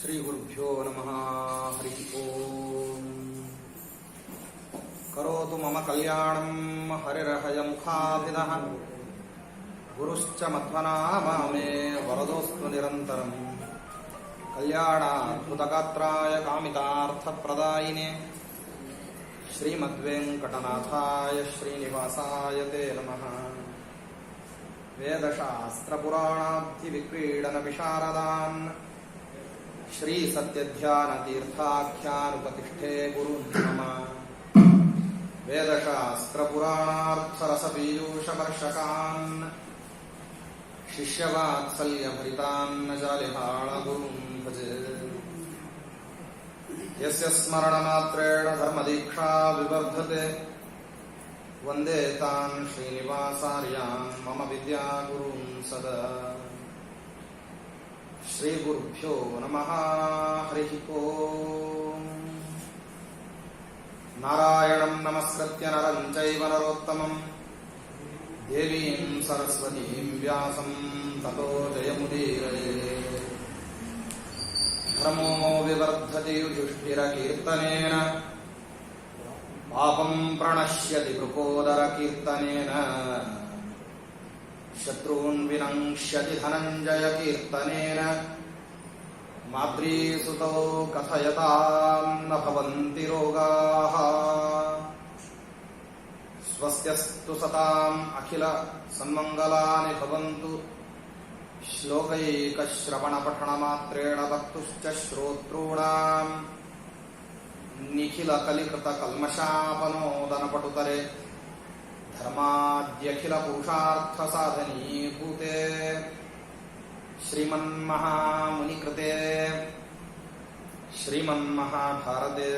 ಶ್ರೀ ಗುರುಭ್ಯೋ ನಮಃ. ಹರಿ ಓಂ. ಕರೋತು ಮಮ ಕಲ್ಯಾಣಂ ಹರಿರಹಯ ಮುಖಾಭಿದಃ ಗುರುಶ್ಚ ಮಧ್ವನಾಮೇ ವರದೋಸ್ತು ನಿರಂತರಂ. ಕಲ್ಯಾಣಾದ್ಭುತಗಾತ್ರಾಯ ಕಾಮಿತಾರ್ಥಪ್ರದಾಯಿನೇ ಶ್ರೀಮದ್ವೆಂಕಟನಾಥಾಯ ಶ್ರೀನಿವಾಸಾಯ ತೇ ನಮಃ. ವೇದಶಾಸ್ತ್ರಪುರಾಣಾಬ್ಧಿ ವಿಕ್ರೀಡನ ವಿಶಾರದಾನ್ ಶ್ರೀ ಸತ್ಯಧ್ಯಾನ ತೀರ್ಥಾಖ್ಯಾನುಪತಿಷ್ಠೆ ಗುರುನ್ ನಮ. ವೇದಶಾಸ್ತ್ರಪುರಾಣಾರ್ಥರಸಪೀಯೂಷವರ್ಷಕಾನ್ ಶಿಷ್ಯವಾತ್ಸಲ್ಯಭರಿತಾನ್ ಜಾಲಿಹಾಳ ಗುರುನ್ ಭಜೆ. ಯಸ್ಯ ಸ್ಮರಣಮಾತ್ರೇಣ ಧರ್ಮದೀಕ್ಷಾ ವಿವರ್ಧತೆ ವಂದೇ ತಾನ್ ಶ್ರೀನಿವಾಸಾರ್ಯಾನ್ ಮಮ ವಿದ್ಯಾಗುರುನ್ ಸದಾ. ಶ್ರೀ ಗುರುಭ್ಯೋ ನಮಃ. ಹರಿ ಓಂ. ನಾರಾಯಣಂ ನಮಸ್ಕೃತ್ಯ ನರಂ ಚೈವ ನರೋತ್ತಮಂ ದೇವೀಂ ಸರಸ್ವತೀಂ ವ್ಯಾಸಂ ತತೋ ಜಯಮುದೀರಯೇ. ಧರ್ಮೋ ವಿವರ್ಧತಿ ಯುಧಿಷ್ಠಿರಕೀರ್ತನೇನ ಪಾಪಂ ಪ್ರಣಶ್ಯತಿ ವೃಕೋದರಕೀರ್ತನೇನ ಶತ್ರೂನ್ ವಿನಂಕ್ಷ್ಯತಿ ಧನಂಜಯ ಕೀರ್ತನೇನ ಮಾದ್ರೀಸುತೋ ಕಥಯತಾಂ ನ ಭವಂತಿ ರೋಗಾಃ. ಸ್ವಸ್ತ್ಯಸ್ತು ಸತಾಂ ಅಖಿಲ ಸನ್ಮಂಗಲಾನಿ ಭವಂತು. ಶ್ಲೋಕೈಕಶ್ರವಣಪಠಣಮಾತ್ರೇಣ ವಕ್ತುಶ್ಚ ಶ್ರೋತॄಣಾಂ ನಿಖಿಲ ಕಲಿಕೃತ ಕಲ್ಮಷಾಪನೋದನಪಟುತರೆ ಧರ್ಮಾದ್ಯಖಿಲ ಪುರುಷಾರ್ಥ ಸಾಧನೀಭೂತೆ ಶ್ರೀಮನ್ಮಹಾಮುನಿಕೃತೆ ಶ್ರೀಮನ್ಮಹಾಭಾರತೆ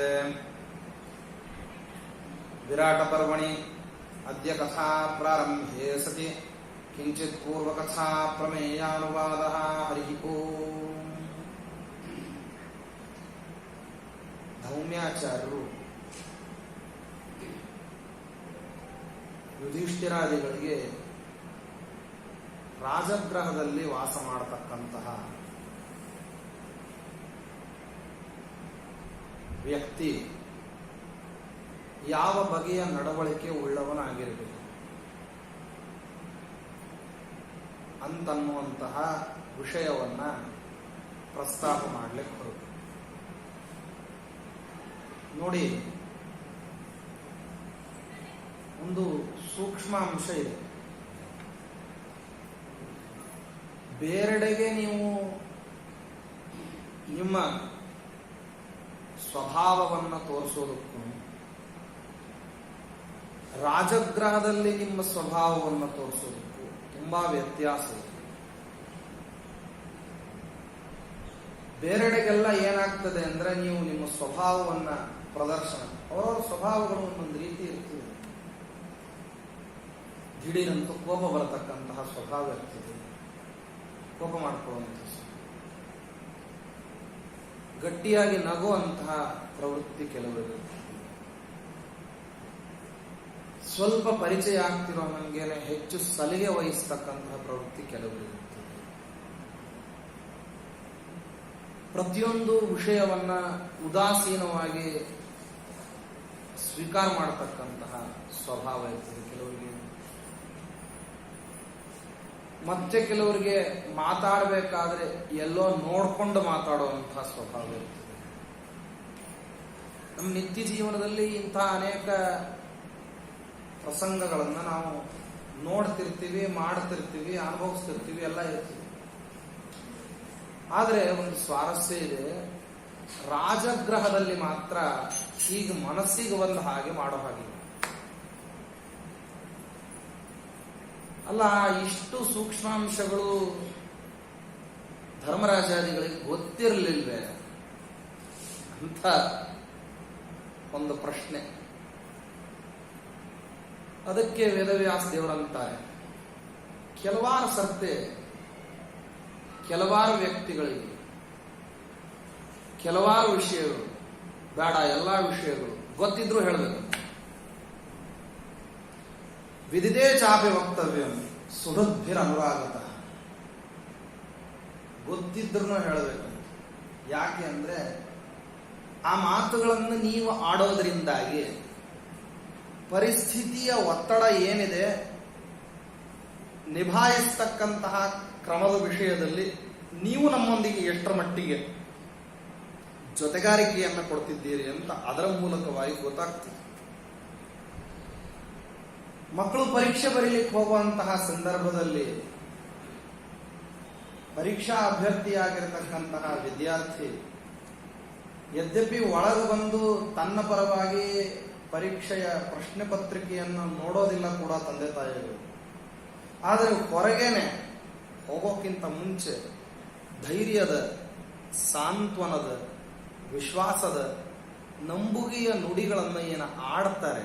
ವಿರಾಟ ಪರ್ವಣಿ ಅದ್ಯ ಕಥಾ ಪ್ರಾರಂಭೆ ಸತಿ ಕಿಂಚಿತ್ ಪೂರ್ವಕಥಾ ಪ್ರಮೇಯಾನುವಾದಃ. ಹರಿ ಓಂ. ಧೌಮ್ಯಾಚಾರ್ಯರು ಯುಧಿಷ್ಠಿರಾದಿಗಳಿಗೆ ರಾಜಗೃಹದಲ್ಲಿ ವಾಸ ಮಾಡತಕ್ಕಂತಹ ವ್ಯಕ್ತಿ ಯಾವ ಬಗೆಯ ನಡವಳಿಕೆ ಉಳ್ಳವನಾಗಿರಬೇಕು ಅಂತನ್ನುವಂತಹ ವಿಷಯವನ್ನ ಪ್ರಸ್ತಾಪ ಮಾಡಲಿಕ್ಕೆ ಹೊರಟು. ನೋಡಿ, ಒಂದು ಸೂಕ್ಷ್ಮ ಅಂಶ ಇದೆ. ಬೇರೆಡೆಗೆ ನೀವು ನಿಮ್ಮ ಸ್ವಭಾವವನ್ನು ತೋರಿಸೋದಕ್ಕೂ ರಾಜಗೃಹದಲ್ಲಿ ನಿಮ್ಮ ಸ್ವಭಾವವನ್ನು ತೋರಿಸೋದಕ್ಕೂ ತುಂಬಾ ವ್ಯತ್ಯಾಸ ಇದೆ. ಬೇರೆಡೆಗೆಲ್ಲ ಏನಾಗ್ತದೆ ಅಂದ್ರೆ ನೀವು ನಿಮ್ಮ ಸ್ವಭಾವವನ್ನ ಪ್ರದರ್ಶನ, ಅವರವರ ಸ್ವಭಾವಗಳು ಒಂದೊಂದು ರೀತಿ ಇರ್ತದೆ. ದಿಢೀರಂತೂ ಕೋಪ ಬರತಕ್ಕಂತಹ ಸ್ವಭಾವ ಇರ್ತದೆ, ಕೋಪ ಮಾಡಿಕೊಳ್ಳುವಂತಹ ಗಟ್ಟಿಯಾಗಿ ನಗುವಂತಹ ಪ್ರವೃತ್ತಿ ಕೆಲವರು, ಸ್ವಲ್ಪ ಪರಿಚಯ ಆಗ್ತಿರೋ ನಮಗೇನೆ ಹೆಚ್ಚು ಸಲಿಗೆ ವಹಿಸ್ತಕ್ಕಂತಹ ಪ್ರವೃತ್ತಿ ಕೆಲವರು. ಪ್ರತಿಯೊಂದು ವಿಷಯವನ್ನ ಉದಾಸೀನವಾಗಿ ಸ್ವೀಕಾರ ಮಾಡತಕ್ಕಂತಹ ಸ್ವಭಾವ ಇರ್ತದೆ ಕೆಲವರಿಗೆ. ಮತ್ತೆ ಕೆಲವರಿಗೆ ಮಾತಾಡಬೇಕಾದ್ರೆ ಎಲ್ಲೋ ನೋಡ್ಕೊಂಡು ಮಾತಾಡುವಂತಹ ಸ್ವಭಾವ ಇರ್ತದೆ. ನಮ್ಮ ನಿತ್ಯ ಜೀವನದಲ್ಲಿ ಇಂತಹ ಅನೇಕ ಪ್ರಸಂಗಗಳನ್ನ ನಾವು ನೋಡ್ತಿರ್ತೀವಿ, ಮಾಡ್ತಿರ್ತೀವಿ, ಅನುಭವಿಸ್ತಿರ್ತೀವಿ, ಎಲ್ಲ ಇರ್ತೀವಿ. ಆದ್ರೆ ಒಂದು ಸ್ವಾರಸ್ಯ ಇದೆ, ರಾಜಗೃಹದಲ್ಲಿ ಮಾತ್ರ ಈಗ ಮನಸ್ಸಿಗೆ ಒಂದು ಹಾಗೆ ಮಾಡೋ ಹಾಗೆ ಅಲ್ಲ. ಇಷ್ಟು ಸೂಕ್ಷ್ಮಾಂಶಗಳು ಧರ್ಮರಾಜಾದಿಗಳಿಗೆ ಗೊತ್ತಿರಲಿಲ್ವೇ ಅಂತ ಒಂದು ಪ್ರಶ್ನೆ. ಅದಕ್ಕೆ ವೇದವ್ಯಾಸ ದೇವರಂತಾರೆ, ಕೆಲವಾರು ಸರ್ತೆ ಕೆಲವಾರು ವ್ಯಕ್ತಿಗಳಿಗೆ ಕೆಲವಾರು ವಿಷಯಗಳು ಬೇಡ, ಎಲ್ಲಾ ವಿಷಯಗಳು ಗೊತ್ತಿದ್ರು ಹೇಳಬೇಕು. ವಿದಿದೇ ಚಾಪಿ ವಕ್ತವ್ಯ ಸುಹೃದ್ಭಿರ ಅನುರಾಗತ. ಗೊತ್ತಿದ್ರೂ ಹೇಳಬೇಕು. ಯಾಕೆ ಅಂದ್ರೆ ಆ ಮಾತುಗಳನ್ನು ನೀವು ಆಡೋದ್ರಿಂದಾಗಿ ಪರಿಸ್ಥಿತಿಯ ಒತ್ತಡ ಏನಿದೆ ನಿಭಾಯಿಸ್ತಕ್ಕಂತಹ ಕ್ರಮದ ವಿಷಯದಲ್ಲಿ ನೀವು ನಮ್ಮೊಂದಿಗೆ ಎಷ್ಟರ ಮಟ್ಟಿಗೆ ಜೊತೆಗಾರಿಕೆಯನ್ನು ಕೊಡ್ತಿದ್ದೀರಿ ಅಂತ ಅದರ ಮೂಲಕವಾಗಿ ಗೊತ್ತಾಗ್ತದೆ. ಮಕ್ಕಳು ಪರೀಕ್ಷೆ ಬರೀಲಿಕ್ಕೆ ಹೋಗುವಂತಹ ಸಂದರ್ಭದಲ್ಲಿ ಪರೀಕ್ಷಾ ಅಭ್ಯರ್ಥಿಯಾಗಿರತಕ್ಕಂತಹ ವಿದ್ಯಾರ್ಥಿ ಯದ್ಯಪಿ ಒಳಗೆ ಬಂದು ತನ್ನ ಪರವಾಗಿ ಪರೀಕ್ಷೆಯ ಪ್ರಶ್ನೆ ಪತ್ರಿಕೆಯನ್ನು ನೋಡೋದಿಲ್ಲ ಕೂಡ ತಂದೆ ತಾಯಿಗಳು, ಆದರೆ ಹೊರಗೇನೆ ಹೋಗೋಕ್ಕಿಂತ ಮುಂಚೆ ಧೈರ್ಯದ, ಸಾಂತ್ವನದ, ವಿಶ್ವಾಸದ, ನಂಬುಗೆಯ ನುಡಿಗಳನ್ನು ಏನು ಆಡ್ತಾರೆ,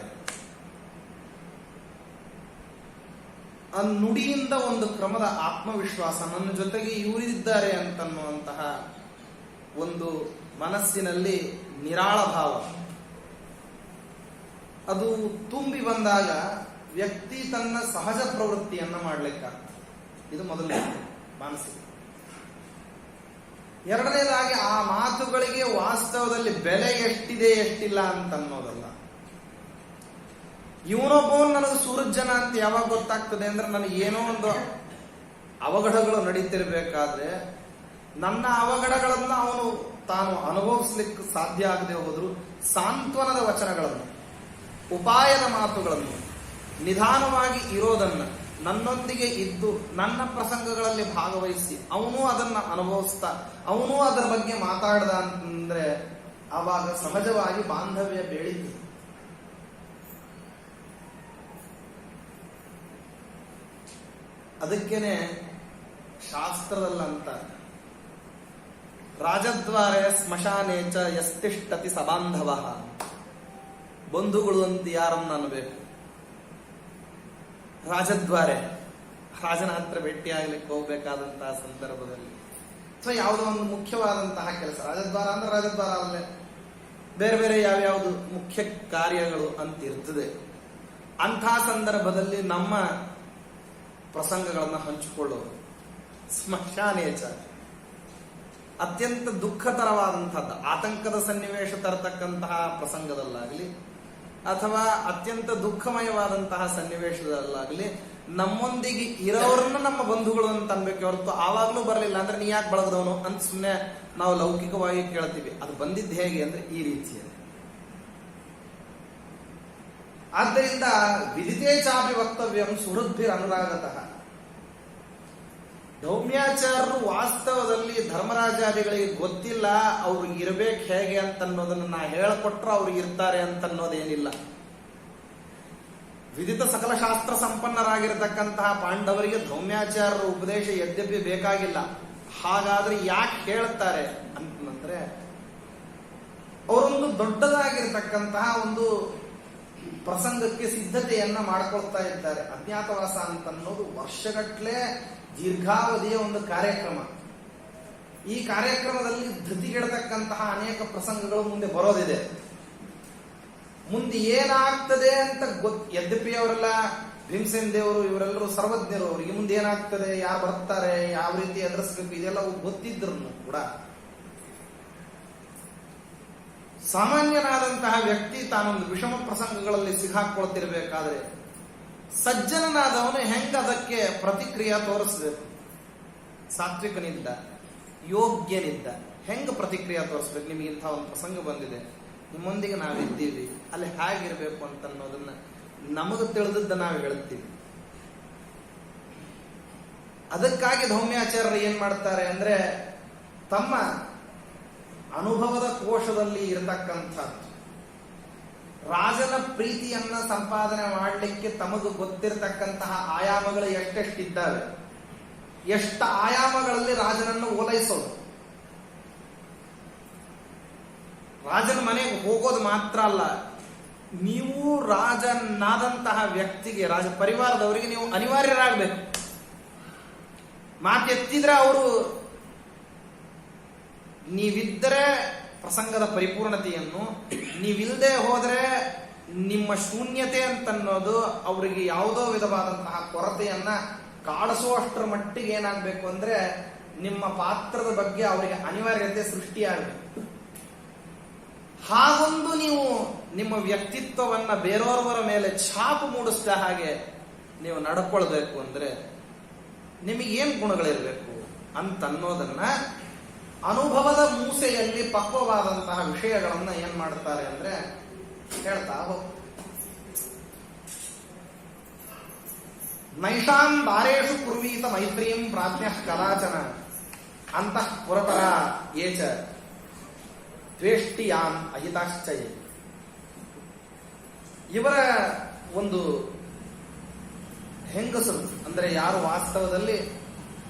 ಆ ನುಡಿಯಿಂದ ಒಂದು ಕ್ರಮದ ಆತ್ಮವಿಶ್ವಾಸ, ನನ್ನ ಜೊತೆಗೆ ಇವರಿದ್ದಾರೆ ಅಂತನ್ನುವಂತಹ ಒಂದು ಮನಸ್ಸಿನಲ್ಲಿ ನಿರಾಳ ಭಾವ ಅದು ತುಂಬಿ ಬಂದಾಗ ವ್ಯಕ್ತಿ ತನ್ನ ಸಹಜ ಪ್ರವೃತ್ತಿಯನ್ನ ಮಾಡ್ಲಿಕ್ಕಾಗ್ತದೆ. ಇದು ಮೊದಲನೇ ಮಾನಸಿಕ. ಎರಡನೇದಾಗಿ ಆ ಮಾತುಗಳಿಗೆ ವಾಸ್ತವದಲ್ಲಿ ಬೆಲೆ ಎಷ್ಟಿದೆ ಎಷ್ಟಿಲ್ಲ ಅಂತನ್ನೋದಲ್ಲ. ಇವನೊಬ್ಬವನ್ ನನಗೆ ಸೂರಜ್ಜನ ಅಂತ ಯಾವಾಗ ಗೊತ್ತಾಗ್ತದೆ ಅಂದ್ರೆ ನನಗೆ ಏನೋ ಒಂದು ಅವಘಡಗಳು ನಡೀತಿರ್ಬೇಕಾದ್ರೆ ನನ್ನ ಅವಘಡಗಳನ್ನು ಅವನು ತಾನು ಅನುಭವಿಸ್ಲಿಕ್ಕೆ ಸಾಧ್ಯ ಆಗದೆ ಹೋದ್ರು ಸಾಂತ್ವನದ ವಚನಗಳನ್ನು, ಉಪಾಯದ ಮಾತುಗಳನ್ನು, ನಿಧಾನವಾಗಿ ಇರೋದನ್ನ, ನನ್ನೊಂದಿಗೆ ಇದ್ದು ನನ್ನ ಪ್ರಸಂಗಗಳಲ್ಲಿ ಭಾಗವಹಿಸಿ ಅವನು ಅದನ್ನ ಅನುಭವಿಸ್ತಾ ಅವನು ಅದರ ಬಗ್ಗೆ ಮಾತಾಡ್ದ ಅಂತಂದ್ರೆ ಆವಾಗ ಸಹಜವಾಗಿ ಬಾಂಧವ್ಯ ಬೆಳೀತದೆ. ಅದಕ್ಕೇನೆ ಶಾಸ್ತ್ರದಲ್ಲಂತ ರಾಜದ್ವಾರೆ ಸ್ಮಶಾನೇಚ ಯಸ್ತಿಷ್ಠತಿ ಸಬಾಂಧವ, ಬಂಧುಗಳು ಅಂತ ಯಾರನ್ನ ಅನ್ಬೇಕು? ರಾಜದ್ವಾರೆ, ರಾಜನ ಹತ್ರ ಭೇಟಿಯಾಗ್ಲಿಕ್ಕೆ ಹೋಗ್ಬೇಕಾದಂತಹ ಸಂದರ್ಭದಲ್ಲಿ ಅಥವಾ ಯಾವುದೋ ಒಂದು ಮುಖ್ಯವಾದಂತಹ ಕೆಲಸ, ರಾಜದ್ವಾರ ಅಂದ್ರೆ ರಾಜದ್ವಾರ ಅಲ್ಲೇ ಬೇರೆ ಬೇರೆ ಯಾವ್ಯಾವುದು ಮುಖ್ಯ ಕಾರ್ಯಗಳು ಅಂತ ಇರ್ತದೆ. ಅಂತಹ ಸಂದರ್ಭದಲ್ಲಿ ನಮ್ಮ ಪ್ರಸಂಗಗಳನ್ನು ಹಂಚಿಕೊಳ್ಳೋದು ಸ್ಮಶಾನೇಚ ಅತ್ಯಂತ ದುಃಖತರವಾದಂತಹದ್ದು, ಆತಂಕದ ಸನ್ನಿವೇಶ ತರತಕ್ಕಂತಹ ಪ್ರಸಂಗದಲ್ಲಾಗಲಿ ಅಥವಾ ಅತ್ಯಂತ ದುಃಖಮಯವಾದಂತಹ ಸನ್ನಿವೇಶದಲ್ಲಾಗಲಿ ನಮ್ಮೊಂದಿಗೆ ಇರೋರನ್ನ ನಮ್ಮ ಬಂಧುಗಳು ಅಂತ ಅನ್ಬೇಕು ಹೊರತು ಆವಾಗ್ಲೂ ಬರಲಿಲ್ಲ ಅಂದ್ರೆ ನೀ ಯಾಕೆ ಬಳಗದವನು ಅಂತ ಸುಮ್ಮನೆ ನಾವು ಲೌಕಿಕವಾಗಿ ಕೇಳ್ತೀವಿ. ಅದು ಬಂದಿದ್ದು ಹೇಗೆ ಅಂದ್ರೆ ಈ ರೀತಿಯಲ್ಲಿ. ಆದ್ದರಿಂದ ವಿದಿತೇ ಚಾಪಿ ವಕ್ತವ್ಯಂ ಸುಹೃದ್ಭಿರ್ ಅನುರಾಗತಃ. ಧೌಮ್ಯಾಚಾರ್ಯರು ವಾಸ್ತವದಲ್ಲಿ ಧರ್ಮರಾಜಾದಿಗಳಿಗೆ ಗೊತ್ತಿಲ್ಲ ಅವ್ರಿಗೆ ಇರ್ಬೇಕು ಹೇಗೆ ಅಂತ ಅನ್ನೋದನ್ನ ನಾ ಹೇಳಿಕೊಟ್ರೆ ಅವ್ರಿಗೆ ಇರ್ತಾರೆ ಅಂತ ಅನ್ನೋದೇನಿಲ್ಲ. ವಿದಿತ ಸಕಲ ಶಾಸ್ತ್ರ ಸಂಪನ್ನರಾಗಿರತಕ್ಕಂತಹ ಪಾಂಡವರಿಗೆ ಧೌಮ್ಯಾಚಾರ್ಯರ ಉಪದೇಶ ಯದ್ಯಪಿ ಬೇಕಾಗಿಲ್ಲ. ಹಾಗಾದ್ರೆ ಯಾಕೆ ಹೇಳ್ತಾರೆ ಅಂತಂದ್ರೆ ಅವರೊಂದು ದೊಡ್ಡದಾಗಿರ್ತಕ್ಕಂತಹ ಒಂದು ಪ್ರಸಂಗಕ್ಕೆ ಸಿದ್ಧತೆಯನ್ನ ಮಾಡ್ಕೊಳ್ತಾ ಇದ್ದಾರೆ. ಅಜ್ಞಾತವಾಸ ಅಂತನ್ನೋದು ವರ್ಷಗಟ್ಲೆ ದೀರ್ಘಾವಧಿಯ ಒಂದು ಕಾರ್ಯಕ್ರಮ. ಈ ಕಾರ್ಯಕ್ರಮದಲ್ಲಿ ಧೃತಿಗೆಡತಕ್ಕಂತಹ ಅನೇಕ ಪ್ರಸಂಗಗಳು ಮುಂದೆ ಬರೋದಿದೆ. ಮುಂದೆ ಏನಾಗ್ತದೆ ಅಂತ ಯದ್ಯಪಿ ಅವರೆಲ್ಲ ಭೀಮಸೇನ್ ದೇವರು ಇವರೆಲ್ಲರೂ ಸರ್ವಜ್ಞರು, ಅವರಿಗೆ ಮುಂದೆ ಏನಾಗ್ತದೆ, ಯಾರು ಬರ್ತಾರೆ, ಯಾವ ರೀತಿ ಎದುರಿಸಬೇಕು ಇದೆಲ್ಲ ಗೊತ್ತಿದ್ರು ಕೂಡ ಸಾಮಾನ್ಯನಾದಂತಹ ವ್ಯಕ್ತಿ ತಾನೊಂದು ವಿಷಮ ಪ್ರಸಂಗಗಳಲ್ಲಿ ಸಿಕ್ಕಾಕೊಳ್ತಿರ್ಬೇಕಾದ್ರೆ ಸಜ್ಜನನಾದವನು ಹೆಂಗ ಅದಕ್ಕೆ ಪ್ರತಿಕ್ರಿಯೆ ತೋರಿಸ್ಬೇಕು, ಸಾತ್ವಿಕನಿದ್ದ ಯೋಗ್ಯನಿದ್ದ ಹೆಂಗ ಪ್ರತಿಕ್ರಿಯೆ ತೋರಿಸ್ಬೇಕು. ನಿಮಗೆ ಇಂಥ ಒಂದು ಪ್ರಸಂಗ ಬಂದಿದೆ, ನಿಮ್ಮೊಂದಿಗೆ ನಾವಿದ್ದೀವಿ, ಅಲ್ಲಿ ಹೇಗಿರ್ಬೇಕು ಅಂತ ಅನ್ನೋದನ್ನ ನಮಗೆ ತಿಳಿದದ್ದ ನಾವು ಹೇಳ್ತೀವಿ. ಅದಕ್ಕಾಗಿ ಧೌಮ್ಯಾಚಾರ್ಯರು ಏನ್ ಮಾಡ್ತಾರೆ ಅಂದ್ರೆ ತಮ್ಮ ಅನುಭವದ ಕೋಶದಲ್ಲಿ ಇರತಕ್ಕಂಥದ್ದು ರಾಜನ ಪ್ರೀತಿಯನ್ನ ಸಂಪಾದನೆ ಮಾಡಲಿಕ್ಕೆ ತಮಗೂ ಗೊತ್ತಿರತಕ್ಕಂತಹ ಆಯಾಮಗಳು ಎಷ್ಟೆಷ್ಟಿದ್ದಾವೆ, ಎಷ್ಟು ಆಯಾಮಗಳಲ್ಲಿ ರಾಜನನ್ನು ಓಲೈಸೋದು. ರಾಜನ ಮನೆಗೆ ಹೋಗೋದು ಮಾತ್ರ ಅಲ್ಲ, ನೀವು ರಾಜನಾದಂತಹ ವ್ಯಕ್ತಿಗೆ, ರಾಜ ಪರಿವಾರದವರಿಗೆ ನೀವು ಅನಿವಾರ್ಯರಾಗಬೇಕು. ಮಾತೆತ್ತಿದ್ರೆ ಅವರು ನೀವಿದ್ದರೆ ಪ್ರಸಂಗದ ಪರಿಪೂರ್ಣತೆಯನ್ನು, ನೀವಿಲ್ಲದೆ ಹೋದರೆ ನಿಮ್ಮ ಶೂನ್ಯತೆ ಅಂತನ್ನೋದು ಅವರಿಗೆ ಯಾವುದೋ ವಿಧವಾದಂತಹ ಕೊರತೆಯನ್ನ ಕಾಡಿಸುವಷ್ಟರ ಮಟ್ಟಿಗೆ ಏನಾಗಬೇಕು ಅಂದ್ರೆ ನಿಮ್ಮ ಪಾತ್ರದ ಬಗ್ಗೆ ಅವರಿಗೆ ಅನಿವಾರ್ಯತೆ ಸೃಷ್ಟಿಯಾಗಬೇಕು. ಹಾಗೊಂದು ನೀವು ನಿಮ್ಮ ವ್ಯಕ್ತಿತ್ವವನ್ನ ಬೇರೆಯವರ ಮೇಲೆ ಛಾಪು ಮೂಡಿಸಿದ ಹಾಗೆ ನೀವು ನಡ್ಕೊಳ್ಬೇಕು ಅಂದ್ರೆ ನಿಮಗೇನ್ ಗುಣಗಳಿರ್ಬೇಕು ಅಂತನ್ನೋದನ್ನ ಅನುಭವದ ಮೂಸೆಯಲ್ಲಿ ಪಕ್ವವಾದಂತಹ ವಿಷಯಗಳನ್ನ ಏನ್ ಮಾಡ್ತಾರೆ ಅಂದ್ರೆ ಹೇಳ್ತಾ ಹೋಗ್ತಾರೆ. ನೈಷಾಂ ದಾರೇಷು ಕುರ್ವೀತ ಮೈತ್ರೀಂ ಪ್ರಾಜ್ಞ ಕದಾಚನ ಅಂತಃ ಪುರತರ ಏಚ ದ್ವೇಷ್ಟಿಯಾನ್ ಅಹಿತಾಶ್ಚಯ. ಇವರ ಒಂದು ಹೆಂಗಸರು ಅಂದ್ರೆ ಯಾರು ವಾಸ್ತವದಲ್ಲಿ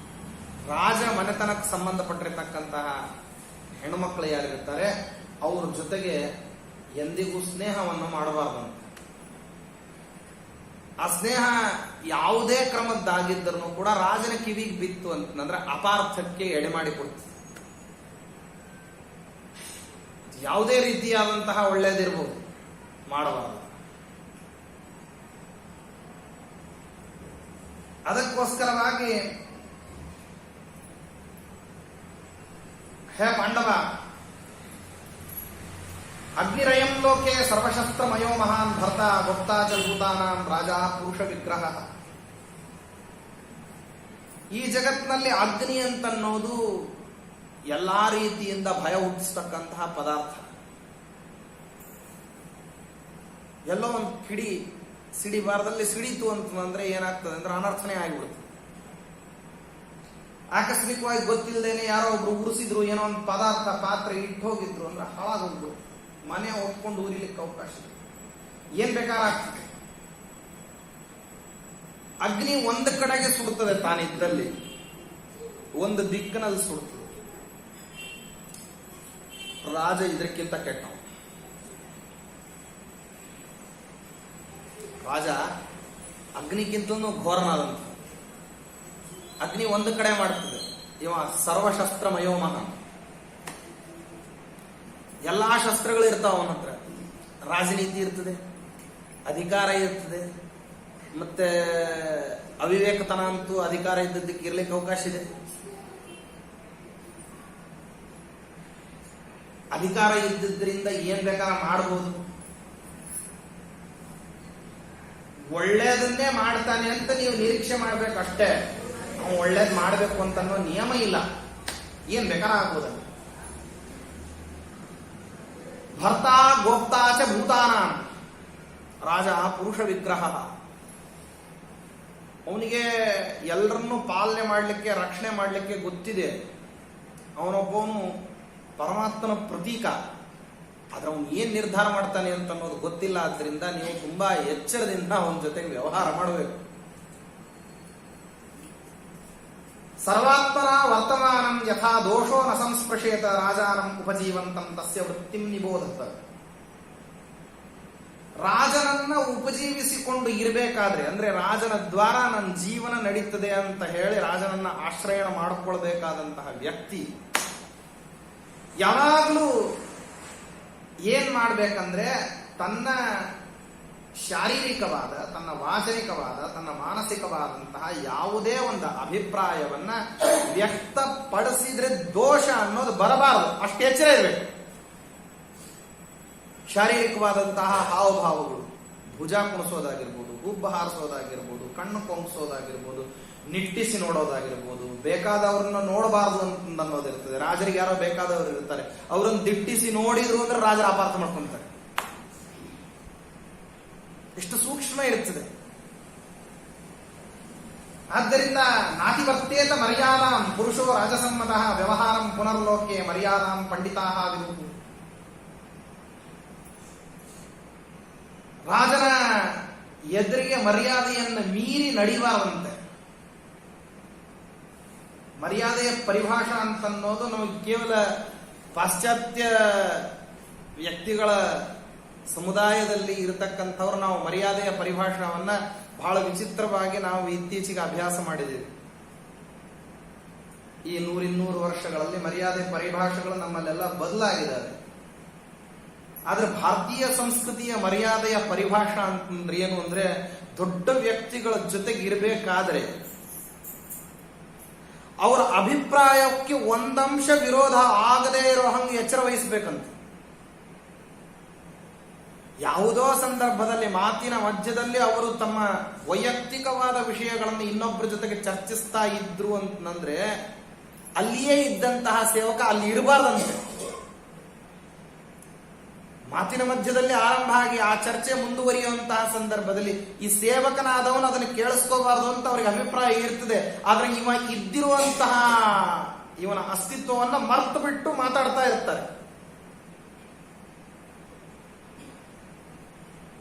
ರಾಜ ಮನೆತನಕ್ಕೆ ಸಂಬಂಧಪಟ್ಟಿರ್ತಕ್ಕಂತಹ ಹೆಣ್ಣುಮಕ್ಕಳು ಯಾರಿರ್ತಾರೆ ಅವ್ರ ಜೊತೆಗೆ ಎಂದಿಗೂ ಸ್ನೇಹವನ್ನು ಮಾಡಬಾರ್ದು. ಆ ಸ್ನೇಹ ಯಾವುದೇ ಕ್ರಮದ್ದಾಗಿದ್ದರೂ ಕೂಡ ರಾಜನ ಕಿವಿಗೆ ಬಿತ್ತು ಅಂತಂದ್ರೆ ಅಪಾರ್ಥಕ್ಕೆ ಎಡೆ ಮಾಡಿ ಕೊಡ್ತದೆ. ಯಾವುದೇ ರೀತಿಯಾದಂತಹ ಒಳ್ಳೇದಿರ್ಬೋದು, ಮಾಡಬಾರದು. ಅದಕ್ಕೋಸ್ಕರವಾಗಿ ಹೇ ಪಾಂಡವ, ಅಗ್ನಿರಯಂ ಲೋಕೆ ಸರ್ವಶಸ್ತ್ರಮಯೋ ಮಹಾನ್ ಭರ್ತ ಭಕ್ತ ಚ ಭೂತಾನಾಂ ರಾಜ ಪುರುಷ ವಿಗ್ರಹ. ಈ ಜಗತ್ತಿನಲ್ಲಿ ಅಗ್ನಿ ಅಂತನ್ನೋದು ಎಲ್ಲಾ ರೀತಿಯಿಂದ ಭಯ ಹುಟ್ಟಿಸ್ತಕ್ಕಂತಹ ಪದಾರ್ಥ. ಎಲ್ಲೋ ಒಂದು ಕಿಡಿ ಸಿಡಿಬಾರದಲ್ಲಿ ಸಿಡಿತು ಅಂತಂದ್ರೆ ಏನಾಗ್ತದೆ ಅಂದ್ರೆ ಅನರ್ಥನೇ ಆಗಿಬಿಡುತ್ತೆ. ಆಕಸ್ಮಿಕವಾಗಿ ಗೊತ್ತಿಲ್ಲದೇನೆ ಯಾರೋ ಒಬ್ರು ಉರಿಸಿದ್ರು, ಏನೋ ಒಂದು ಪದಾರ್ಥ ಪಾತ್ರೆ ಇಟ್ಟು ಹೋಗಿದ್ರು ಅಂದ್ರೆ ಹಾಳಾಗೋಗ್ಬಿಡು, ಮನೆ ಒಪ್ಕೊಂಡು ಊರಿಲಿಕ್ಕೆ ಅವಕಾಶ ಏನ್ ಬೇಕಾಗ್ತದೆ. ಅಗ್ನಿ ಒಂದು ಕಡೆಗೆ ಸುಡುತ್ತದೆ ತಾನಿದ್ದಲ್ಲಿ, ಒಂದು ದಿಕ್ಕಿನಲ್ಲಿ ಸುಡುತ್ತದೆ. ರಾಜ ಇದಕ್ಕಿಂತ ಕೆಟ್ಟ. ರಾಜ ಅಗ್ನಿಗಿಂತಲೂ ಘೋರನಾದಂತ. ಅಗ್ನಿ ಒಂದು ಕಡೆ ಮಾಡ್ತದೆ, ಇವ ಸರ್ವಶಸ್ತ್ರಮಯೋಮಹ, ಎಲ್ಲಾ ಶಸ್ತ್ರಗಳು ಇರ್ತಾವ ಅವನ ಹತ್ರ. ರಾಜನೀತಿ ಇರ್ತದೆ, ಅಧಿಕಾರ ಇರ್ತದೆ, ಮತ್ತೆ ಅವಿವೇಕತನ ಅಂತೂ ಅಧಿಕಾರ ಇದ್ದದ್ದಕ್ಕೆ ಇರ್ಲಿಕ್ಕೆ ಅವಕಾಶ ಇದೆ. ಅಧಿಕಾರ ಇದ್ದಿದ್ದರಿಂದ ಏನ್ ಬೇಕಾದ್ರೆ ಮಾಡಬಹುದು. ಒಳ್ಳೇದನ್ನೇ ಮಾಡ್ತಾನೆ ಅಂತ ನೀವು ನಿರೀಕ್ಷೆ ಮಾಡ್ಬೇಕಷ್ಟೇ. ಅವನು ಒಳ್ಳೇದ್ ಮಾಡ್ಬೇಕು ಅಂತ ಅನ್ನೋ ನಿಯಮ ಇಲ್ಲ, ಏನ್ ಬೇಕಾದ್ರೆ ಆಗ್ಬೋದ. ಭರ್ತ ಗೋಪ್ತಾ ಚ ಭೂತಾನಾಂ ರಾಜ ಪುರುಷ ವಿಗ್ರಹ. ಅವನಿಗೆ ಎಲ್ಲರನ್ನೂ ಪಾಲನೆ ಮಾಡಲಿಕ್ಕೆ, ರಕ್ಷಣೆ ಮಾಡಲಿಕ್ಕೆ ಗೊತ್ತಿದೆ. ಅವನೊಬ್ಬವನು ಪರಮಾತ್ಮನ ಪ್ರತೀಕ. ಆದ್ರೆ ಅವನು ಏನ್ ನಿರ್ಧಾರ ಮಾಡ್ತಾನೆ ಅಂತ ಅನ್ನೋದು ಗೊತ್ತಿಲ್ಲ. ಆದ್ರಿಂದ ನೀವು ತುಂಬಾ ಎಚ್ಚರದಿಂದ ಅವನ ಜೊತೆಗೆ ವ್ಯವಹಾರ ಮಾಡಬೇಕು. ಸರ್ವಾತ್ಮನ ವರ್ತಮಾನಂ ಯಥಾ ದೋಷೋ ನ ಸಂಸ್ಪೃಶೇತ ರಾಜಾನಂ ಉಪಜೀವಂತಂ ತಸ್ಯ ವೃತ್ತಿಂ ನಿಬೋಧತ. ರಾಜನನ್ನ ಉಪಜೀವಿಸಿಕೊಂಡು ಇರಬೇಕಾದ್ರೆ ಅಂದ್ರೆ ರಾಜನ ದ್ವಾರ ನನ್ನ ಜೀವನ ನಡೀತದೆ ಅಂತ ಹೇಳಿ ರಾಜನನ್ನ ಆಶ್ರಯಣ ಮಾಡಿಕೊಳ್ಬೇಕಾದಂತಹ ವ್ಯಕ್ತಿ ಯಾವಾಗಲೂ ಏನ್ ಮಾಡ್ಬೇಕಂದ್ರೆ ತನ್ನ ಶಾರೀರಿಕವಾದ, ತನ್ನ ವಾಚನಿಕವಾದ, ತನ್ನ ಮಾನಸಿಕವಾದಂತಹ ಯಾವುದೇ ಒಂದು ಅಭಿಪ್ರಾಯವನ್ನ ವ್ಯಕ್ತಪಡಿಸಿದ್ರೆ ದೋಷ ಅನ್ನೋದು ಬರಬಾರದು. ಅಷ್ಟು ಎಚ್ಚರ ಇರಬೇಕು. ಶಾರೀರಿಕವಾದಂತಹ ಹಾವಭಾವಗಳು, ಭುಜ ಕುಣಿಸೋದಾಗಿರ್ಬೋದು, ಗುಬ್ಬ ಹಾರಿಸೋದಾಗಿರ್ಬೋದು, ಕಣ್ಣು ಕೊಂಗಿಸೋದಾಗಿರ್ಬೋದು, ನಿಟ್ಟಿಸಿ ನೋಡೋದಾಗಿರ್ಬೋದು, ಬೇಕಾದವ್ರನ್ನ ನೋಡಬಾರ್ದು ಅಂತ ಅನ್ನೋದಿರ್ತದೆ. ರಾಜರಿಗೆ ಯಾರೋ ಬೇಕಾದವರು ಇರ್ತಾರೆ, ಅವರನ್ನು ದಿಟ್ಟಿಸಿ ನೋಡಿದ್ರು ಅಂದ್ರೆ ರಾಜರ ಅಪಾರ್ಥ ಮಾಡ್ಕೊಂತಾರೆ. ಎಷ್ಟು ಸೂಕ್ಷ್ಮ ಇರ್ತದೆ. ಆದ್ದರಿಂದ ನಾತಿವರ್ತೇತ ಮರ್ಯಾದಾಂ ಪುರುಷೋ ರಾಜಸಮ್ಮತಃ ವ್ಯವಹಾರಂ ಪುನರ್ಲೋಕೆ ಮರ್ಯಾದಾಂ ಪಂಡಿತಾಃ ವಿದುಃ. ರಾಜನ ಎದುರಿಗೆ ಮರ್ಯಾದೆಯನ್ನು ಮೀರಿ ನಡಿಬಾರದಂತೆ. ಮರ್ಯಾದೆಯ ಪರಿಭಾಷಾ ಅಂತನ್ನೋದು ನಮಗೆ ಕೇವಲ ಪಾಶ್ಚಾತ್ಯ ವ್ಯಕ್ತಿಗಳ ಸಮುದಾಯದಲ್ಲಿ ಇರತಕ್ಕಂಥವ್ರು ನಾವು ಮರ್ಯಾದೆಯ ಪರಿಭಾಷಾವನ್ನ ಬಹಳ ವಿಚಿತ್ರವಾಗಿ ನಾವು ಇತ್ತೀಚೆಗೆ ಅಭ್ಯಾಸ ಮಾಡಿದ್ದೇವೆ. ಈ 100-200 ವರ್ಷಗಳಲ್ಲಿ ಮರ್ಯಾದೆ ಪರಿಭಾಷೆಗಳು ನಮ್ಮಲ್ಲೆಲ್ಲ ಬದಲಾಗಿದ್ದಾವೆ. ಆದ್ರೆ ಭಾರತೀಯ ಸಂಸ್ಕೃತಿಯ ಮರ್ಯಾದೆಯ ಪರಿಭಾಷಾ ಅಂತಂದ್ರೆ ಏನು ಅಂದ್ರೆ, ದೊಡ್ಡ ವ್ಯಕ್ತಿಗಳ ಜೊತೆಗೆ ಇರಬೇಕಾದ್ರೆ ಅವರ ಅಭಿಪ್ರಾಯಕ್ಕೆ ಒಂದಂಶ ವಿರೋಧ ಆಗದೇ ಇರೋ ಹಂಗೆ ಎಚ್ಚರ ವಹಿಸಬೇಕಂತ. ಯಾವುದೋ ಸಂದರ್ಭದಲ್ಲಿ ಮಾತಿನ ಮಧ್ಯದಲ್ಲಿ ಅವರು ತಮ್ಮ ವೈಯಕ್ತಿಕವಾದ ವಿಷಯಗಳನ್ನು ಇನ್ನೊಬ್ಬರ ಜೊತೆಗೆ ಚರ್ಚಿಸ್ತಾ ಇದ್ರು ಅಂತಂದ್ರೆ ಅಲ್ಲಿಯೇ ಇದ್ದಂತಹ ಸೇವಕ ಅಲ್ಲಿ ಇರಬಾರ್ದಂತೆ. ಮಾತಿನ ಮಧ್ಯದಲ್ಲಿ ಆರಂಭ ಆಗಿ ಆ ಚರ್ಚೆ ಮುಂದುವರಿಯುವಂತಹ ಸಂದರ್ಭದಲ್ಲಿ ಈ ಸೇವಕನಾದವನು ಅದನ್ನು ಕೇಳಿಸ್ಕೋಬಾರ್ದು ಅಂತ ಅವರಿಗೆ ಅಭಿಪ್ರಾಯ ಇರ್ತದೆ. ಆದ್ರೆ ಇವ ಇದ್ದಿರುವಂತಹ ಇವನ ಅಸ್ತಿತ್ವವನ್ನ ಮರ್ತು ಬಿಟ್ಟು ಮಾತಾಡ್ತಾ ಇರ್ತಾರೆ.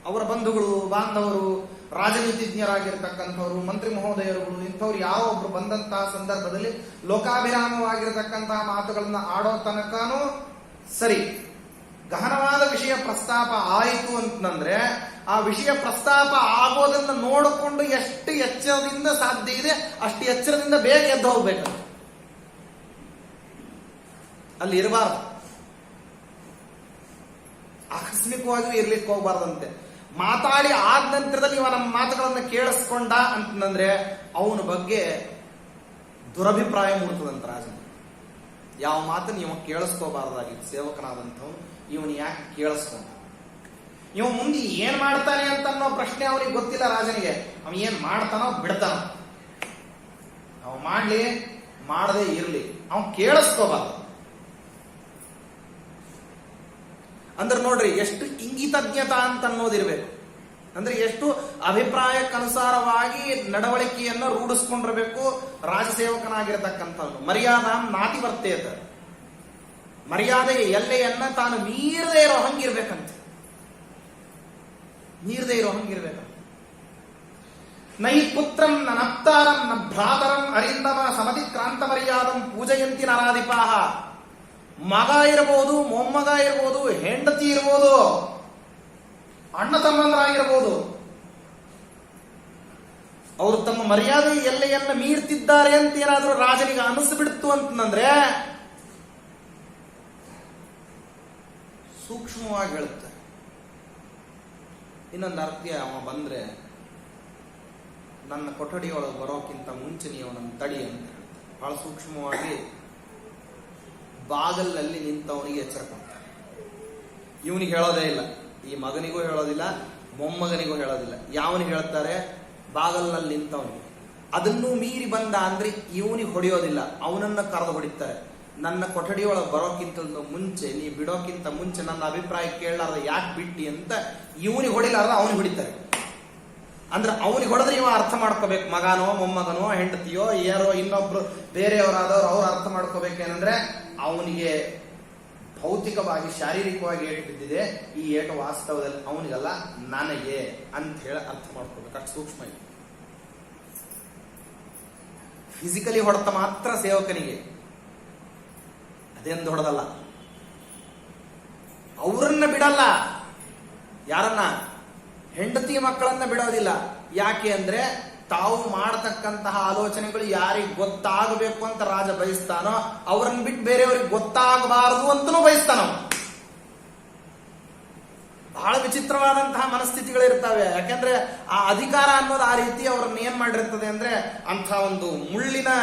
ಅವರ ಬಂಧುಗಳು, ಬಾಂಧವರು, ರಾಜನೀತಿಜ್ಞರಾಗಿರ್ತಕ್ಕಂಥವ್ರು, ಮಂತ್ರಿ ಮಹೋದಯರುಗಳು, ಇಂಥವ್ರು ಯಾವೊಬ್ರು ಬಂದಂತಹ ಸಂದರ್ಭದಲ್ಲಿ ಲೋಕಾಭಿರಾಮವಾಗಿರತಕ್ಕಂತಹ ಮಾತುಗಳನ್ನ ಆಡೋ ತನಕನೂ ಸರಿ. ಗಹನವಾದ ವಿಷಯ ಪ್ರಸ್ತಾಪ ಆಯಿತು ಅಂತಂದ್ರೆ ಆ ವಿಷಯ ಪ್ರಸ್ತಾಪ ಆಗೋದನ್ನ ನೋಡಿಕೊಂಡು ಎಷ್ಟು ಎಚ್ಚರದಿಂದ ಸಾಧ್ಯ ಇದೆ ಅಷ್ಟು ಎಚ್ಚರದಿಂದ ಬೇಗ ಎದ್ದು ಹೋಗ್ಬೇಕು. ಅಲ್ಲಿ ಇರಬಾರ್ದು, ಆಕಸ್ಮಿಕವಾಗಿಯೂ ಇರ್ಲಿಕ್ಕೆ ಹೋಗ್ಬಾರ್ದಂತೆ. ಮಾತಾಡಿ ಆದ ನಂತರದಲ್ಲಿ ಇವ ನಮ್ಮ ಮಾತುಗಳನ್ನು ಕೇಳಿಸ್ಕೊಂಡ ಅಂತಂದ್ರೆ ಅವನ ಬಗ್ಗೆ ದುರಭಿಪ್ರಾಯ ಮೂಡ್ತದಂತ ರಾಜನ. ಯಾವ ಮಾತನ್ನು ಇವ ಕೇಳಿಸ್ಕೋಬಾರ್ದಾಗಿತ್ತು ಸೇವಕನಾದಂಥವನು ಇವನು ಯಾಕೆ ಕೇಳಿಸ್ಕೊಂಡ? ಇವ ಮುಂದೆ ಏನ್ ಮಾಡ್ತಾನೆ ಅಂತ ಅನ್ನೋ ಪ್ರಶ್ನೆ ಅವನಿಗೆ ಗೊತ್ತಿಲ್ಲ ರಾಜನಿಗೆ. ಅವ ಏನ್ ಮಾಡ್ತಾನೋ ಬಿಡ್ತಾನೋ, ಅವ ಮಾಡ್ಲಿ ಮಾಡದೇ ಇರ್ಲಿ, ಅವ ಕೇಳಿಸ್ಕೋಬಾರ್ದು. ಅಂದ್ರೆ ನೋಡ್ರಿ ಎಷ್ಟು ಇಂಗಿತಜ್ಞತಾ ಅಂತ ಅನ್ನೋದಿರ್ಬೇಕು. ಅಂದ್ರೆ ಎಷ್ಟು ಅಭಿಪ್ರಾಯಕ್ಕನುಸಾರವಾಗಿ ನಡವಳಿಕೆಯನ್ನು ರೂಢಿಸ್ಕೊಂಡಿರ್ಬೇಕು ರಾಜಸೇವಕನಾಗಿರತಕ್ಕಂಥವ್ನು. ಮರ್ಯಾದಾಂ ನಾತಿ ವರ್ತೇತ, ಮರ್ಯಾದೆಯ ಎಲ್ಲೆಯನ್ನ ತಾನು ಮೀರದೇ ಇರೋ ಹಂಗಿರ್ಬೇಕಂತೆ. ಮೀರದೇ ಇರೋ ಹಂಗಿರ್ಬೇಕಂತ. ನೈ ಪುತ್ರಂ ನ ನಪ್ತಾರಂ ನ ಭ್ರಾತರಂ ಅರಿಂದಮ ಸಮತಿಕ್ರಾಂತ ಮರ್ಯಾದಂ ಪೂಜಯಂತಿ ನರಾಧಿಪಾಹ. ಮಗ ಇರಬಹುದು, ಮೊಮ್ಮಗ ಇರಬಹುದು, ಹೆಂಡತಿ ಇರಬಹುದು, ಅಣ್ಣ ತಮ್ಮಂದರಾಗಿರಬಹುದು, ಅವರು ತಮ್ಮ ಮರ್ಯಾದೆ ಎಲ್ಲೆಯನ್ನ ಮೀರ್ತಿದ್ದಾರೆ ಅಂತ ಏನಾದ್ರೂ ರಾಜನಿಗೆ ಅನಿಸ್ಬಿಡ್ತು ಅಂತಂದ್ರೆ ಸೂಕ್ಷ್ಮವಾಗಿ ಹೇಳುತ್ತಾರೆ. ಇನ್ನೊಂದು ಅರ್ಥ, ಅವ ಬಂದ್ರೆ ನನ್ನ ಕೊಠಡಿಯೊಳಗೆ ಬರೋಕ್ಕಿಂತ ಮುಂಚೆ ನೀವು ನನ್ನ ತಡಿ ಅಂತ ಹೇಳ್ತಾರೆ. ಬಹಳ ಸೂಕ್ಷ್ಮವಾಗಿ ಬಾಗಲಲ್ಲಿ ನಿಂತವನಿಗೆ ಎಚ್ಚರ ಕೊಡ್ತಾರೆ. ಇವನಿಗೆ ಹೇಳೋದೇ ಇಲ್ಲ, ಈ ಮಗನಿಗೂ ಹೇಳೋದಿಲ್ಲ, ಮೊಮ್ಮಗನಿಗೂ ಹೇಳೋದಿಲ್ಲ. ಯಾವನಿಗೆ ಹೇಳ್ತಾರೆ? ಬಾಗಲ್ನಲ್ಲಿ ನಿಂತವನಿಗೆ. ಅದನ್ನೂ ಮೀರಿ ಬಂದ ಅಂದ್ರೆ ಇವನಿಗೆ ಹೊಡೆಯೋದಿಲ್ಲ, ಅವನನ್ನ ಕರೆದು ಹೊಡಿತಾರೆ. ನನ್ನ ಕೊಠಡಿಯೊಳಗೆ ಬರೋಕ್ಕಿಂತ ಮುಂಚೆ, ನೀ ಬಿಡೋಕ್ಕಿಂತ ಮುಂಚೆ ನನ್ನ ಅಭಿಪ್ರಾಯ ಕೇಳಲಾರ್ದ ಯಾಕೆ ಬಿಟ್ಟಿ ಅಂತ ಇವನಿಗೆ ಹೊಡಿಲಾರ್ದ ಅವನಿಗೆ ಹೊಡಿತಾರೆ. ಅಂದ್ರೆ ಅವನಿಗೆ ಹೊಡೆದ್ರೆ ಇವ ಅರ್ಥ ಮಾಡ್ಕೋಬೇಕು. ಮಗನೋ, ಮೊಮ್ಮಗನೋ, ಹೆಂಡತಿಯೋ, ಯಾರೋ ಇನ್ನೊಬ್ರು ಬೇರೆಯವರಾದವ್ರು ಅವ್ರು ಅರ್ಥ ಮಾಡ್ಕೋಬೇಕೇನಂದ್ರೆ ಅವನಿಗೆ ಭೌತಿಕವಾಗಿ, ಶಾರೀರಿಕವಾಗಿ ಏಟು ಬಿದ್ದಿದೆ. ಈ ಏಟು ವಾಸ್ತವದಲ್ಲಿ ಅವನಿಗಲ್ಲ, ನನಗೆ ಅಂತ ಹೇಳಿ ಅರ್ಥ ಮಾಡ್ಕೋಬೇಕು. ಅಷ್ಟು ಸೂಕ್ಷ್ಮ ಇದೆ. ಫಿಸಿಕಲಿ ಹೊಡೆತ ಮಾತ್ರ ಸೇವಕನಿಗೆ, ಅದೇಂದು ಹೊಡೆದಲ್ಲ. ಅವರನ್ನ ಬಿಡಲ್ಲ. ಯಾರನ್ನ? ಹೆಂಡತಿ ಮಕ್ಕಳನ್ನ ಬಿಡೋದಿಲ್ಲ. ಯಾಕೆ ಅಂದ್ರೆ ತಾವು ಮಾಡತಕ್ಕಂತಹ ಆಲೋಚನೆಗಳು ಯಾರಿಗೆ ಗೊತ್ತಾಗಬೇಕು ಅಂತ ರಾಜ ಬಯಸ್ತಾನೋ ಅವರನ್ನು ಬಿಟ್ಟು ಬೇರೆಯವ್ರಿಗೆ ಗೊತ್ತಾಗಬಾರದು ಅಂತನೂ ಬಯಸ್ತಾನ. ಬಹಳ ವಿಚಿತ್ರವಾದಂತಹ ಮನಸ್ಥಿತಿಗಳಿರ್ತವೆ. ಯಾಕೆಂದ್ರೆ ಆ ಅಧಿಕಾರ ಅನ್ನೋದು ಆ ರೀತಿ ಅವ್ರನ್ನ ಏನ್ ಮಾಡಿರ್ತದೆ ಅಂದ್ರೆ ಅಂಥ ಒಂದು ಮುಳ್ಳಿನ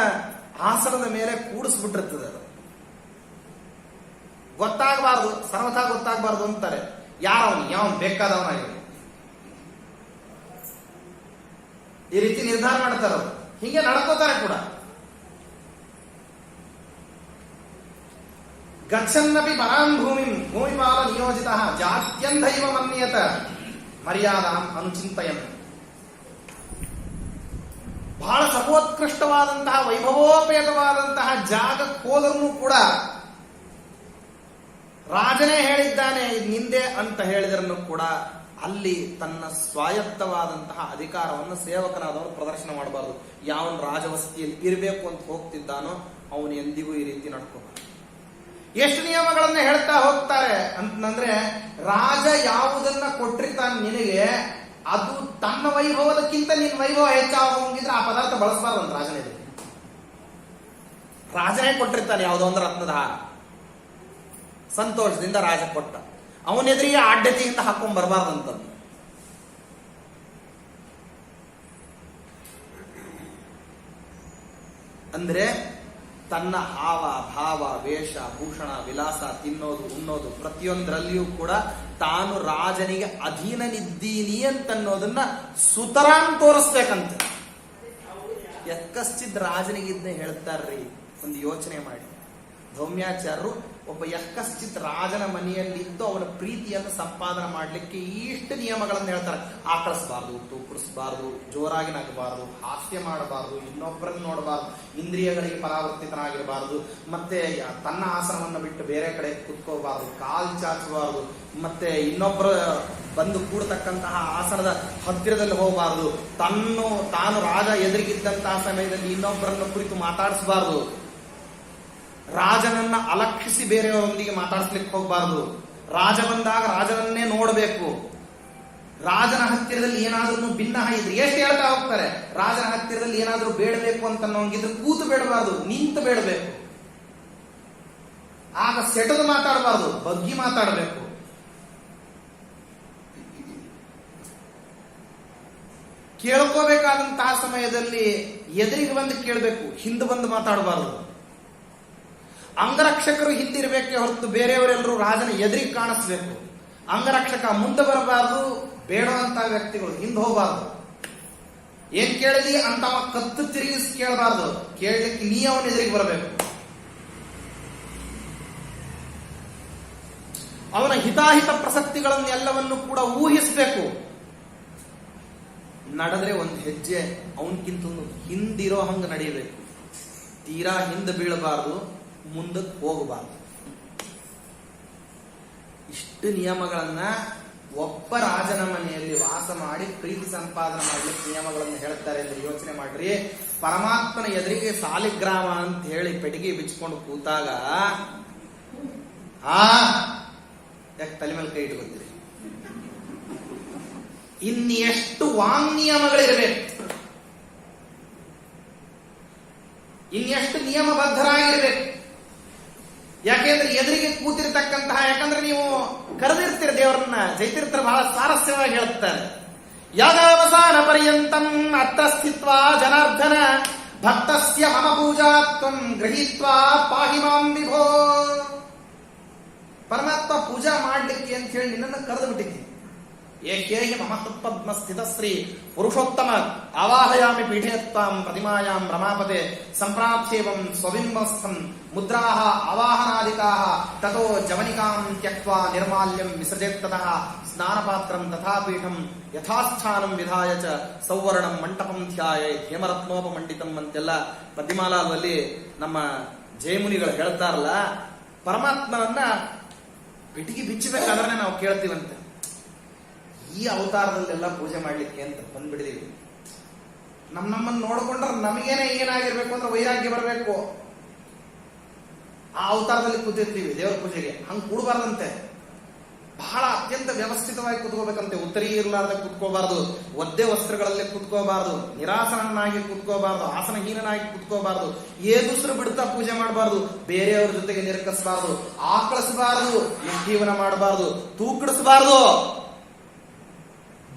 ಆಸನದ ಮೇಲೆ ಕೂಡಿಸ್ಬಿಟ್ಟಿರ್ತದೆ. ಅದು ಗೊತ್ತಾಗಬಾರ್ದು, ಸರ್ವಥಾ ಗೊತ್ತಾಗಬಾರ್ದು ಅಂತಾರೆ. ಯಾರವನು? ಯಾವ ಬೇಕಾದವನಾಗಿರ್ಬೋದು ಈ ರೀತಿ ನಿರ್ಧಾರ ಮಾಡ್ತಾರೆ. ಅವರು ಹೀಗೆ ನಡ್ಕೋತಾರೆ ಕೂಡ. ಗಚ್ಚನ್ನಪಿ ಪರಾಂ ಭೂಮಿಂ ಭೂಮಿಪಾಲ ನಿಯೋಜಿತ ಜಾತ್ಯಂಧೈವ ಮನ್ಯತ ಮರ್ಯಾದಾಂ ಅನುಚಿಂತಯನ್. ಬಹಳ ಸರ್ವೋತ್ಕೃಷ್ಟವಾದಂತಹ ವೈಭವೋಪೇತವಾದಂತಹ ಜಾಗಕ್ಕೆ ಹೋದರೂ ಕೂಡ ರಾಜನೇ ಹೇಳಿದ್ದಾನೆ ನಿಂದೆ ಅಂತ ಹೇಳಿದ್ರನ್ನು ಕೂಡ ಅಲ್ಲಿ ತನ್ನ ಸ್ವಾಯತ್ತವಾದಂತಹ ಅಧಿಕಾರವನ್ನು ಸೇವಕನಾದವನು ಪ್ರದರ್ಶನ ಮಾಡಬಾರದು. ಯಾವನು ರಾಜವಸತಿಯಲ್ಲಿ ಇರಬೇಕು ಅಂತ ಹೋಗ್ತಿದ್ದಾನೋ ಅವನು ಎಂದಿಗೂ ಈ ರೀತಿ ನಡ್ಕೋಬಾರದು. ಎಷ್ಟು ನಿಯಮಗಳನ್ನ ಹೇಳ್ತಾ ಹೋಗ್ತಾರೆ ಅಂತಂದ್ರೆ, ರಾಜ ಯಾವುದನ್ನ ಕೊಟ್ಟಿರ್ತಾನೆ ನಿನಗೆ ಅದು ತನ್ನ ವೈಭವದಕ್ಕಿಂತ ನಿನ್ನ ವೈಭವ ಹೆಚ್ಚಾಗೋಂಗಿದ್ರೆ ಆ ಪದಾರ್ಥ ಬಳಸಬಾರ್ದು ಅಂತ ರಾಜನೇ. ರಾಜನೇ ಕೊಟ್ಟಿರ್ತಾನೆ ಯಾವುದೋ ಒಂದು ರತ್ನದ ಹಾರ, ಸಂತೋಷದಿಂದ ರಾಜ ಕೊಟ್ಟ, ಅವನೆದುರಿಗೆ ಆಡ್ಯತೆಯಿಂದ ಹಾಕೊಂಡ್ ಬರಬಾರ್ದಂತದ್ದು. ಅಂದ್ರೆ ತನ್ನ ಹಾವ ಭಾವ ವೇಷ ಭೂಷಣ ವಿಲಾಸ ತಿನ್ನೋದು ಉಣ್ಣೋದು ಪ್ರತಿಯೊಂದರಲ್ಲಿಯೂ ಕೂಡ ತಾನು ರಾಜನಿಗೆ ಅಧೀನನಿದ್ದೀನಿ ಅಂತನ್ನೋದನ್ನ ಸುತರಾಂ ತೋರಿಸ್ಬೇಕಂತ. ಯಕ್ಕಶ್ಚಿತ್ ರಾಜನಿಗಿದ್ದ ಹೇಳ್ತಾರ್ರಿ. ಒಂದು ಯೋಚನೆ ಮಾಡಿ, ಧೌಮ್ಯಾಚಾರ್ಯರು ಒಬ್ಬ ಯಕ್ಕಶ್ಚಿತ್ ರಾಜನ ಮನೆಯಲ್ಲಿದ್ದು ಅವನ ಪ್ರೀತಿಯನ್ನು ಸಂಪಾದನೆ ಮಾಡಲಿಕ್ಕೆ ಇಷ್ಟು ನಿಯಮಗಳನ್ನು ಹೇಳ್ತಾರೆ. ಆಕಳಿಸಬಾರ್ದು, ತೂಕಡಿಸಬಾರ್ದು, ಜೋರಾಗಿ ನಗಬಾರ್ದು, ಹಾಸ್ಯ ಮಾಡಬಾರ್ದು, ಇನ್ನೊಬ್ಬರನ್ನು ನೋಡಬಾರ್ದು, ಇಂದ್ರಿಯಗಳಿಗೆ ಪರಾವರ್ತಿತನಾಗಿರಬಾರ್ದು, ಮತ್ತೆ ತನ್ನ ಆಸನವನ್ನು ಬಿಟ್ಟು ಬೇರೆ ಕಡೆ ಕುತ್ಕೋಬಾರ್ದು, ಕಾಲು ಚಾಚಬಾರ್ದು, ಮತ್ತೆ ಇನ್ನೊಬ್ಬರ ಬಂದು ಕೂಡತಕ್ಕಂತಹ ಆಸನದ ಹತ್ತಿರದಲ್ಲಿ ಹೋಗಬಾರ್ದು, ತಾನು ರಾಜ ಎದುರಿಗಿದ್ದಂತಹ ಸಮಯದಲ್ಲಿ ಇನ್ನೊಬ್ಬರನ್ನು ಕುರಿತು ಮಾತಾಡಿಸಬಾರ್ದು, ರಾಜನನ್ನ ಅಲಕ್ಷಿಸಿ ಬೇರೆಯವರೊಂದಿಗೆ ಮಾತಾಡಿಸ್ಲಿಕ್ಕೆ ಹೋಗಬಾರ್ದು, ರಾಜ ಬಂದಾಗ ರಾಜನನ್ನೇ ನೋಡಬೇಕು, ರಾಜನ ಹತ್ತಿರದಲ್ಲಿ ಏನಾದ್ರೂ ಭಿನ್ನ ಇದ್ರೆ ಎಷ್ಟು ಹೇಳ್ತಾ ಹೋಗ್ತಾರೆ, ರಾಜನ ಹತ್ತಿರದಲ್ಲಿ ಏನಾದ್ರೂ ಬೇಡಬೇಕು ಅಂತ ನೋಂಗಿದ್ರೆ ಕೂತು ಬೇಡಬಾರ್ದು, ನಿಂತು ಬೇಡಬೇಕು. ಆಗ ಸೆಟದು ಮಾತಾಡಬಾರ್ದು, ಬಗ್ಗಿ ಮಾತಾಡಬೇಕು. ಕೇಳ್ಕೋಬೇಕಾದಂತಹ ಸಮಯದಲ್ಲಿ ಎದುರಿಗೆ ಬಂದು ಕೇಳಬೇಕು, ಹಿಂದೆ ಬಂದು ಮಾತಾಡಬಾರ್ದು. ಅಂಗರಕ್ಷಕರು ಹಿಂದಿರಬೇಕೆ ಹೊರತು ಬೇರೆಯವರೆಲ್ಲರೂ ರಾಜನ ಎದುರಿಗೆ ಕಾಣಿಸ್ಬೇಕು. ಅಂಗರಕ್ಷಕ ಮುಂದೆ ಬರಬಾರ್ದು, ಬೇಡುವಂತಹ ವ್ಯಕ್ತಿಗಳು ಹಿಂದೆ ಹೋಗಬಾರ್ದು. ಏನ್ ಕೇಳಲಿ ಅಂತ ಕತ್ತು ತಿರುಗಿಸಿ ಕೇಳಬಾರ್ದು, ಕೇಳಲಿಕ್ಕೆ ನೀ ಅವನ ಎದುರಿಗೆ ಬರಬೇಕು. ಅವನ ಹಿತಾಹಿತ ಪ್ರಸಕ್ತಿಗಳನ್ನು ಎಲ್ಲವನ್ನು ಕೂಡ ಊಹಿಸಬೇಕು. ನಡೆದ್ರೆ ಒಂದು ಹೆಜ್ಜೆ ಅವನಕ್ಕಿಂತ ಹಿಂದಿರೋ ಹಂಗ ನಡೆಯಬೇಕು. ತೀರಾ ಹಿಂದೆ ಬೀಳಬಾರ್ದು, ಮುಂದಕ್ಕೆ ಹೋಗಬಾರ್ದು. ಇಷ್ಟು ನಿಯಮಗಳನ್ನ ಒಬ್ಬ ರಾಜನ ಮನೆಯಲ್ಲಿ ವಾಸ ಮಾಡಿ ಪ್ರೀತಿ ಸಂಪಾದನೆ ಮಾಡ್ಲಿಕ್ಕೆ ನಿಯಮಗಳನ್ನು ಹೇಳ್ತಾರೆ ಅಂದ್ರೆ ಯೋಚನೆ ಮಾಡ್ರಿ. ಪರಮಾತ್ಮನ ಎದುರಿಗೆ ಸಾಲಿಗ್ರಾಮ ಅಂತ ಹೇಳಿ ಪೆಟ್ಟಿಗೆ ಬಿಚ್ಕೊಂಡು ಕೂತಾಗ ಯಾಕೆ ತಲೆ ಮೇಲೆ ಕೈ ಇಟ್ಕೊತೀರಿ? ಇನ್ನೆಷ್ಟು ವಾಂಗ್ನಿಯಮಗಳಿರಬೇಕು, ಇನ್ನೆಷ್ಟು ನಿಯಮಬದ್ಧರಾಗಿರ್ಬೇಕು. ಯಾಕೆಂದ್ರೆ ಎದುರಿಗೆ ಕೂತಿರ್ತಕ್ಕಂತಹ, ಯಾಕಂದ್ರೆ ನೀವು ಕರೆದಿರ್ತೀರ ದೇವರನ್ನ, ಜೈತಿರ್ತಾರೆ ಬಹಳ ಸ್ವಾರಸ್ಯವಾಗಿ ಹೇಳುತ್ತಾರೆ. ಯಾಗಾವಸಾನ ಪರ್ಯಂತಂ ಅತ್ರ ಸ್ಥಿತ್ವಾ ಜನಾರ್ದನ ಭಕ್ತಸ್ಯ ಮಮ ಪೂಜಾತ್ವಂ ಗೃಹೀತ್ವಾ ಪಾಹಿ ಮಾಂ ವಿಭೋ. ಪರಮಾತ್ಮ ಪೂಜಾ ಮಾಡ್ಲಿಕ್ಕೆ ಅಂತ ಹೇಳಿ ನಿನ್ನನ್ನು ಕರೆದು ಬಿಟ್ಟಿದ್ದೀನಿ. ಏಕೇಹಿ ಮಮ ಪದ್ಮ ಸ್ಥಿತಶ್ರೀ ಪುರುಷೋತ್ತಮ ಆವಾಹಯಾಮಿ ಪೀಠೇತ್ವಾಂ ಪ್ರತಿಮಾಯಾಂ ರಮಾಪತೆ ಸಂಪ್ರಾಪ್ಸ್ಯೇವಂ ಸ್ವಬಿಂಬಸ್ಥಂ ಮುದ್ರಾಹ ಆವಾಹನಾದಿಕಾಹ ತತೋ ಜವನಿಕಾಂ ತ್ಯಕ್ತ್ವಾ ನಿರ್ಮಾಲ್ಯಂ ವಿಸರ್ಜೇತ್ತತಃ ಸ್ನಾನಪಾತ್ರಂ ತಥಾ ಪೀಠಂ ಯಥಾಸ್ಥಾನಂ ವಿಧಾಯ ಚ ಸೌವರ್ಣಂ ಮಂಟಪಂ ಧ್ಯಾಯೇ ಹೇಮರತ್ನೋಪಮಂಡಿತಂ ಅಂತೆಲ್ಲ ಪ್ರತಿಮಾಲಾದಲ್ಲಿ ನಮ್ಮ ಜಯಮುನಿಗಳು ಹೇಳ್ತಾರಲ್ಲ. ಪರಮಾತ್ಮನನ್ನ ಬಿಟಿಗೆ ಬಿಚ್ಚಬೇಕಾದ್ರೆ ನಾವು ಕೇಳ್ತೀವಂತೆ, ಈ ಅವತಾರದಲ್ಲೆಲ್ಲ ಪೂಜೆ ಮಾಡ್ಲಿಕ್ಕೆ ಅಂತ ಬಂದ್ಬಿಡಿದೀವಿ. ನಮ್ಮನ್ನು ನೋಡ್ಕೊಂಡ್ರೆ ನಮಗೇನೆ ಏನಾಗಿರ್ಬೇಕು ಅಂದ್ರೆ ವೈರಾಗ್ಯ ಬರಬೇಕು. ಆ ಅವತಾರದಲ್ಲಿ ಕೂತಿರ್ತೀವಿ ದೇವರ ಪೂಜೆಗೆ, ಹಂಗ್ ಕೂಡಬಾರ್ದಂತೆ. ಬಹಳ ಅತ್ಯಂತ ವ್ಯವಸ್ಥಿತವಾಗಿ ಕೂತ್ಕೋಬೇಕಂತೆ. ಉತ್ತರಿ ಇರ್ಲಾರ್ದ ಕೂತ್ಕೋಬಾರ್ದು, ಒದ್ದೆ ವಸ್ತ್ರಗಳಲ್ಲಿ ಕೂತ್ಕೋಬಾರ್ದು, ನಿರಾಸನನ್ನಾಗಿ ಕೂತ್ಕೋಬಾರ್ದು, ಆಸನಹೀನನಾಗಿ ಕೂತ್ಕೋಬಾರ್ದು, ಏದುಸ್ರು ಬಿಡ್ತಾ ಪೂಜೆ ಮಾಡಬಾರ್ದು, ಬೇರೆಯವ್ರ ಜೊತೆಗೆ ನಿರ್ಕರಿಸಬಾರ್ದು, ಆಕಳಿಸಬಾರ್ದು, ಜೀವನ ಮಾಡಬಾರ್ದು, ತೂಕಡಿಸಬಾರ್ದು.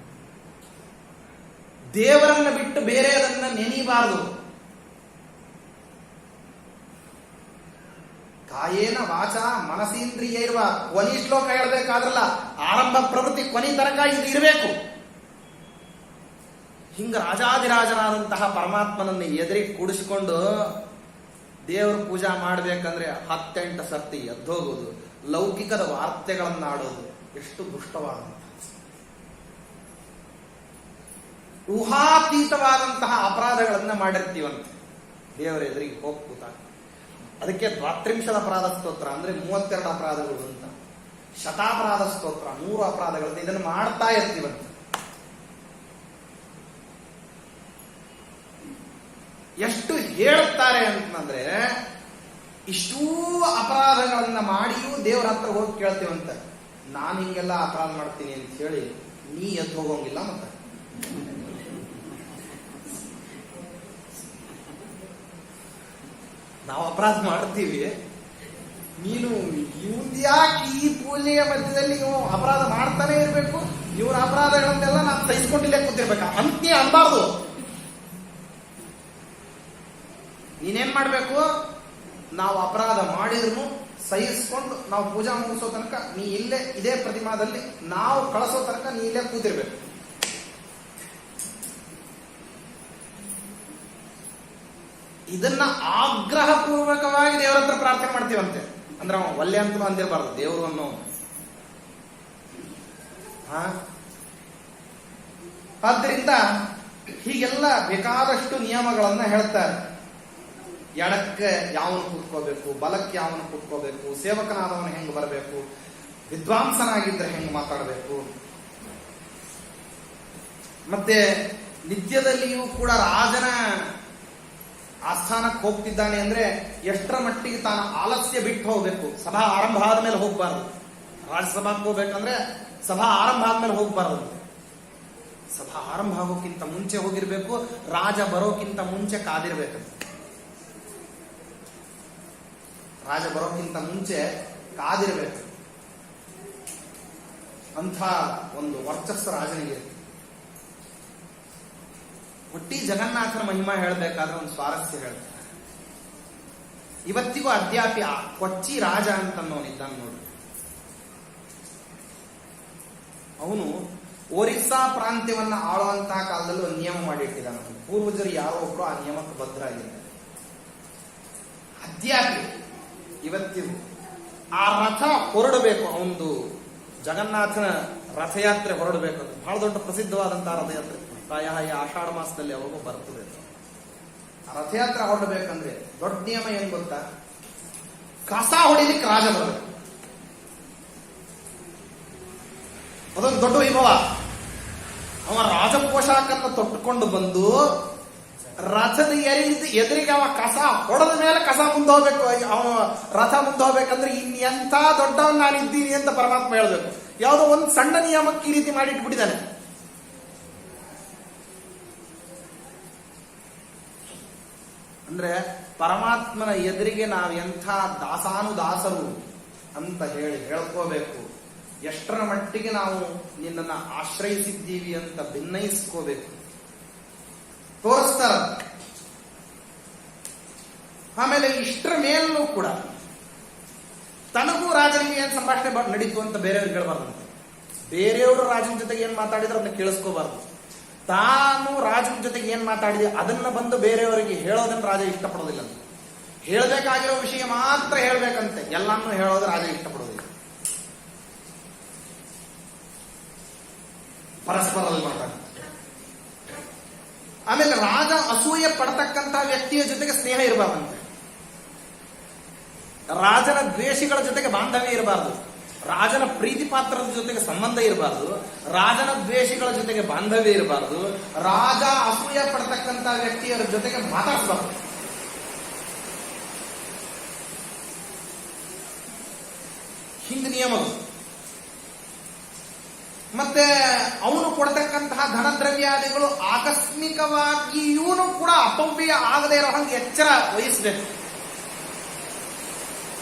ದೇವರನ್ನ ಬಿಟ್ಟು ಬೇರೆಯದನ್ನ ನೆನೀಬಾರದು. ಕಾಯೇನ ವಾಚ ಮನಸೀಂದ್ರಿಯೈರ್ವ, ಕೊನಿ ಶ್ಲೋಕ ಹೇಳ್ಬೇಕಾದ್ರಲ್ಲ, ಆರಂಭ ಪ್ರವೃತ್ತಿ ಕೊನಿ ತನಕ ಇದು ಇರಬೇಕು. ಹಿಂಗ ರಾಜಾದಿರಾಜನಾದಂತಹ ಪರಮಾತ್ಮನನ್ನು ಎದುರಿಗೆ ಕೂಡಿಸಿಕೊಂಡು ದೇವರ ಪೂಜಾ ಮಾಡ್ಬೇಕಂದ್ರೆ 10-8 ಸರ್ತಿ ಎದ್ದೋಗೋದು, ಲೌಕಿಕದ ವಾರ್ತೆಗಳನ್ನಾಡೋದು ಎಷ್ಟು ದುಷ್ಟವಾದಂತಹ, ಊಹಾತೀತವಾದಂತಹ ಅಪರಾಧಗಳನ್ನ ಮಾಡಿರ್ತೀವಂತೆ ದೇವರ ಎದುರಿಗೆ ಹೋಗಿ ಕೂತಾಗ. ಅದಕ್ಕೆ 32 ಅಪರಾಧ ಸ್ತೋತ್ರ ಅಂದ್ರೆ 32 ಅಪರಾಧಗಳು ಅಂತ, ಶತಾಪರಾಧ ಸ್ತೋತ್ರ 100 ಅಪರಾಧಗಳು, ಇದನ್ನು ಮಾಡ್ತಾ ಇರ್ತೀವಂತೆ. ಎಷ್ಟು ಹೇಳುತ್ತಾರೆ ಅಂತಂದ್ರೆ, ಇಷ್ಟೂ ಅಪರಾಧಗಳನ್ನ ಮಾಡಿಯೂ ದೇವರ ಹತ್ರ ಹೋಗಿ ಕೇಳ್ತೀವಂತೆ, ನಾನು ಹಿಂಗೆಲ್ಲ ಅಪರಾಧ ಮಾಡ್ತೀನಿ ಅಂತ ಹೇಳಿ ನೀ ಎದ್ದು ಹೋಗೋಂಗಿಲ್ಲ. ಮತ್ತೆ ನಾವು ಅಪರಾಧ ಮಾಡ್ತೀವಿ, ನೀನು ಇವ್ಯಾಕೆ ಈ ಪೂಜೆಯ ಮಧ್ಯದಲ್ಲಿ ನೀವು ಅಪರಾಧ ಮಾಡ್ತಾನೆ ಇರ್ಬೇಕು, ಇವರ ಅಪರಾಧಗಳನ್ನೆಲ್ಲ ನಾನು ಸಹಿಸ್ಕೊಂಡಿಲ್ಲೇ ಕೂತಿರ್ಬೇಕ ಅಂತ್ಯ ಅನ್ಬಾರ್ದು. ನೀನೇನ್ ಮಾಡ್ಬೇಕು, ನಾವು ಅಪರಾಧ ಮಾಡಿದ್ರು ಸಹಿಸ್ಕೊಂಡು ನಾವು ಪೂಜಾ ಮುಗಿಸೋ ತನಕ ನೀ ಇಲ್ಲೇ ಇದೇ ಪ್ರತಿಮಾದಲ್ಲಿ ನಾವು ಕಳಿಸೋ ತನಕ ನೀ ಇಲ್ಲೇ ಕೂತಿರ್ಬೇಕು. ಇದನ್ನ ಆಗ್ರಹ ಪೂರ್ವಕವಾಗಿ ದೇವರ ಹತ್ರ ಪ್ರಾರ್ಥನೆ ಮಾಡ್ತೀವಂತೆ. ಅಂದ್ರೆ ಅವ ಒಲ್ಲೆ ಅಂತಲೂ ಅಂದಿರಬಾರ್ದು ದೇವರು ಅನ್ನೋ. ಆದ್ದರಿಂದ ಹೀಗೆಲ್ಲ ಬೇಕಾದಷ್ಟು ನಿಯಮಗಳನ್ನ ಹೇಳ್ತಾರೆ. ಎಡಕ್ಕೆ ಯಾವನು ಕೂತ್ಕೋಬೇಕು, ಬಲಕ್ಕೆ ಯಾವನು ಕೂತ್ಕೋಬೇಕು, ಸೇವಕನಾದವನು ಹೆಂಗ್ ಬರಬೇಕು, ವಿದ್ವಾಂಸನಾಗಿದ್ರೆ ಹೆಂಗ್ ಮಾತಾಡಬೇಕು. ಮತ್ತೆ ನಿತ್ಯದಲ್ಲಿಯೂ ಕೂಡ ರಾಜನ ಆಸ್ಥಾನಕ್ಕೆ ಹೋಗ್ತಿದ್ದಾನೆ ಅಂದ್ರೆ ಎಷ್ಟರ ಮಟ್ಟಿಗೆ ತಾನು ಆಲಸ್ಯ ಬಿಟ್ಟು ಹೋಗ್ಬೇಕು. ಸಭಾ ಆರಂಭ ಆದ್ಮೇಲೆ ಹೋಗ್ಬಾರ್ದು. ರಾಜ್ಯಸಭಾಕ್ಕೆ ಹೋಗ್ಬೇಕಂದ್ರೆ ಸಭಾ ಆರಂಭ ಆದ್ಮೇಲೆ ಹೋಗ್ಬಾರ್ದು. ಸಭಾ ಆರಂಭ ಆಗೋಕ್ಕಿಂತ ಮುಂಚೆ ಹೋಗಿರ್ಬೇಕು. ರಾಜ ಬರೋಕ್ಕಿಂತ ಮುಂಚೆ ಕಾದಿರ್ಬೇಕು. ರಾಜ ಬರೋಕ್ಕಿಂತ ಮುಂಚೆ ಕಾದಿರ್ಬೇಕು. ಅಂಥ ಒಂದು ವರ್ಚಸ್ಸು ರಾಜನಿಗೆ. ಹುಟ್ಟಿ ಜಗನ್ನಾಥನ ಮಹಿಮಾ ಹೇಳಬೇಕಾದ್ರೆ ಒಂದು ಸ್ವಾರಸ್ಯ ಹೇಳ್ತಾರೆ. ಇವತ್ತಿಗೂ ಅದ್ಯಾಪಿ ಕೊಚ್ಚಿ ರಾಜ ಅಂತನ್ನೋನಿದ್ದಾನೆ ನೋಡಿ. ಅವನು ಒರಿಸ್ಸಾ ಪ್ರಾಂತ್ಯವನ್ನ ಆಳುವಂತಹ ಕಾಲದಲ್ಲಿ ಒಂದು ನಿಯಮ ಮಾಡಿಟ್ಟಿದ್ದಾನೆ. ಪೂರ್ವಜರು ಯಾರೋ ಒಬ್ರು ಆ ನಿಯಮಕ್ಕೆ ಬದ್ಧರಾಗಿದ್ದಾರೆ. ಅದ್ಯಾಪಿ ಇವತ್ತಿಗೂ ಆ ರಥ ಹೊರಡಬೇಕು. ಅವನದು ಜಗನ್ನಾಥನ ರಥಯಾತ್ರೆ ಹೊರಡಬೇಕು. ಬಹಳ ದೊಡ್ಡ ಪ್ರಸಿದ್ಧವಾದಂತಹ ರಥಯಾತ್ರೆ. ಪ್ರಾಯ ಈ ಆಷಾಢ ಮಾಸದಲ್ಲಿ ಅವಾಗೂ ಬರ್ತದೆ. ಆ ರಥಯಾತ್ರೆ ಹೊರಡಬೇಕಂದ್ರೆ ದೊಡ್ಡ ನಿಯಮ ಏನ್ ಗೊತ್ತಾ? ಕಸ ಹೊಡಿಲಿಕ್ಕೆ ರಾಜ ಬರಬೇಕು. ಅದೊಂದು ದೊಡ್ಡ ವೈಭವ. ಅವ ರಾಜ ಪೋಷಾಕನ್ನು ತೊಟ್ಟುಕೊಂಡು ಬಂದು ರಥದ ಎದುರಿಗೆ ಅವ ಕಸ ಹೊಡೆದ ಮೇಲೆ ಕಸ ಮುಂದೆ ಹೋಗ್ಬೇಕು. ಅವನ ರಥ ಮುಂದೆ ಹೋಗ್ಬೇಕಂದ್ರೆ ಇನ್ನೆಂಥ ದೊಡ್ಡವನ್ ನಾನು ಇದ್ದೀನಿ ಅಂತ ಪರಮಾತ್ಮ ಹೇಳ್ಬೇಕು. ಯಾವುದೋ ಒಂದು ಸಣ್ಣ ನಿಯಮಕ್ಕೆ ಈ ರೀತಿ ಮಾಡಿಟ್ಬಿಟ್ಟಿದ್ದಾನೆ. ಅಂದ್ರೆ ಪರಮಾತ್ಮನ ಎದುರಿಗೆ ನಾವು ಎಂಥ ದಾಸಾನುದಾಸರು ಅಂತ ಹೇಳ್ಕೋಬೇಕು. ಎಷ್ಟರ ಮಟ್ಟಿಗೆ ನಾವು ನಿನ್ನನ್ನು ಆಶ್ರಯಿಸಿದ್ದೀವಿ ಅಂತ ಭಿನ್ನಯಿಸ್ಕೋಬೇಕು, ತೋರಿಸ್ತಾರ. ಆಮೇಲೆ ಇಷ್ಟರ ಮೇಲೂ ಕೂಡ ತನಗೂ ರಾಜನಿಗೆ ಏನ್ ಸಂಭಾಷಣೆ ನಡೀತು ಅಂತ ಬೇರೆಯವ್ರಿಗೆ ಹೇಳ್ಬಾರ್ದಂತೆ. ಬೇರೆಯವರು ರಾಜನ ಜೊತೆಗೆ ಏನ್ ಮಾತಾಡಿದ್ರು ಅದನ್ನ ಕೇಳಿಸ್ಕೋಬಾರ್ದು. ತಾನು ರಾಜನ ಜೊತೆಗೆ ಏನ್ ಮಾತಾಡಿದೆ ಅದನ್ನ ಬಂದು ಬೇರೆಯವರಿಗೆ ಹೇಳೋದನ್ನ ರಾಜ ಇಷ್ಟಪಡೋದಿಲ್ಲ. ಹೇಳಬೇಕಾಗಿರೋ ವಿಷಯ ಮಾತ್ರ ಹೇಳ್ಬೇಕಂತೆ. ಎಲ್ಲಾನು ಹೇಳೋದು ರಾಜ ಇಷ್ಟಪಡೋದಿಲ್ಲ. ಪರಸ್ಪರದಲ್ಲಿ ಮಾತಾಡ. ಆಮೇಲೆ ರಾಜ ಅಸೂಯೆ ಪಡ್ತಕ್ಕಂತ ವ್ಯಕ್ತಿಯ ಜೊತೆಗೆ ಸ್ನೇಹ ಇರಬಾರ್ದಂತೆ. ರಾಜನ ದ್ವೇಷಿಗಳ ಜೊತೆಗೆ ಬಾಂಧವ್ಯ ಇರಬಾರ್ದು. ರಾಜನ ಪ್ರೀತಿ ಪಾತ್ರದ ಜೊತೆಗೆ ಸಂಬಂಧ ಇರಬಾರ್ದು. ರಾಜನ ದ್ವೇಷಿಗಳ ಜೊತೆಗೆ ಬಾಂಧವ್ಯ ಇರಬಾರ್ದು. ರಾಜ ಅಸೂಯೆ ಪಡ್ತಕ್ಕಂತ ವ್ಯಕ್ತಿಯರ ಜೊತೆಗೆ ಮಾತಾಡಬಾರ್ದು. ಹಿಂದೆ ನಿಯಮಗಳು. ಮತ್ತೆ ಅವನು ಕೊಡ್ತಕ್ಕಂತಹ ಧನದ್ರವ್ಯಾದಿಗಳು ಆಕಸ್ಮಿಕವಾಗಿ ಇವನು ಕೂಡ ಅಪವ್ಯಯ ಆಗದೆ ಇರೋ ಹಂಗೆ ಎಚ್ಚರ ವಹಿಸಬೇಕು.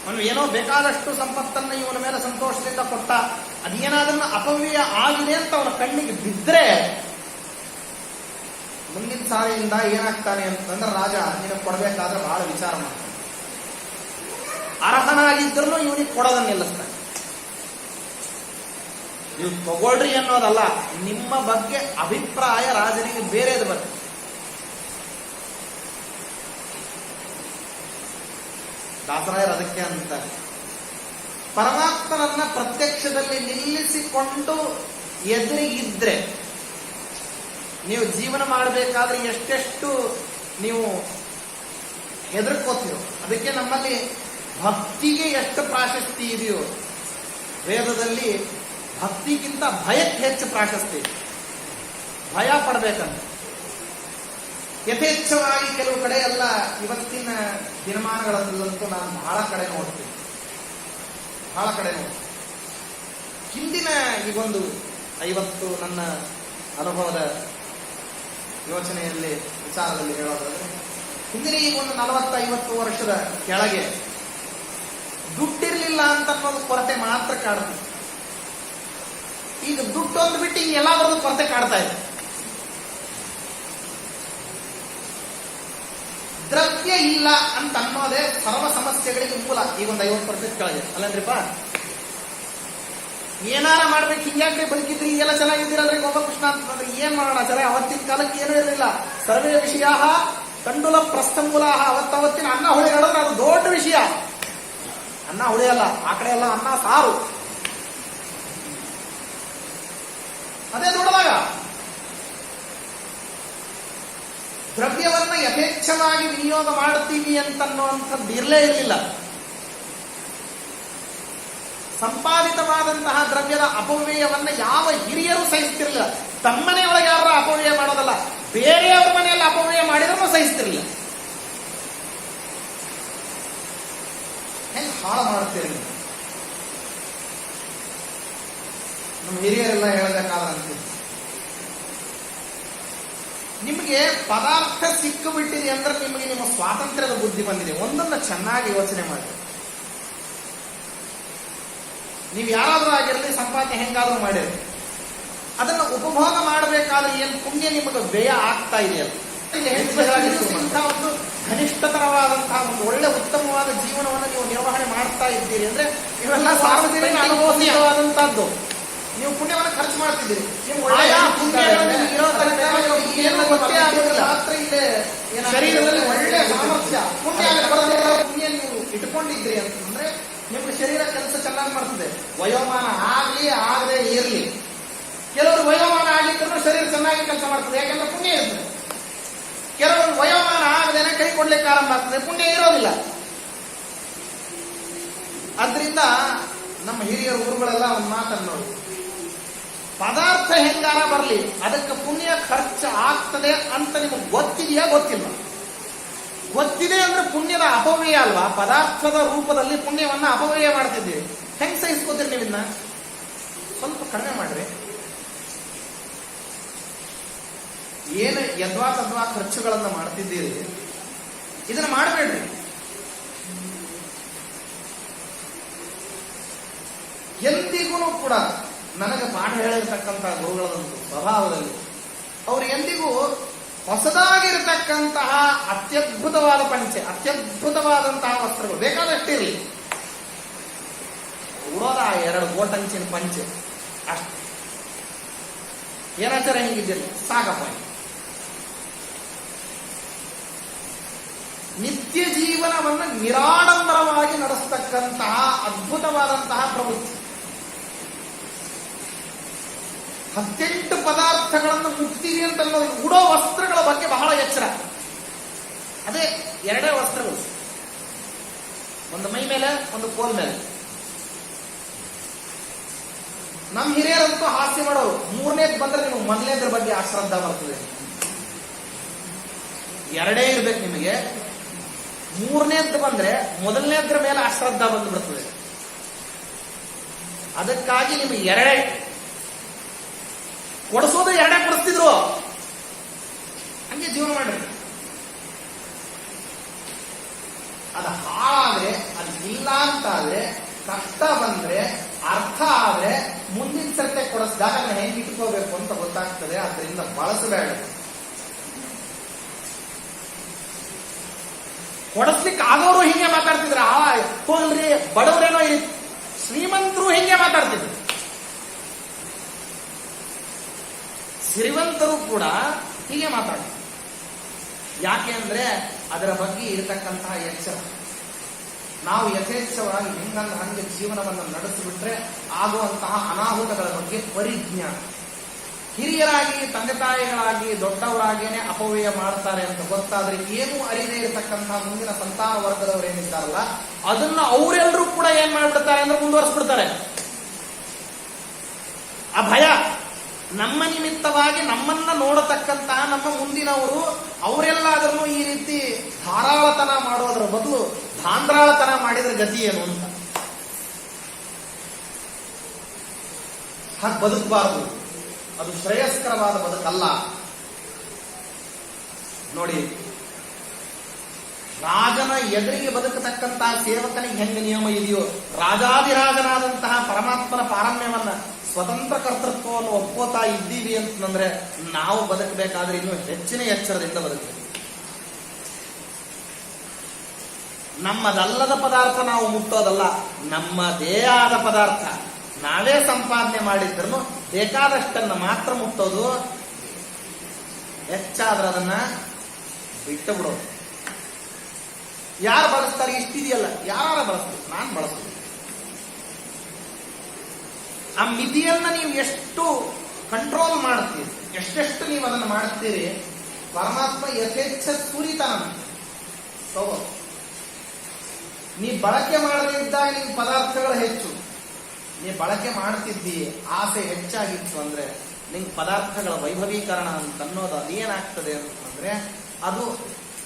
ಅವನು ಏನೋ ಬೇಕಾದಷ್ಟು ಸಂಪತ್ತನ್ನು ಇವನ ಮೇಲೆ ಸಂತೋಷದಿಂದ ಕೊಟ್ಟ, ಅದೇನಾದ್ರೂ ಅಪವ್ಯಯ ಆಗಿದೆ ಅಂತ ಅವನ ಕಣ್ಣಿಗೆ ಬಿದ್ದರೆ ಮುಂದಿನ ಸಾರಿಯಿಂದ ಏನಾಗ್ತಾನೆ ಅಂತಂದ್ರೆ ರಾಜ ನಿನಗೆ ಕೊಡಬೇಕಾದ್ರೆ ಬಹಳ ವಿಚಾರ ಮಾಡ್ತಾನೆ. ಅರ್ಹನಾಗಿದ್ದರೂ ಇವನಿಗೆ ಕೊಡೋದನ್ನ ನಿಲ್ಲಿಸ್ತಾನೆ. ನೀವು ತಗೊಳ್ರಿ ಅನ್ನೋದಲ್ಲ, ನಿಮ್ಮ ಬಗ್ಗೆ ಅಭಿಪ್ರಾಯ ರಾಜನಿಗೆ ಬೇರೆದು ಬರ್ತದೆ. ದಾಸರಾಯರು ಅದಕ್ಕೆ ಅಂತ ಪರಮಾತ್ಮನನ್ನ ಪ್ರತ್ಯಕ್ಷದಲ್ಲಿ ನಿಲ್ಲಿಸಿಕೊಂಡು ಎದುರಿಗಿದ್ರೆ ನೀವು ಜೀವನ ಮಾಡಬೇಕಾದ್ರೆ ಎಷ್ಟೆಷ್ಟು ನೀವು ಹೆದರ್ಕೋತೀರೋ. ಅದಕ್ಕೆ ನಮ್ಮಲ್ಲಿ ಭಕ್ತಿಗೆ ಎಷ್ಟು ಪ್ರಾಶಸ್ತಿ ಇದೆಯೋ, ವೇದದಲ್ಲಿ ಭಕ್ತಿಗಿಂತ ಭಯಕ್ಕೆ ಹೆಚ್ಚು ಪ್ರಾಶಸ್ತಿ. ಭಯ ಪಡಬೇಕಂತ ಯಥೇಚ್ಛವಾಗಿ ಕೆಲವು ಕಡೆ ಎಲ್ಲ ಇವತ್ತಿನ ದಿನಮಾನಗಳಲ್ಲಂತೂ ನಾನು ಬಹಳ ಕಡೆ ನೋಡ್ತೀನಿ. ಹಿಂದಿನ ಈಗೊಂದು 50 ನನ್ನ ಅನುಭವದ ಯೋಚನೆಯಲ್ಲಿ ವಿಚಾರದಲ್ಲಿ ಹೇಳೋದಾದ್ರೆ, ಹಿಂದಿನ ಈಗೊಂದು 40-50 ವರ್ಷದ ಕೆಳಗೆ ದುಡ್ಡಿರ್ಲಿಲ್ಲ ಅಂತ ಅನ್ನೋದು ಕೊರತೆ ಮಾತ್ರ ಕಾಡ್ತಿತ್ತು. ಈಗ ದುಡ್ಡು ಒಂದು ಬಿಟ್ಟು ಎಲ್ಲಾದ್ರೂ ಕೊರತೆ ಕಾಡ್ತಾ ಇದೆ. ದ್ರವ್ಯ ಇಲ್ಲ ಅಂತ ಅನ್ನೋದೇ ಸರ್ವ ಸಮಸ್ಯೆಗಳಿಗೆ ಮೂಲ. ಈಗ ಒಂದು 50% ಕೆಳಗೆ ಅಲ್ಲಂದ್ರಿಪ್ಪ, ಏನಾರ ಮಾಡ್ಬೇಕು, ಹಿಂಗ್ಯಾಕ್ರಿ ಬದುಕಿದ್ರಿ, ಈಗೆಲ್ಲ ಚೆನ್ನಾಗಿದ್ದೀರಲ್ರಿ ಗೋಪಾಲಕೃಷ್ಣ ಅಂತಂದ್ರೆ ಏನ್ ಮಾಡೋಣ ಸರಿ. ಅವತ್ತಿನ ಕಾಲಕ್ಕೆ ಏನೂ ಇರಲಿಲ್ಲ. ಸರ್ವೇ ವಿಷಯ ಕಂಡುಲ ಪ್ರಸ್ಥಮೂಲಾಹ. ಅವತ್ತವತ್ತಿನ ಅನ್ನ ಹುಳಿ ನಡೆದ್ರೆ ಅದು ದೊಡ್ಡ ವಿಷಯ. ಅನ್ನ ಹುಳಿ ಅಲ್ಲ, ಆ ಕಡೆ ಎಲ್ಲ ಅನ್ನ ಸಾರು, ಅದೇ ದೊಡ್ಡದಾಗ. ದ್ರವ್ಯವನ್ನ ಯಥೇಚ್ಛವಾಗಿ ವಿನಿಯೋಗ ಮಾಡುತ್ತೀವಿ ಅಂತನ್ನುವಂಥದ್ದು ಇರಲೇ ಇರಲಿಲ್ಲ. ಸಂಪಾದಿತವಾದಂತಹ ದ್ರವ್ಯದ ಅಪವ್ಯಯವನ್ನ ಯಾವ ಹಿರಿಯರು ಸಹಿಸ್ತಿರಲಿಲ್ಲ. ತಮ್ಮನೆಯೊಳಗೆ ಯಾರು ಅಪವ್ಯಯ ಮಾಡೋದಲ್ಲ, ಬೇರೆಯವರ ಮನೆಯಲ್ಲಿ ಅಪವ್ಯಯ ಮಾಡಿದ್ರೂ ಸಹಿಸ್ತಿರಲಿಲ್ಲ. ಹೆಂಗ್ ಹಾಳು ಮಾಡ್ತೀರಿ ನಮ್ಮ ಹಿರಿಯರೆಲ್ಲ ಹೇಳಬೇಕಾದಂತೆ. ನಿಮಗೆ ಪದಾರ್ಥ ಸಿಕ್ಕು ಬಿಟ್ಟಿದೆ ಅಂದ್ರೆ ನಿಮಗೆ ನಿಮ್ಮ ಸ್ವಾತಂತ್ರ್ಯದ ಬುದ್ಧಿ ಬಂದಿದೆ. ಒಂದನ್ನ ಚೆನ್ನಾಗಿ ಯೋಚನೆ ಮಾಡಿ. ನೀವು ಯಾರಾದ್ರೂ ಆಗಿರಲಿ, ಸಂಪಾದನೆ ಹೆಂಗಾದ್ರೂ ಮಾಡಿರಿ, ಅದನ್ನು ಉಪಭೋಗ ಮಾಡಬೇಕಾದ್ರೆ ಏನು ಪುಣ್ಯ ನಿಮಗೆ ವ್ಯಯ ಆಗ್ತಾ ಇದೆಯಲ್ಲ. ಇಂಥ ಒಂದು ಘನಿಷ್ಠತರವಾದಂತಹ ಒಂದು ಒಳ್ಳೆ ಉತ್ತಮವಾದ ಜೀವನವನ್ನು ನೀವು ನಿರ್ವಹಣೆ ಮಾಡ್ತಾ ಇದ್ದೀರಿ ಅಂದ್ರೆ ಇವೆಲ್ಲ ಸಾರ್ವಜನಿಕ ಅನುಭವಿಸವಾದಂತಹದ್ದು. ನೀವು ಪುಣ್ಯವನ್ನು ಖರ್ಚು ಮಾಡ್ತಿದ್ದೀರಿ. ಶರೀರದಲ್ಲಿ ಒಳ್ಳೆ ಸಾಮರ್ಥ್ಯ ಪುಣ್ಯ ನೀವು ಇಟ್ಕೊಂಡಿದ್ರಿ ಅಂತಂದ್ರೆ ನಿಮ್ಗೆ ಶರೀರ ಕೆಲಸ ಚೆನ್ನಾಗಿ ಮಾಡ್ತದೆ. ವಯೋಮಾನ ಆಗ್ಲಿ ಆಗದೆ ಇರ್ಲಿ, ಕೆಲವರು ವಯೋಮಾನ ಆಗ್ಲಿಕ್ಕೂ ಶರೀರ ಚೆನ್ನಾಗಿ ಕೆಲಸ ಮಾಡ್ತದೆ, ಯಾಕಂದ್ರೆ ಪುಣ್ಯ ಇರ್ತದೆ. ಕೆಲವರು ವಯೋಮಾನ ಆಗದೇನೆ ಕೈ ಕೊಡ್ಲಿಕ್ಕೆ ಆರಂಭ ಆಗ್ತದೆ, ಪುಣ್ಯ ಇರೋದಿಲ್ಲ. ಆದ್ರಿಂದ ನಮ್ಮ ಹಿರಿಯರ ಊರುಗಳೆಲ್ಲ ಒಂದು ಮಾತನ್ನು ನೋಡಿ, ಪದಾರ್ಥ ಹೆಂಗಾರ ಬರಲಿ ಅದಕ್ಕೆ ಪುಣ್ಯ ಖರ್ಚು ಆಗ್ತದೆ ಅಂತ ನಿಮಗೆ ಗೊತ್ತಿದೆಯಾ ಗೊತ್ತಿಲ್ಲ. ಗೊತ್ತಿದೆ ಅಂದ್ರೆ ಪುಣ್ಯದ ಅಪವ್ಯಯ ಅಲ್ವಾ. ಪದಾರ್ಥದ ರೂಪದಲ್ಲಿ ಪುಣ್ಯವನ್ನ ಅಪವ್ಯಯ ಮಾಡ್ತಿದ್ದೀವಿ. ಹೆಂಗ್ ಸಹಿಸ್ಕೋತೀರಿ ನೀವಿನ್ನ? ಸ್ವಲ್ಪ ಕಡಿಮೆ ಮಾಡ್ರಿ. ಏನು ಯದ್ವಾ ತದ್ವಾ ಖರ್ಚುಗಳನ್ನ ಮಾಡ್ತಿದ್ದೀರಿ, ಇದನ್ನ ಮಾಡಬೇಡ್ರಿ. ಎಂದಿಗೂ ಕೂಡ ನನಗೆ ಪಾಠ ಹೇಳಿರ್ತಕ್ಕಂಥ ಗುರುಗಳದಂತೂ ಸ್ವಭಾವದಲ್ಲಿ ಅವ್ರು ಎಂದಿಗೂ ಹೊಸದಾಗಿರ್ತಕ್ಕಂತಹ ಅತ್ಯದ್ಭುತವಾದ ಪಂಚೆ, ಅತ್ಯದ್ಭುತವಾದಂತಹ ವಸ್ತ್ರಗಳು ಬೇಕಾದಷ್ಟಿರಲಿ, ಉಡೋದ 2 ಗೋಟಂಚಿನ ಪಂಚೆ ಅಷ್ಟು ಏನಾಚಾರ ಹಿಂಗಿದ್ದೀರಿ ಸಾಕಪ್ಪ. ನಿತ್ಯ ಜೀವನವನ್ನು ನಿರಾಡಂಬರವಾಗಿ ನಡೆಸ್ತಕ್ಕಂತಹ ಅದ್ಭುತವಾದಂತಹ ಪ್ರವೃತ್ತಿ. 18 ಪದಾರ್ಥಗಳನ್ನು ಮುಟ್ತೀವಿ ಅಂತ ಉಡೋ ವಸ್ತ್ರಗಳ ಬಗ್ಗೆ ಬಹಳ ಎಚ್ಚರ. ಅದೇ 2 ವಸ್ತ್ರಗಳು, ಒಂದು ಮೈ ಮೇಲೆ ಒಂದು ಕೋಲ್ ಮೇಲೆ. ನಮ್ಮ ಹಿರಿಯರಂತೂ ಹಾಸ್ಯ ಮಾಡೋರು, 3ನೇದ್ ಬಂದ್ರೆ ನಿಮಗೆ 1ನೇದ್ರ ಬಗ್ಗೆ ಅಶ್ರದ್ಧಾ ಬರ್ತದೆ. 2 ಇರ್ಬೇಕು ನಿಮಗೆ. 3ನೇದ್ ಬಂದ್ರೆ 1ನೇದ್ರ ಮೇಲೆ ಅಶ್ರದ್ಧಾ ಬಂದು ಬಿಡ್ತದೆ. ಅದಕ್ಕಾಗಿ ನಿಮಗೆ 2 ಕೊಡಿಸೋದು 2 ಕೊಡಿಸ್ತಿದ್ರು. ಹಂಗೆ ಜೀವನ ಮಾಡ್ರಿ. ಅದು ಹಾಳಾದ್ರೆ, ಅದು ಇಲ್ಲ ಅಂತಾದ್ರೆ, ಕಷ್ಟ ಬಂದ್ರೆ, ಅರ್ಥ ಆದ್ರೆ ಮುಂದಿನ ಸರ್ತೆ ಕೊಡಿಸಿದಾಗ ಅದನ್ನ ಹೆಂಗೆ ಇಟ್ಕೋಬೇಕು ಅಂತ ಗೊತ್ತಾಗ್ತದೆ. ಅದರಿಂದ ಬಳಸಬೇಡ. ಕೊಡಿಸ್ಲಿಕ್ಕೆ ಆಗೋರು ಹಿಂಗೆ ಮಾತಾಡ್ತಿದ್ರ, ಹೋಗ್ರಿ ಬಡವರೇನೋ ಇಲ್ಲಿ, ಶ್ರೀಮಂತರು ಹಿಂಗೆ ಮಾತಾಡ್ತಿದ್ರು. ಶ್ರೀಮಂತರು ಕೂಡ ಹೀಗೆ ಮಾತಾಡ್ತಾರೆ. ಯಾಕೆ ಅಂದ್ರೆ ಅದರ ಬಗ್ಗೆ ಇರತಕ್ಕಂತಹ ಎಚ್ಚರ. ನಾವು ಯಥೇಚ್ಛವಾಗಿ ಹಿಂಗಂದ್ರೆ ಹಂಗೆ ಜೀವನವನ್ನು ನಡೆಸಿಬಿಟ್ರೆ ಆಗುವಂತಹ ಅನಾಹುತಗಳ ಬಗ್ಗೆ ಪರಿಜ್ಞಾನ. ಹಿರಿಯರಾಗಿ, ತಂದೆ ತಾಯಿಗಳಾಗಿ, ದೊಡ್ಡವರಾಗೇನೆ ಅಪವ್ಯಯ ಮಾಡ್ತಾರೆ ಅಂತ ಗೊತ್ತಾದ್ರೆ ಏನೂ ಅರಿದೇ ಇರತಕ್ಕಂತಹ ಮುಂದಿನ ಸಂತಾನ ವರ್ಗದವರು ಏನಿದ್ದಾರಲ್ಲ ಅದನ್ನ ಅವರೆಲ್ಲರೂ ಕೂಡ ಏನ್ ಮಾಡ್ಬಿಡ್ತಾರೆ ಅಂದ್ರೆ ಮುಂದುವರಿಸ್ಬಿಡ್ತಾರೆ. ಆ ಭಯ ನಮ್ಮ ನಿಮಿತ್ತವಾಗಿ ನಮ್ಮನ್ನ ನೋಡತಕ್ಕಂತಹ ನಮ್ಮ ಮುಂದಿನವರು ಅವರೆಲ್ಲಾದ್ರೂ ಈ ರೀತಿ ಧಾರಾಳತನ ಮಾಡೋದ್ರ ಬದಲು ಧಾಂದ್ರಾಳತನ ಮಾಡಿದ್ರೆ ಗತಿ ಏನು ಅಂತ. ಹಾಗೆ ಬದುಕಬಾರದು. ಅದು ಶ್ರೇಯಸ್ಕರವಾದ ಬದುಕಲ್ಲ. ನೋಡಿ, ರಾಜನ ಎದುರಿಗೆ ಬದುಕತಕ್ಕಂತಹ ಸೇವಕನಿಗೆ ಹೆಂಗೆ ನಿಯಮ ಇದೆಯೋ, ರಾಜಾದಿರಾಜನಾದಂತಹ ಪರಮಾತ್ಮನ ಪಾರಮ್ಯವನ್ನ, ಸ್ವತಂತ್ರ ಕರ್ತೃತ್ವವನ್ನು ಒಪ್ಕೋತಾ ಇದ್ದೀವಿ ಅಂತಂದ್ರೆ ನಾವು ಬದುಕಬೇಕಾದ್ರೆ ಇನ್ನೂ ಹೆಚ್ಚಿನ ಎಚ್ಚರದಿಂದ ಬದುಕಬೇಕು. ನಮ್ಮದಲ್ಲದ ಪದಾರ್ಥ ನಾವು ಮುಟ್ಟೋದಲ್ಲ, ನಮ್ಮದೇ ಆದ ಪದಾರ್ಥ ನಾವೇ ಸಂಪಾದನೆ ಮಾಡಿದ್ರು ಬೇಕಾದಷ್ಟನ್ನ ಮಾತ್ರ ಮುಟ್ಟೋದು. ಹೆಚ್ಚಾದ್ರೆ ಅದನ್ನ ಬಿಟ್ಟು ಬಿಡೋದು. ಯಾರು ಬಳಸ್ತಾರೆ? ಇಷ್ಟಿದೆಯಲ್ಲ, ಯಾರು ಬಳಸ್ತೀವಿ? ನಾನು ಬಳಸ್ತೀನಿ. ಆ ಮಿತಿಯನ್ನ ನೀವು ಎಷ್ಟು ಕಂಟ್ರೋಲ್ ಮಾಡ್ತೀರಿ, ಎಷ್ಟೆಷ್ಟು ನೀವು ಅದನ್ನು ಮಾಡ್ತೀರಿ, ಪರಮಾತ್ಮ ಯಥೇಚ್ಛ ಸುರಿತಾನ. ನೀ ಬಳಕೆ ಮಾಡದೇ ಇದ್ದಾಗ ನಿನ್ ಪದಾರ್ಥಗಳು ಹೆಚ್ಚು, ನೀ ಬಳಕೆ ಮಾಡ್ತಿದ್ದಿ, ಆಸೆ ಹೆಚ್ಚಾಗಿತ್ತು ಅಂದ್ರೆ ನಿಂಗೆ ಪದಾರ್ಥಗಳ ವೈಭವೀಕರಣ ಅಂತ ಅನ್ನೋದು ಅದೇನಾಗ್ತದೆ ಅಂತಂದ್ರೆ ಅದು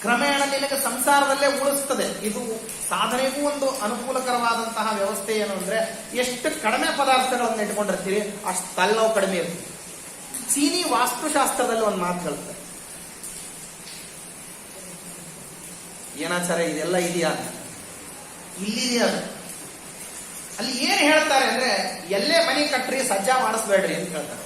ಕ್ರಮೇಣ ನಿನಗೆ ಸಂಸಾರದಲ್ಲೇ ಉಳಿಸ್ತದೆ. ಇದು ಸಾಧನೆಗೂ ಒಂದು ಅನುಕೂಲಕರವಾದಂತಹ ವ್ಯವಸ್ಥೆ ಏನು ಅಂದ್ರೆ ಎಷ್ಟು ಕಡಿಮೆ ಪದಾರ್ಥಗಳನ್ನು ಇಟ್ಕೊಂಡಿರ್ತೀವಿ ಅಷ್ಟು ತಲೆನೋವು ಕಡಿಮೆ ಇರ್ತೀವಿ. ಚೀನಿ ವಾಸ್ತುಶಾಸ್ತ್ರದಲ್ಲಿ ಒಂದು ಮಾತು ಹೇಳ್ತಾರೆ, ಏನಾಚಾರ ಇದೆಲ್ಲ ಇದೆಯಾ? ಇಲ್ಲಿದೆಯಾ? ಅಲ್ಲಿ ಏನ್ ಹೇಳ್ತಾರೆ ಅಂದ್ರೆ ಎಲ್ಲೇ ಮನೆ ಕಟ್ರಿ ಸಜ್ಜಾ ಮಾಡಿಸ್ಬೇಡ್ರಿ ಅಂತ ಹೇಳ್ತಾರೆ.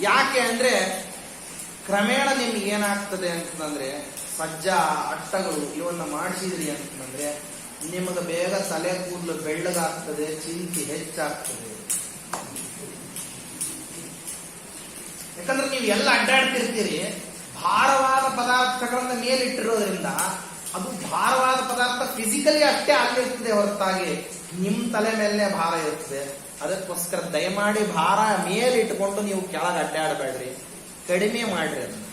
ಯಾಕೆ ಅಂದ್ರೆ ಕ್ರಮೇಣ ನಿಮ್ಗೆ ಏನಾಗ್ತದೆ ಅಂತಂದ್ರೆ ಸಜ್ಜಾ ಅಟ್ಟಗಳು ಇವನ್ನ ಮಾಡಿಸಿದ್ರಿ ಅಂತಂದ್ರೆ ನಿಮಗೆ ಬೇಗ ತಲೆ ಕೂದಲು ಬೆಳ್ಳಗಾಗ್ತದೆ, ಚಿಂತೆ ಹೆಚ್ಚಾಗ್ತದೆ. ಯಾಕಂದ್ರೆ ನೀವು ಎಲ್ಲ ಅಡ್ಡಾಡ್ತಿರ್ತೀರಿ, ಭಾರವಾದ ಪದಾರ್ಥಗಳನ್ನ ಮೇಲಿಟ್ಟಿರೋದ್ರಿಂದ ಅದು ಭಾರವಾದ ಪದಾರ್ಥ ಫಿಸಿಕಲಿ ಅಷ್ಟೇ ಅಲ್ಲಿರ್ತದೆ ಹೊರತಾಗಿ ನಿಮ್ ತಲೆ ಮೇಲೆ ಭಾರ ಇರ್ತದೆ. ಅದಕ್ಕೋಸ್ಕರ ದಯಮಾಡಿ ಭಾರ ಮೇಲಿಟ್ಟುಕೊಂಡು ನೀವು ಕೆಳಗೆ ಅಡ್ಡಾಡಬೇಡ್ರಿ, ಕಡಿಮೆ ಮಾಡ್ರಿ. ಅದನ್ನ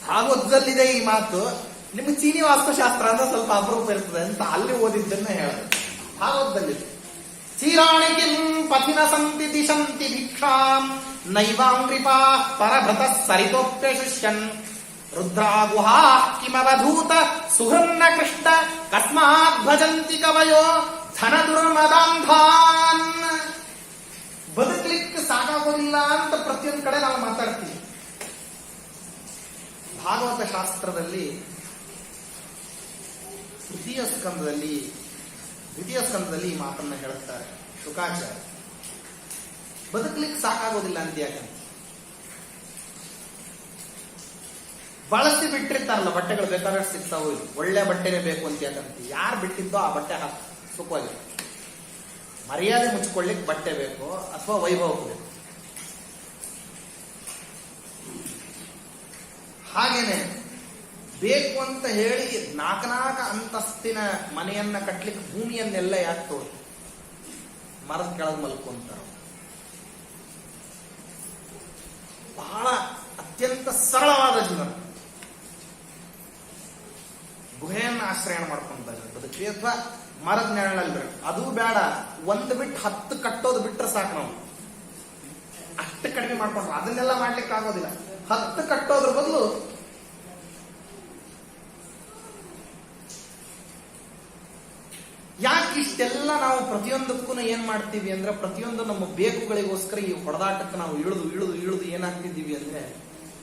ಭಾಗವತದಲ್ಲಿದೆ ಈ ಮಾತು. ನಿಮ್ಗೆ ಚೀನಿ ವಾಸ್ತುಶಾಸ್ತ್ರ ಅಂದ್ರೆ ಸ್ವಲ್ಪ ಅಪರೂಪ ಇರ್ತದೆ ಅಂತ ಅಲ್ಲಿ ಓದಿದ್ದನ್ನ ಹೇಳಿದೆ. ಭಾಗವತದಲ್ಲಿದೆ, ಚೀರಾಣಿಕಿಂ ಪಥಿನ ಸಂತಿ ದಿಶಂತಿ ಭಿಕ್ಷಾಂ ನೈವಾಂಗ್ರಿಪಾ ಪರಭೃತ ಸರಿತೋಪ್ಯಶುಷ್ಯನ್ ರುದ್ರಾ ಗುಹಾ ಕಿಮವಧೂತ ಸುಹೃನ್ನ ಕೃಷ್ಣ ಕಸ್ಮಾತ್ ಭಜಂತಿ ಕವಯೋ ಧನ ದುರ್ಮದಾಂಧಾನ್. ಬದುಕಲಿಕ್ಕೆ ಸಾಕಾಗೋದಿಲ್ಲ ಅಂತ ಪ್ರತಿಯೊಂದು ಕಡೆ ನಾವು ಮಾತಾಡ್ತೀವಿ. ಭಾಗವತ ಶಾಸ್ತ್ರದಲ್ಲಿ ದ್ವಿತೀಯ ಸ್ಕಂದದಲ್ಲಿ ಈ ಮಾತನ್ನ ಹೇಳುತ್ತಾರೆ ಶುಕಾಚಾರ್ಯ. ಬದುಕಲಿಕ್ಕೆ ಸಾಕಾಗೋದಿಲ್ಲ ಅಂತ ಯಾಕಂತ ಬಳಸಿ ಬಿಟ್ಟಿರ್ತಾರಲ್ಲ, ಬಟ್ಟೆಗಳು ಬೇಕಾದಷ್ಟು ಸಿಗ್ತಾವು, ಒಳ್ಳೆ ಬಟ್ಟೆನೇ ಬೇಕು ಅಂತ ಯಾಕಂತ ಯಾರು ಬಿಟ್ಟಿದ್ದೋ ಆ ಬಟ್ಟೆ ಸುಖವಾಗಿ ಮರ್ಯಾದೆ ಮುಚ್ಕೊಳ್ಳಿಕ್ ಬಟ್ಟೆ ಬೇಕು ಅಥವಾ ವೈಭವ ಬೇಕು. ಹಾಗೇನೆ ಬೇಕು ಅಂತ ಹೇಳಿ ನಾಲ್ಕ ಅಂತಸ್ತಿನ ಮನೆಯನ್ನ ಕಟ್ಲಿಕ್ಕೆ ಭೂಮಿಯನ್ನೆಲ್ಲ ಯಾಕೆ ತೋರು ಮರದ ಕೆಳಗೆ ಮಲ್ಕೊಂತಾರ. ಬಹಳ ಅತ್ಯಂತ ಸರಳವಾದ ಜೀವನ, ಗುಹೆಯನ್ನ ಆಶ್ರಯ ಮಾಡ್ಕೊಂತಾರೆ ಬದುಕಿ, ಅಥವಾ ಮರದ ನೆರಳಲ್ಲಿ ಬೇಡ, ಅದು ಬೇಡ, ಒಂದು ಬಿಟ್ಟು 10 ಕಟ್ಟೋದು ಬಿಟ್ರೆ ಸಾಕು. ನಾವು ಅಷ್ಟು ಕಡಿಮೆ ಮಾಡ್ಕೊಂಡ್ರೆ ಅದನ್ನೆಲ್ಲ ಮಾಡ್ಲಿಕ್ಕೆ ಆಗೋದಿಲ್ಲ. 10 ಕಟ್ಟೋದ್ರ ಬದಲು ಯಾಕೆ ಇಷ್ಟೆಲ್ಲ ನಾವು ಪ್ರತಿಯೊಂದಕ್ಕೂ ಏನ್ ಮಾಡ್ತೀವಿ ಅಂದ್ರೆ ಪ್ರತಿಯೊಂದು ನಮ್ಮ ಬೇಕುಗಳಿಗೋಸ್ಕರ ಈ ಹೊಡೆದಾಟಕ್ಕೆ ನಾವು ಇಳಿದು ಏನಾಗ್ತಿದ್ದೀವಿ ಅಂದ್ರೆ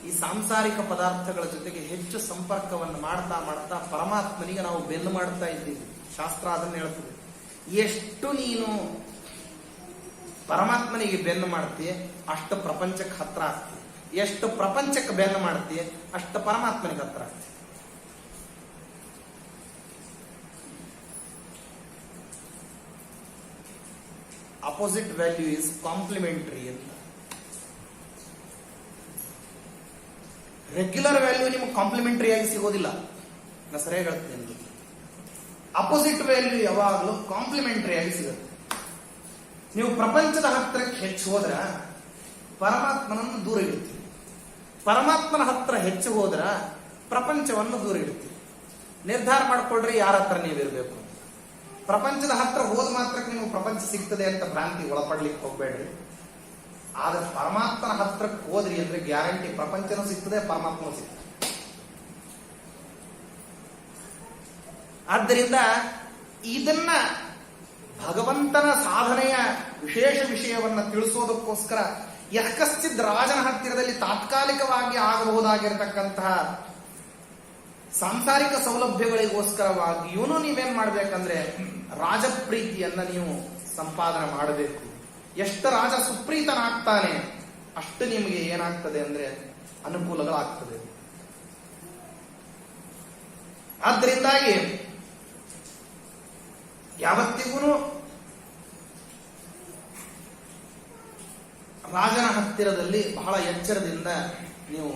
ಈ ಸಾಂಸಾರಿಕ ಪದಾರ್ಥಗಳ ಜೊತೆಗೆ ಹೆಚ್ಚು ಸಂಪರ್ಕವನ್ನು ಮಾಡ್ತಾ ಪರಮಾತ್ಮನಿಗೆ ನಾವು ಬೆನ್ನು ಮಾಡ್ತಾ ಇದ್ದೀವಿ. ಶಾಸ್ತ್ರ ಅದನ್ನ ಹೇಳ್ತದೆ, ಎಷ್ಟು ನೀನು ಪರಮಾತ್ಮನಿಗೆ ಬೆನ್ನು ಮಾಡ್ತೀಯ ಅಷ್ಟು ಪ್ರಪಂಚಕ್ಕೆ ಹತ್ರ ಆಗ್ತೀಯ, ಎಷ್ಟು ಪ್ರಪಂಚಕ್ಕೆ ಬೆನ್ನು ಮಾಡ್ತೀಯ ಅಷ್ಟು ಪರಮಾತ್ಮನಿಗೆ ಹತ್ರ ಆಗ್ತೀಯ. ಅಪೋಸಿಟ್ ವ್ಯಾಲ್ಯೂ ಇಸ್ ಕಾಂಪ್ಲಿಮೆಂಟರಿ ಅಂತ. ರೆಗ್ಯುಲರ್ ವ್ಯಾಲ್ಯೂ ನಿಮಗೆ ಕಾಂಪ್ಲಿಮೆಂಟರಿ ಆಗಿ ಸಿಗೋದಿಲ್ಲ, ನಾ ಸರಿಯಾಗಿ ಹೇಳ್ತೇನೆ. ಅಪೋಸಿಟ್ ವ್ಯಾಲ್ಯೂ ಯಾವಾಗಲೂ ಕಾಂಪ್ಲಿಮೆಂಟರಿ ಆಗಿ ಸಿಗುತ್ತೆ. ನೀವು ಪ್ರಪಂಚದ ಹತ್ತಿರಕ್ಕೆ ಹೆಚ್ಚು ಹೋದ್ರ ಪರಮಾತ್ಮನನ್ನು ದೂರ ಇಡ್ತೀವಿ, ಪರಮಾತ್ಮನ ಹತ್ರ ಹೆಚ್ಚು ಹೋದ್ರ ಪ್ರಪಂಚವನ್ನು ದೂರ ಇಡ್ತೀವಿ. ನಿರ್ಧಾರ ಮಾಡ್ಕೊಳ್ರಿ ಯಾರ ಹತ್ರ ನೀವಿರ್ಬೇಕು. ಪ್ರಪಂಚದ ಹತ್ರ ಹೋದ ಮಾತ್ರಕ್ಕೆ ನೀವು ಪ್ರಪಂಚ ಸಿಗ್ತದೆ ಅಂತ ಭ್ರಾಂತಿ ಒಳಪಡ್ಲಿಕ್ಕೆ ಹೋಗ್ಬೇಡ್ರಿ. ಆದ್ರೆ ಪರಮಾತ್ಮನ ಹತ್ರಕ್ಕೆ ಹೋದ್ರಿ ಅಂದ್ರೆ ಗ್ಯಾರಂಟಿ ಪ್ರಪಂಚನೂ ಸಿಗ್ತದೆ, ಪರಮಾತ್ಮನೂ ಸಿಗ್ತದೆ. ಆದ್ದರಿಂದ ಇದನ್ನ ಭಗವಂತನ ಸಾಧನೆಯ ವಿಶೇಷ ವಿಷಯವನ್ನ ತಿಳಿಸೋದಕ್ಕೋಸ್ಕರ ಯಕ್ಕಶ್ಚಿತ್ ರಾಜನ ಹತ್ತಿರದಲ್ಲಿ ತಾತ್ಕಾಲಿಕವಾಗಿ ಆಗಬಹುದಾಗಿರತಕ್ಕಂತಹ ಸಾಂಸಾರಿಕ ಸೌಲಭ್ಯಗಳಿಗೋಸ್ಕರವಾಗಿಯೂ ನೀವೇನ್ ಮಾಡ್ಬೇಕಂದ್ರೆ ರಾಜಪ್ರೀತಿಯನ್ನ ನೀವು ಸಂಪಾದನೆ ಮಾಡಬೇಕು. ಎಷ್ಟು ರಾಜ ಸುಪ್ರೀತನಾಗ್ತಾನೆ ಅಷ್ಟು ನಿಮಗೆ ಏನಾಗ್ತದೆ ಅಂದ್ರೆ ಅನುಕೂಲಗಳಾಗ್ತದೆ. ಆದ್ರಿಂದಾಗಿ ಯಾವತ್ತಿಗೂ ರಾಜನ ಹತ್ತಿರದಲ್ಲಿ ಬಹಳ ಎಚ್ಚರದಿಂದ ನೀವು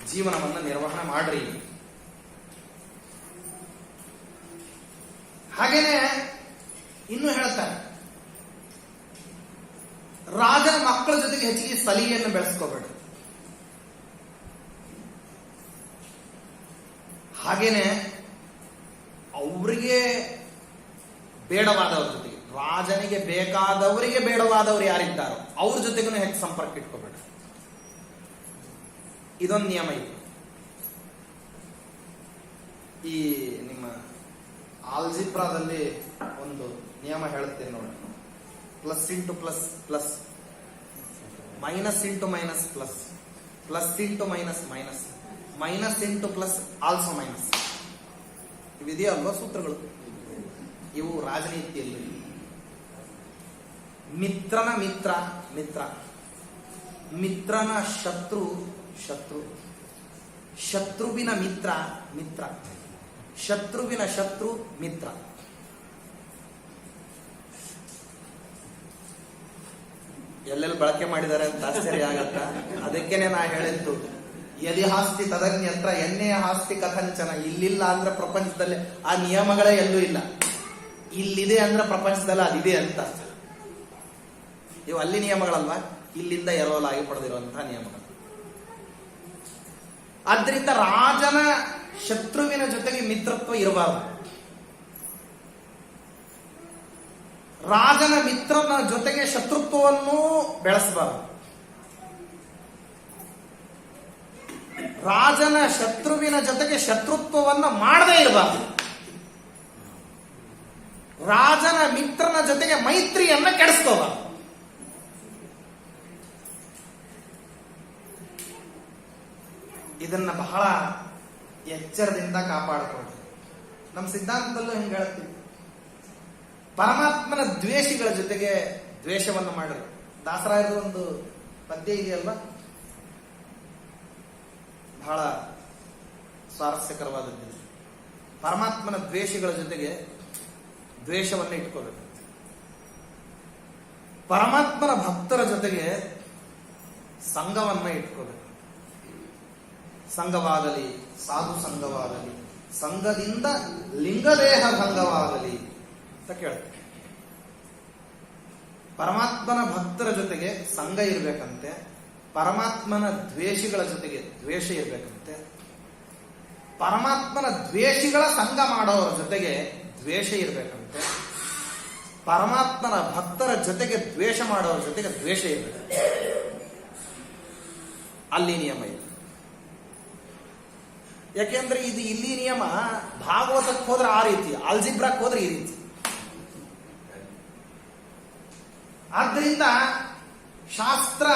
ಜೀವನವನ್ನು ನಿರ್ವಹಣೆ ಮಾಡ್ರಿ. ಹಾಗೇನೆ ಇನ್ನು ಹೇಳ್ತಾರೆ, ರಾಜನ ಮಕ್ಕಳ ಜೊತೆಗೆ ಹೆಚ್ಚಿಗೆ ಸಲಿಗೆಯನ್ನು ಬೆಳೆಸ್ಕೋಬೇಡ. ಹಾಗೇನೆ ಅವರಿಗೆ ಬೇಡವಾದವ್ರ ಜೊತೆಗೆ, ರಾಜನಿಗೆ ಬೇಕಾದವರಿಗೆ ಬೇಡವಾದವರು ಯಾರಿದ್ದಾರೋ ಅವ್ರ ಜೊತೆಗೂ ಹೆಚ್ಚು ಸಂಪರ್ಕ ಇಟ್ಕೋಬೇಡ. ಇದೊಂದು ನಿಯಮ ಇದೆ. ಈ ನಿಮ್ಮ ಆಲ್ಜಿಬ್ರಾದಲ್ಲಿ ಒಂದು ನಿಯಮ ಹೇಳುತ್ತೇನೆ ನೋಡಿ, plus into plus plus, minus into minus plus, plus into minus minus, minus into plus also minus. ಇವಿದೆಯಲ್ವಾ ಸೂತ್ರಗಳು, ಇವು ರಾಜನೀತಿಯಲ್ಲಿ. ಮಿತ್ರನ ಮಿತ್ರ ಮಿತ್ರ, ಮಿತ್ರನ ಶತ್ರು ಶತ್ರು, ಶತ್ರುವಿನ ಮಿತ್ರ ಮಿತ್ರ, ಶತ್ರುವಿನ ಶತ್ರು ಮಿತ್ರ. ಎಲ್ಲೆಲ್ಲಿ ಬಳಕೆ ಮಾಡಿದ್ದಾರೆ ಅಂತ ಆಶ್ಚರ್ಯ ಆಗತ್ತ. ಅದಕ್ಕೇನೆ ನಾ ಹೇಳಿದ್ದು, ಯದಿ ಹಾಸ್ತಿ ತದನ್ಯತ್ರ ಎನ್ನೆಯ ಹಾಸ್ತಿ ಕಥಂಚನ. ಇಲ್ಲಿಲ್ಲ ಅಂದ್ರೆ ಪ್ರಪಂಚದಲ್ಲಿ ಆ ನಿಯಮಗಳೇ ಎಲ್ಲೂ ಇಲ್ಲ, ಇಲ್ಲಿದೆ ಅಂದ್ರೆ ಪ್ರಪಂಚದಲ್ಲಿ ಅದಿದೆ ಅಂತ. ಇವು ಅಲ್ಲಿ ನಿಯಮಗಳಲ್ವಾ, ಇಲ್ಲಿಂದ ಎರವಲಾಗಿ ಪಡೆದಿರುವಂತಹ ನಿಯಮಗಳು. ಆದ್ರಿಂದ ರಾಜನ ಶತ್ರುವಿನ ಜೊತೆಗೆ ಮಿತ್ರತ್ವ ಇರಬಾರದು. ರಾಜನ ಮಿತ್ರನ ಜೊತೆಗೆ ಶತ್ರುತ್ವವನ್ನು ಬೆಳೆಸಬಾರದು. ರಾಜನ ಶತ್ರುವಿನ ಜೊತೆಗೆ ಶತ್ರುತ್ವವನ್ನು ಮಾಡದೇ ಇರಬಾರದು. ರಾಜನ ಮಿತ್ರನ ಜೊತೆಗೆ ಮೈತ್ರಿಯನ್ನ ಕೆಡಿಸ್ಕೋಬಾರದು. ಇದನ್ನ ಬಹಳ ಎಚ್ಚರದಿಂದ ಕಾಪಾಡಿಕೊಳ್ಳಿ. ನಮ್ಮ ಸಿದ್ಧಾಂತದಲ್ಲೂ ಹಿಂಗೆ ಹೇಳ್ತೀವಿ, ಪರಮಾತ್ಮನ ದ್ವೇಷಿಗಳ ಜೊತೆಗೆ ದ್ವೇಷವನ್ನು ಮಾಡಿರಿ. ದಾಸರಾಯರದ ಒಂದು ಪದ್ಯ ಇದೆಯಲ್ವಾ, ಬಹಳ ಸ್ವಾರಸ್ಯಕರವಾದದ್ದು. ಪರಮಾತ್ಮನ ದ್ವೇಷಿಗಳ ಜೊತೆಗೆ ದ್ವೇಷವನ್ನು ಇಟ್ಕೋಬೇಕು. ಪರಮಾತ್ಮನ ಭಕ್ತರ ಜೊತೆಗೆ ಸಂಘವನ್ನ ಇಟ್ಕೋಬೇಕು. ಸಂಘವಾಗಲಿ, ಸಾಧು ಸಂಘವಾಗಲಿ, ಸಂಘದಿಂದ ಲಿಂಗದೇಹ ಭಂಗವಾಗಲಿ ಅಂತ ಕೇಳ್ತಾರೆ. ಪರಮಾತ್ಮನ ಭಕ್ತರ ಜೊತೆಗೆ ಸಂಘ ಇರಬೇಕಂತೆ, ಪರಮಾತ್ಮನ ದ್ವೇಷಿಗಳ ಜೊತೆಗೆ ದ್ವೇಷ ಇರಬೇಕಂತೆ, ಪರಮಾತ್ಮನ ದ್ವೇಷಿಗಳ ಸಂಘ ಮಾಡೋರ ಜೊತೆಗೆ ದ್ವೇಷ ಇರಬೇಕಂತೆ, ಪರಮಾತ್ಮನ ಭಕ್ತರ ಜೊತೆಗೆ ದ್ವೇಷ ಮಾಡೋರ ಜೊತೆಗೆ ದ್ವೇಷ ಇರಬೇಕು. ಅಲ್ಲಿ ನಿಯಮ ಇದೆ. ಯಾಕೆಂದ್ರೆ ಇದು ಇಲ್ಲಿ ನಿಯಮ. ಭಾಗವತಕ್ಕೆ ಹೋದ್ರೆ ಆ ರೀತಿ, ಆಲ್ಜಿಬ್ರಾಕ್ ಹೋದ್ರೆ ಈ ರೀತಿ. ಆದ್ರಿಂದ ಶಾಸ್ತ್ರ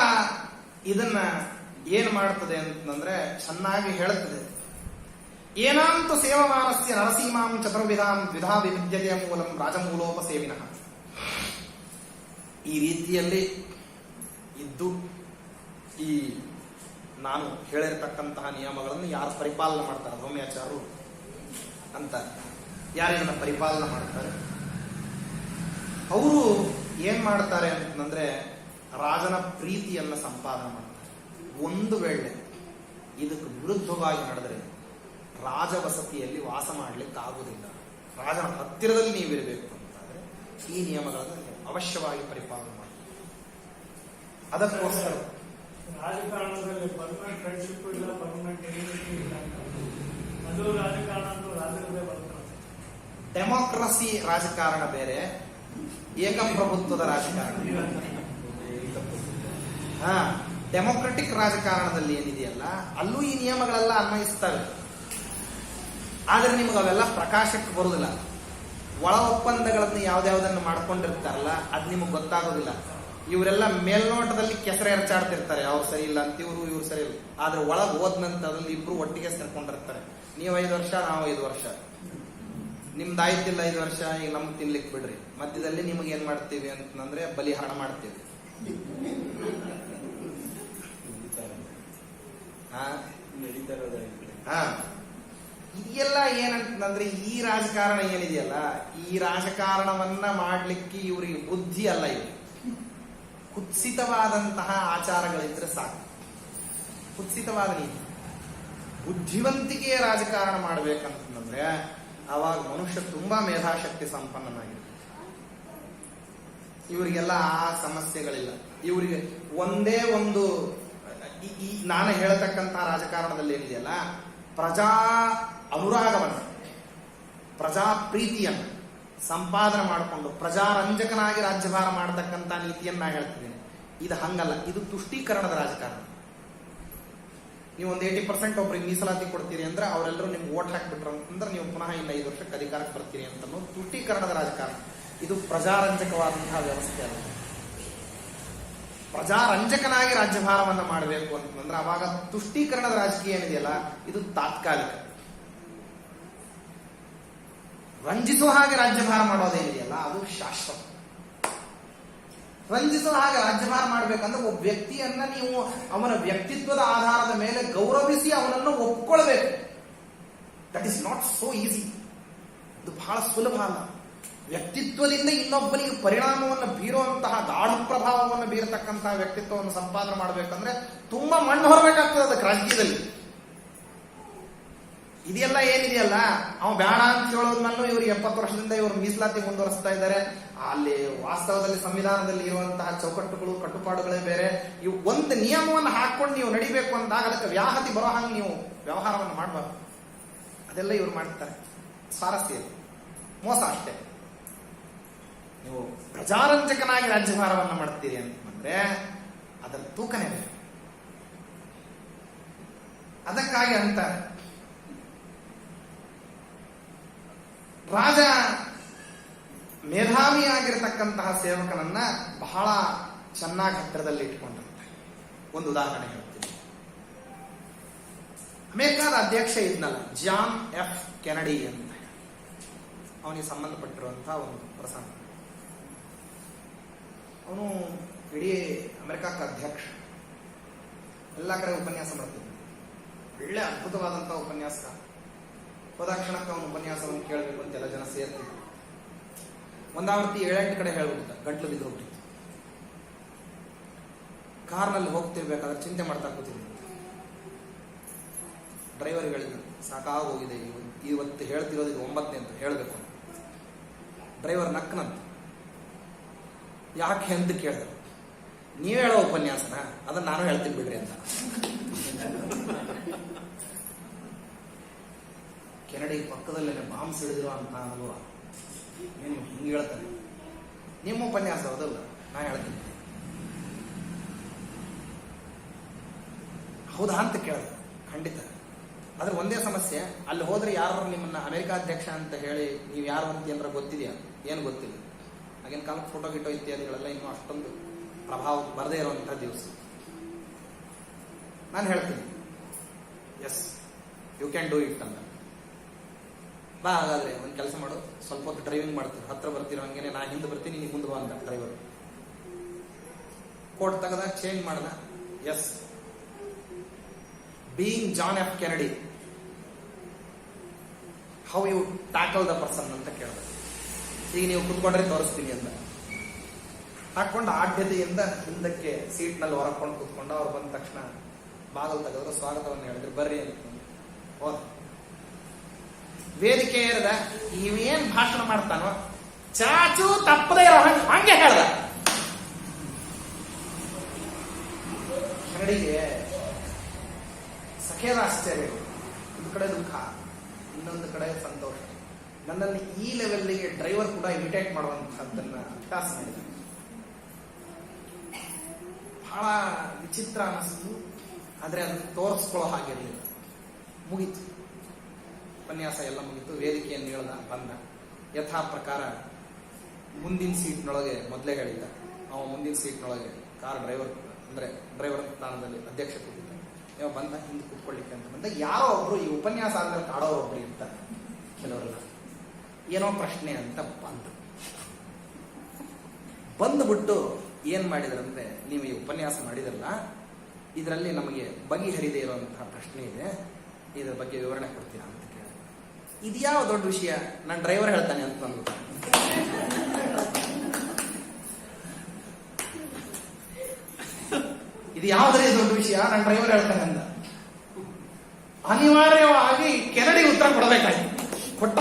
ಇದನ್ನ ಏನ್ ಮಾಡ್ತದೆ ಅಂತಂದ್ರೆ ಚೆನ್ನಾಗಿ ಹೇಳುತ್ತದೆ. ಏನಾಂತು ಸೇವಮಾನಸ್ಯ ನರಸೀಮಾಂ ಚತುರ್ವಿಧಾಂ ದ್ವಿಧಾ ವಿವಿದ್ಯತೆಯ ಮೂಲಂ ರಾಜಮೂಲೋಪಸೇವಿನಃ. ಈ ರೀತಿಯಲ್ಲಿ ಇದ್ದು ಈ ನಾನು ಹೇಳಿರತಕ್ಕಂತಹ ನಿಯಮಗಳನ್ನು ಯಾರು ಪರಿಪಾಲನೆ ಮಾಡ್ತಾರೆ, ಧೌಮ್ಯಾಚಾರರು ಅಂತ ಯಾರಿಗನ್ನ ಪರಿಪಾಲನೆ ಮಾಡ್ತಾರೆ, ಅವರು ಏನ್ ಮಾಡ್ತಾರೆ ಅಂತಂದ್ರೆ ರಾಜನ ಪ್ರೀತಿಯನ್ನ ಸಂಪಾದನೆ ಮಾಡ್ತಾರೆ. ಒಂದು ವೇಳೆ ಇದಕ್ಕೆ ವಿರುದ್ಧವಾಗಿ ನಡೆದರೆ ರಾಜವಸತಿಯಲ್ಲಿ ವಾಸ ಮಾಡ್ಲಿಕ್ಕೆ ಆಗುವುದಿಲ್ಲ. ರಾಜನ ಹತ್ತಿರದಲ್ಲಿ ನೀವಿರಬೇಕು ಅಂತಂದ್ರೆ ಈ ನಿಯಮಗಳನ್ನು ಅವಶ್ಯವಾಗಿ ಪರಿಪಾಲನೆ ಮಾಡಿ. ಅದಕ್ಕೋಸ್ಕರ ರಾಜಕಾರಣದಲ್ಲಿ ಪರ್ಮನೆಂಟ್ ಫ್ರೆಂಡ್ಶಿಪ್ ಇಲ್ಲ, ಪರ್ಮನೆಂಟ್ ಎನಿಮಿಟಿ ಇಲ್ಲ. ಅದು ರಾಜಕಾರಣ ಅಂತ ರಾಜಕೀಯ ಬರ್ತಾರೆ. ಡೆಮೋಕ್ರಸಿ ರಾಜಕಾರಣ ಬೇರೆ, ಏಕಪ್ರಭುತ್ವದ ರಾಜಕಾರಣ. ಡೆಮೋಕ್ರೆಟಿಕ್ ರಾಜಕಾರಣದಲ್ಲಿ ಏನಿದೆಯಲ್ಲ ಅಲ್ಲೂ ಈ ನಿಯಮಗಳೆಲ್ಲ ಅನ್ವಯಿಸ್ತವೆ. ಆದ್ರೆ ನಿಮಗೆ ಅವೆಲ್ಲ ಪ್ರಕಾಶಕ್ಕೆ ಬರುವುದಿಲ್ಲ. ಒಳ ಒಪ್ಪಂದಗಳನ್ನು ಯಾವ್ದಾವುದನ್ನು ಮಾಡ್ಕೊಂಡಿರ್ತಾರಲ್ಲ ಅದು ನಿಮಗೆ ಗೊತ್ತಾಗೋದಿಲ್ಲ. ಇವರೆಲ್ಲ ಮೇಲ್ನೋಟದಲ್ಲಿ ಕೆಸರೆ ಎರಚಾಡ್ತಿರ್ತಾರೆ, ಅವ್ರು ಸರಿ ಇಲ್ಲ ಅಂತ ಇವ್ರು ಸರಿ ಇಲ್ಲ. ಆದ್ರೆ ಒಳಗೆ ಹೋದ್ನಂತದಲ್ಲಿ ಇಬ್ರು ಒಟ್ಟಿಗೆ ಸೇರ್ಕೊಂಡಿರ್ತಾರೆ. ನೀವು 5 ವರ್ಷ, ನಾವು 5 ವರ್ಷ, ನಿಮ್ದು ಆಯ್ತಿಲ್ಲ 5 ವರ್ಷ, ಈಗ ನಮ್ಗೆ ತಿನ್ಲಿಕ್ಕೆ ಬಿಡ್ರಿ. ಮಧ್ಯದಲ್ಲಿ ನಿಮಗೆ ಏನ್ ಮಾಡ್ತೀವಿ ಅಂತಂದ್ರೆ ಬಲಿಹರಣ ಮಾಡ್ತೀವಿ. ಇದೆಲ್ಲ ಏನಂತಂದ್ರೆ ಈ ರಾಜಕಾರಣ ಏನಿದೆಯಲ್ಲ, ಈ ರಾಜಕಾರಣವನ್ನ ಮಾಡ್ಲಿಕ್ಕೆ ಇವ್ರಿಗೆ ಬುದ್ಧಿ ಅಲ್ಲ, ಇವ್ರಿಗೆ ಕುತ್ಸಿತವಾದಂತಹ ಆಚಾರಗಳಿದ್ರೆ ಸಾಕು. ಕುತ್ಸಿತವಾದ ನೀತಿ, ಬುದ್ಧಿವಂತಿಕೆಯ ರಾಜಕಾರಣ ಮಾಡ್ಬೇಕಂತಂದ್ರೆ ಅವಾಗ ಮನುಷ್ಯ ತುಂಬಾ ಮೇಧಾಶಕ್ತಿ ಸಂಪನ್ನನಾಗಿರ್ಬೇಕು. ಇವರಿಗೆಲ್ಲ ಆ ಸಮಸ್ಯೆಗಳಿಲ್ಲ. ಇವರಿಗೆ ಒಂದೇ ಒಂದು ನಾನು ಹೇಳತಕ್ಕಂತ ರಾಜಕಾರಣದಲ್ಲಿ ಏನಿದೆಯಲ್ಲ, ಪ್ರಜಾ ಅನುರಾಗವನ್ನ, ಪ್ರಜಾ ಪ್ರೀತಿಯನ್ನು ಸಂಪಾದನೆ ಮಾಡಿಕೊಂಡು ಪ್ರಜಾರಂಜಕನಾಗಿ ರಾಜ್ಯಭಾರ ಮಾಡತಕ್ಕಂತ ನೀತಿಯನ್ನ ನಾ ಹೇಳ್ತಿದ್ದೇನೆ. ಇದು ಹಂಗಲ್ಲ, ಇದು ತುಷ್ಟೀಕರಣದ ರಾಜಕಾರಣ. ನೀವು ಒಂದು 80% ಒಬ್ರಿಗೆ ಮೀಸಲಾತಿ ಕೊಡ್ತೀರಿ ಅಂದ್ರೆ ಅವರೆಲ್ಲರೂ ನಿಮ್ಗೆ ಓಟ್ ಹಾಕ್ಬಿಟ್ರು ಅಂತಂದ್ರೆ ನೀವು ಪುನಃ ಇನ್ನು 5 ವರ್ಷಕ್ಕೆ ಅಧಿಕಾರಕ್ಕೆ ಬರ್ತೀರಿ ಅಂತ ತುಷ್ಟೀಕರಣದ ರಾಜಕಾರಣ. ಇದು ಪ್ರಜಾರಂಜಕವಾದಂತಹ ವ್ಯವಸ್ಥೆ ಅಲ್ಲ. ಪ್ರಜಾರಂಜಕನಾಗಿ ರಾಜ್ಯಭಾರವನ್ನ ಮಾಡಬೇಕು ಅಂತಂದ್ರೆ ಅವಾಗ ತುಷ್ಟೀಕರಣದ ರಾಜಕೀಯ ಏನಿದೆಯಲ್ಲ ಇದು ತಾತ್ಕಾಲಿಕ. ರಂಜಿಸುವ ಹಾಗೆ ರಾಜ್ಯಭಾರ ಮಾಡೋದೇನಿದೆಯಲ್ಲ ಅದು ಶಾಶ್ವತ. ರಂಜಿಸುವ ಹಾಗೆ ರಾಜ್ಯಭಾರ ಮಾಡಬೇಕಂದ್ರೆ ಒಬ್ಬ ವ್ಯಕ್ತಿಯನ್ನ ನೀವು ಅವನ ವ್ಯಕ್ತಿತ್ವದ ಆಧಾರದ ಮೇಲೆ ಗೌರವಿಸಿ ಅವನನ್ನು ಒಪ್ಕೊಳ್ಬೇಕು. That is not so easy. ಇದು ಬಹಳ ಸುಲಭ ಅಲ್ಲ. ವ್ಯಕ್ತಿತ್ವದಿಂದ ಇನ್ನೊಬ್ಬನಿಗೆ ಪರಿಣಾಮವನ್ನು ಬೀರುವಂತಹ ಗಾಢ ಪ್ರಭಾವವನ್ನು ಬೀರತಕ್ಕಂತಹ ವ್ಯಕ್ತಿತ್ವವನ್ನು ಸಂಪಾದನೆ ಮಾಡಬೇಕಂದ್ರೆ ತುಂಬಾ ಮಣ್ಣು ಹೊರಬೇಕಾಗ್ತದೆ ಅದಕ್ಕೆ ರಾಜಕೀಯದಲ್ಲಿ. ಇದೆಲ್ಲ ಏನಿದೆಯಲ್ಲ, ಅವ ಬೇಡ ಅಂತ ಹೇಳೋದ್ಮೇಲೆ ಇವರು 70 ವರ್ಷದಿಂದ ಇವರು ಮೀಸಲಾತಿ ಮುಂದುವರಿಸ್ತಾ ಇದ್ದಾರೆ. ಅಲ್ಲಿ ವಾಸ್ತವದಲ್ಲಿ ಸಂವಿಧಾನದಲ್ಲಿ ಇರುವಂತಹ ಚೌಕಟ್ಟುಗಳು, ಕಟ್ಟುಪಾಡುಗಳೇ ಬೇರೆ. ಇವು ಒಂದು ನಿಯಮವನ್ನು ಹಾಕೊಂಡು ನೀವು ನಡಿಬೇಕು ಅಂದಾಗ ಅದಕ್ಕೆ ವ್ಯಾಹತಿ ಬರೋ ಹಂಗೆ ನೀವು ವ್ಯವಹಾರವನ್ನು ಮಾಡಬಾರ್ದು. ಅದೆಲ್ಲ ಇವರು ಮಾಡ್ತಾರೆ. ಸ್ವಾರಸ್ಯ, ಮೋಸ ಅಷ್ಟೇ. ನೀವು ಪ್ರಜಾರಂಜಕನಾಗಿ ರಾಜ್ಯಭಾರವನ್ನು ಮಾಡ್ತೀರಿ ಅಂತಂದ್ರೆ ಅದರ ತೂಕನೇ ಬೇರೆ. ಅದಕ್ಕಾಗಿ ಅಂತಾರೆ ರಾಜ ಮೇಧಾವಿಯಾಗಿರ್ತಕ್ಕಂತಹ ಸೇವಕನನ್ನ ಬಹಳ ಚೆನ್ನಾಗಿ ಹತ್ತಿರದಲ್ಲಿ ಇಟ್ಕೊಂಡಿರ್ತಾರೆ. ಒಂದು ಉದಾಹರಣೆ ಹೇಳ್ತೀನಿ. ಅಮೆರಿಕಾದ ಅಧ್ಯಕ್ಷ ಇದ್ನಲ್ಲ, ಜಾನ್ ಎಫ್ ಕೆನಡಿ ಅಂತ, ಅವನಿಗೆ ಸಂಬಂಧಪಟ್ಟಿರುವಂತಹ ಒಂದು ಪ್ರಸಂಗ. ಅವನು ಇಡೀ ಅಮೆರಿಕಕ್ಕೆ ಅಧ್ಯಕ್ಷ, ಎಲ್ಲ ಕಡೆ ಉಪನ್ಯಾಸ ಮಾಡ್ತಿದ್ದ. ಒಳ್ಳೆ ಅದ್ಭುತವಾದಂತಹ ಉಪನ್ಯಾಸ. ಹೋದಾಕ್ಷಣಕ್ಕೆ ಅವನ ಉಪನ್ಯಾಸವನ್ನು ಕೇಳಬೇಕು ಅಂತ ಎಲ್ಲ ಜನ ಸೇರ್ತಿದ್ರು. ಒಂದಾವರ್ತಿ 7-8 ಕಡೆ ಹೇಳ್ಬಿಟ್ಟಿದ್ದ, ಗಂಟ್ಲು ಬಿದ್ದು ಹೋಗ್ಬಿಟ್ಟಿತ್ತು. ಕಾರ್ನಲ್ಲಿ ಹೋಗ್ತಿರ್ಬೇಕಾದ್ರೆ ಚಿಂತೆ ಮಾಡ್ತಾ ಕೂತಿದ್ದ. ಡ್ರೈವರ್ ಹೇಳಿದ, ಸಾಕಾಗೋಗಿದೆ, ಇವತ್ತು ಹೇಳ್ತಿರೋದು ಇದು 9ನೇ ಅಂತ ಹೇಳ್ಬೇಕು. ಡ್ರೈವರ್ ನಕ್ಕನಂತ. ಯಾಕೆ ಅಂತ ಕೇಳಿದ್ರು. ನೀವ್ ಹೇಳೋ ಉಪನ್ಯಾಸನ ಅದನ್ನ ನಾನು ಹೇಳ್ತೀನಿ ಬಿಡ್ರಿ ಅಂತ. ಕೆನಡಿ ಪಕ್ಕದಲ್ಲೇನೆ ಬಾಂಬ್ ಸಿಡಿದಿರೋ ಅಂತ ಅನುಭವ. ಏನು ಹಿಂಗೆ ಹೇಳ್ತಾನೆ, ನಿಮ್ಮ ಉಪನ್ಯಾಸ ಹೌದಲ್ಲ, ನಾ ಹೇಳ್ತೀನಿ. ಹೌದಾ ಅಂತ ಕೇಳಿದೆ. ಖಂಡಿತ. ಆದ್ರೆ ಒಂದೇ ಸಮಸ್ಯೆ, ಅಲ್ಲಿ ಹೋದ್ರೆ ಯಾರು ನಿಮ್ಮನ್ನ ಅಮೆರಿಕ ಅಧ್ಯಕ್ಷ ಅಂತ ಹೇಳಿ ನೀವು ಯಾರು ಅಂತ ಏನಾರ ಗೊತ್ತಿದೆಯಾ? ಏನು ಗೊತ್ತಿಲ್ಲ. ಆಗಿನ ಕಾಲಕ್ಕೆ ಫೋಟೋ ಗಿಟೋ ಇತ್ಯಾದಿಗಳೆಲ್ಲ ಇನ್ನೂ ಅಷ್ಟೊಂದು ಪ್ರಭಾವ ಬರದೇ ಇರುವಂತಹ ದಿವಸ. ನಾನು ಹೇಳ್ತೀನಿ, yes you can do it ಅಂತ. ಬಾ ಹಾಗಾದ್ರೆ ಒಂದು ಕೆಲಸ ಮಾಡು, ಸ್ವಲ್ಪ ಹೊತ್ತು ಡ್ರೈವಿಂಗ್ ಮಾಡ್ತೀವಿ, ಹತ್ರ ಬರ್ತೀರೋ ಹಂಗೇನೆ, ನಾ ಹಿಂದೆ ಬರ್ತೀನಿ, ನೀನು ಮುಂದೆ ಬಾ ಅಂತ ಡ್ರೈವರ್. ಕೋಟ್ ತೆಗೆದ, ಚೇಂಜ್ ಮಾಡ್ದ. Yes, being John F Kennedy, how you tackle the person ಅಂತ ಕೇಳಿದ. ಈಗ ನೀವು ಕುತ್ಕೊಂಡ್ರೆ ತೋರಿಸ್ತೀನಿ ಅಂತ ಹಾಕೊಂಡು ಆದ್ಯತೆಯಿಂದ ಹಿಂದಕ್ಕೆ ಸೀಟ್ನಲ್ಲಿ ಹೊರಕೊಂಡು ಕೂತ್ಕೊಂಡು ಅವ್ರು ಬಂದ ತಕ್ಷಣ ಬಾಗಲ್ ತೆಗೆದ್ರು, ಸ್ವಾಗತವನ್ನು ಹೇಳಿದ್ರು, ಬರ್ರಿ ಅಂತ ಹೋದ. ವೇದಿಕೆ ಏರಿದ, ಇವೇನ್ ಭಾಷಣ ಮಾಡ್ತಾನೋ ಚಾಚು ತಪ್ಪದೇ ಇರೋ ಹಂಗೆ ಹೇಳ್ದ. ಕನ್ನಡಿಗೆ ಸಖೇದ ಆಶ್ಚರ್ಯ, ಒಂದು ಕಡೆ ದುಃಖ, ಇನ್ನೊಂದು ಕಡೆ ಸಂತೋಷ. ನನ್ನನ್ನು ಈ ಲೆವೆಲ್ಗೆ ಡ್ರೈವರ್ ಕೂಡ ಇಮಿಟೇಟ್ ಮಾಡುವಂತಹದ್ದನ್ನ ಅಭ್ಯಾಸ ಮಾಡಿದ. ಬಹಳ ವಿಚಿತ್ರ ಅನಿಸ್ತು, ಆದ್ರೆ ಅದನ್ನು ತೋರಿಸ್ಕೊಳ್ಳೋ ಹಾಗಿರಲಿಲ್ಲ. ಮುಗೀತು ಉಪನ್ಯಾಸ, ಎಲ್ಲ ಮುಗೀತು. ವೇದಿಕೆಯನ್ನು ಹೇಳ್ದ, ಬಂದ. ಯಥಾ ಪ್ರಕಾರ ಮುಂದಿನ ಸೀಟ್ನೊಳಗೆ ಮೊದಲೇ ಹೇಳಿದ್ದ, ಅವ ಮುಂದಿನ ಸೀಟ್ನೊಳಗೆ ಕಾರ್ ಡ್ರೈವರ್ ಅಂದ್ರೆ ಡ್ರೈವರ್ ಸ್ಥಾನದಲ್ಲಿ ಅಧ್ಯಕ್ಷ ಕೂತಿದ್ದಾನೆ. ಇವ ಬಂದ ಹಿಂದೆ ಕೂತ್ಕೊಳ್ಳಿಕ್ಕೆ ಅಂತ ಬಂದ. ಯಾರೋ ಒಬ್ರು ಈ ಉಪನ್ಯಾಸ ಆದ್ಮೇಲೆ ಕಾಡೋರು ಒಬ್ರು ಇರ್ತಾರೆ ಕೆಲವರೆಲ್ಲ. ಏನೋ ಪ್ರಶ್ನೆ ಅಂತ ಬಂದ್ಬಿಟ್ಟು ಏನ್ ಮಾಡಿದ್ರಂದ್ರೆ, ನೀವು ಈ ಉಪನ್ಯಾಸ ಮಾಡಿದ್ರಲ್ಲ, ಇದರಲ್ಲಿ ನಮಗೆ ಬಗೆಹರಿದೇ ಇರುವಂತಹ ಪ್ರಶ್ನೆ ಇದೆ, ಇದ್ರ ಬಗ್ಗೆ ವಿವರಣೆ ಕೊಡ್ತೀರಾ ಅಂತ ಕೇಳ. ಇದ್ಯಾವ ದೊಡ್ಡ ವಿಷಯ, ನನ್ನ ಡ್ರೈವರ್ ಹೇಳ್ತಾನೆ ಅಂತ ಅಂದ್ಬಿಟ್ಟು. ಇದು ಯಾವ್ದ್ರೆ ದೊಡ್ಡ ವಿಷಯ, ನನ್ನ ಡ್ರೈವರ್ ಹೇಳ್ತಾನೆ ಅಂದ. ಅನಿವಾರ್ಯವಾಗಿ ಕೆನಡಿ ಉತ್ತರ ಕೊಡಬೇಕಾಗಿ ಕೊಟ್ಟ.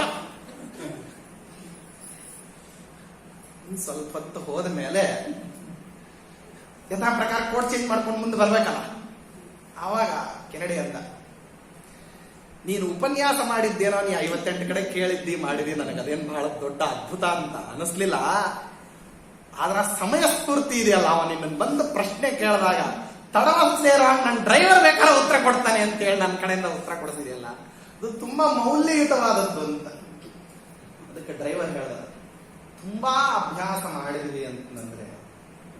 ಸ್ವಲ್ಪ ಹೊತ್ತು ಹೋದ ಮೇಲೆ ಯಥಾ ಪ್ರಕಾರ ಕೋಡ್ ಚೇಂಜ್ ಮಾಡ್ಕೊಂಡು ಮುಂದೆ ಬರ್ಬೇಕಲ್ಲ. ಆವಾಗ ಕೆನಡಿ ಅಂದ, ನೀನು ಉಪನ್ಯಾಸ ಮಾಡಿದ್ದೇನೋ, ನೀ 58 ಕಡೆ ಕೇಳಿದ್ದಿ ಮಾಡಿದಿ, ನನಗೆ ಅದೇನು ಬಹಳ ದೊಡ್ಡ ಅದ್ಭುತ ಅಂತ ಅನಿಸ್ಲಿಲ್ಲ. ಆದ್ರ ಸಮಯ ಸ್ಫೂರ್ತಿ ಇದೆಯಲ್ಲ, ಅವ ನಿನ್ನ ಬಂದು ಪ್ರಶ್ನೆ ಕೇಳಿದಾಗ ತಡವನ್ಸೇರೋ ನನ್ನ ಡ್ರೈವರ್ ಬೇಕಾದ್ರೆ ಉತ್ತರ ಕೊಡ್ತಾನೆ ಅಂತ ಹೇಳಿ ನನ್ನ ಕಡೆಯಿಂದ ಉತ್ತರ ಕೊಡ್ತಿದೆಯಲ್ಲ, ಅದು ತುಂಬಾ ಮೌಲ್ಯಯುತವಾದದ್ದು ಅಂತ. ಅದಕ್ಕೆ ಡ್ರೈವರ್ ಹೇಳ್ದ, ತುಂಬಾ ಅಭ್ಯಾಸ ಮಾಡಿದ್ವಿ ಅಂತಂದ್ರೆ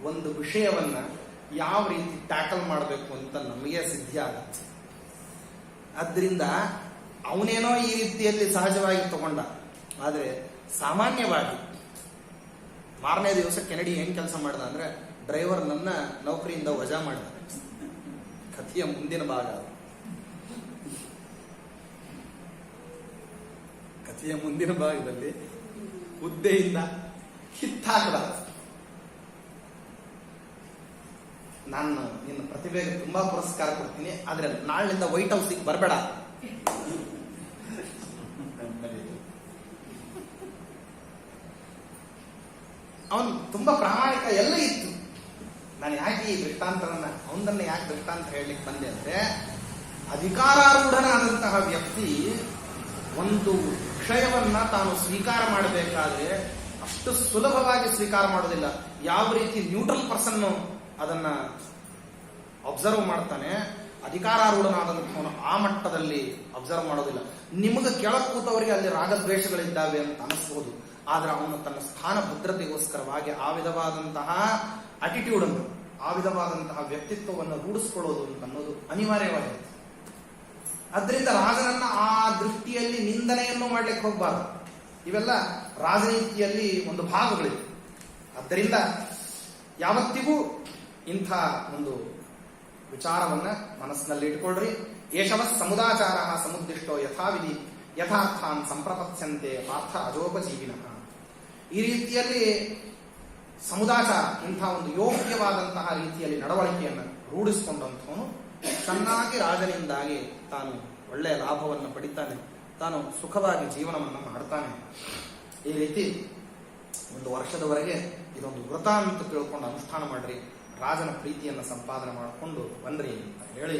ಒಂದು ವಿಷಯವನ್ನ ಯಾವ ರೀತಿ ಟ್ಯಾಕಲ್ ಮಾಡಬೇಕು ಅಂತ ನಮಗೆ ಸಿದ್ಧಿ ಆಗತ್ತೆ. ಆದ್ರಿಂದ ಅವನೇನೋ ಈ ರೀತಿಯಲ್ಲಿ ಸಹಜವಾಗಿ ತಗೊಂಡ. ಆದ್ರೆ ಸಾಮಾನ್ಯವಾಗಿ ಮಾರನೇ ದಿವಸ ಕೆನಡಿ ಏನ್ ಕೆಲಸ ಮಾಡ್ದ ಅಂದ್ರೆ, ಡ್ರೈವರ್ ನನ್ನ ನೌಕರಿಯಿಂದ ವಜಾ ಮಾಡಿದ. ಕಥೆಯ ಮುಂದಿನ ಭಾಗ. ಕಥೆಯ ಮುಂದಿನ ಭಾಗದಲ್ಲಿ ಹುದ್ದೆಯಿಂದ ಕಿತ್ತಾಕದ. ನಾನು ನಿನ್ನ ಪ್ರತಿಭೆಗೆ ತುಂಬಾ ಪುರಸ್ಕಾರ ಕೊಡ್ತೀನಿ, ಆದ್ರೆ ನಾಳಿನಿಂದ ವೈಟ್ ಹೌಸಿಗೆ ಬರಬೇಡ. ಅವನು ತುಂಬಾ ಪ್ರಾಮಾಣಿಕ ಎಲ್ಲ ಇತ್ತು. ನಾನು ಯಾಕೆ ಈ ದೃಷ್ಟಾಂತವನ್ನ ಅವನನ್ನ ಯಾಕೆ ದೃಷ್ಟಾಂತ ಹೇಳಲಿಕ್ಕೆ ಬಂದೆ ಅಂದ್ರೆ, ಅಧಿಕಾರಾರೂಢನಾದಂತಹ ವ್ಯಕ್ತಿ ಒಂದು ವಿಷಯವನ್ನ ತಾನು ಸ್ವೀಕಾರ ಮಾಡಬೇಕಾದ್ರೆ ಅಷ್ಟು ಸುಲಭವಾಗಿ ಸ್ವೀಕಾರ ಮಾಡೋದಿಲ್ಲ. ಯಾವ ರೀತಿ ನ್ಯೂಟ್ರಲ್ ಪರ್ಸನ್ ಅದನ್ನ ಅಬ್ಸರ್ವ್ ಮಾಡ್ತಾನೆ, ಅಧಿಕಾರಾರೂಢನಾದಂಥವನು ಆ ಮಟ್ಟದಲ್ಲಿ ಅಬ್ಸರ್ವ್ ಮಾಡೋದಿಲ್ಲ. ನಿಮಗೆ ಕೆಳಗೆ ಕೂತವರಿಗೆ ಅಲ್ಲಿ ರಾಗದ್ವೇಷಗಳಿದ್ದಾವೆ ಅಂತ ಅನಿಸ್ಬಹುದು, ಆದ್ರೆ ಅವನು ತನ್ನ ಸ್ಥಾನ ಭದ್ರತೆಗೋಸ್ಕರವಾಗಿ ಆ ವಿಧವಾದಂತಹ ಅಟಿಟ್ಯೂಡ್ ಅನ್ನು, ಆ ವಿಧವಾದಂತಹ ವ್ಯಕ್ತಿತ್ವವನ್ನು ರೂಢಿಸಿಕೊಳ್ಳೋದು ಅಂತ ಅನ್ನೋದು ಅನಿವಾರ್ಯವಾಗಿರುತ್ತೆ. ಅದರಿಂದ ರಾಜನನ್ನ ಆ ದೃಷ್ಟಿಯಲ್ಲಿ ನಿಂದನೆಯನ್ನು ಮಾಡ್ಲಿಕ್ಕೆ ಹೋಗಬಾರದು. ಇವೆಲ್ಲ ರಾಜನೀತಿಯಲ್ಲಿ ಒಂದು ಭಾಗಗಳಿವೆ. ಆದ್ದರಿಂದ ಯಾವತ್ತಿಗೂ ಇಂಥ ಒಂದು ವಿಚಾರವನ್ನ ಮನಸ್ಸಿನಲ್ಲಿ ಇಟ್ಕೊಳ್ರಿ. ಏಷವ ಸಮುದಾಚಾರ ಸಮುದ್ದಿಷ್ಟೋ ಯಥಾವಿಧಿ ಯಥಾರ್ಥಾನ್ ಸಂಪ್ರಪತ್ಸ್ಯಂತೆ ಪಾರ್ಥ ಅಜೋಪಜೀವಿನಃ. ಈ ರೀತಿಯಲ್ಲಿ ಸಮುದಾಚಾರ, ಇಂಥ ಒಂದು ಯೋಗ್ಯವಾದಂತಹ ರೀತಿಯಲ್ಲಿ ನಡವಳಿಕೆಯನ್ನು ರೂಢಿಸಿಕೊಂಡಂಥವನು ಚೆನ್ನಾಗಿ ರಾಜನಿಂದಾಗಿ ತಾನು ಒಳ್ಳೆಯ ಲಾಭವನ್ನು ಪಡಿತಾನೆ, ತಾನು ಸುಖವಾಗಿ ಜೀವನವನ್ನು ಮಾಡ್ತಾನೆ. ಈ ರೀತಿ ಒಂದು ವರ್ಷದವರೆಗೆ ಇದೊಂದು ವ್ರತ ಅಂತ ತಿಳ್ಕೊಂಡು ಅನುಷ್ಠಾನ ಮಾಡ್ರಿ, ರಾಜನ ಪ್ರೀತಿಯನ್ನು ಸಂಪಾದನೆ ಮಾಡಿಕೊಂಡು ಬನ್ರಿ ಅಂತ ಹೇಳಿ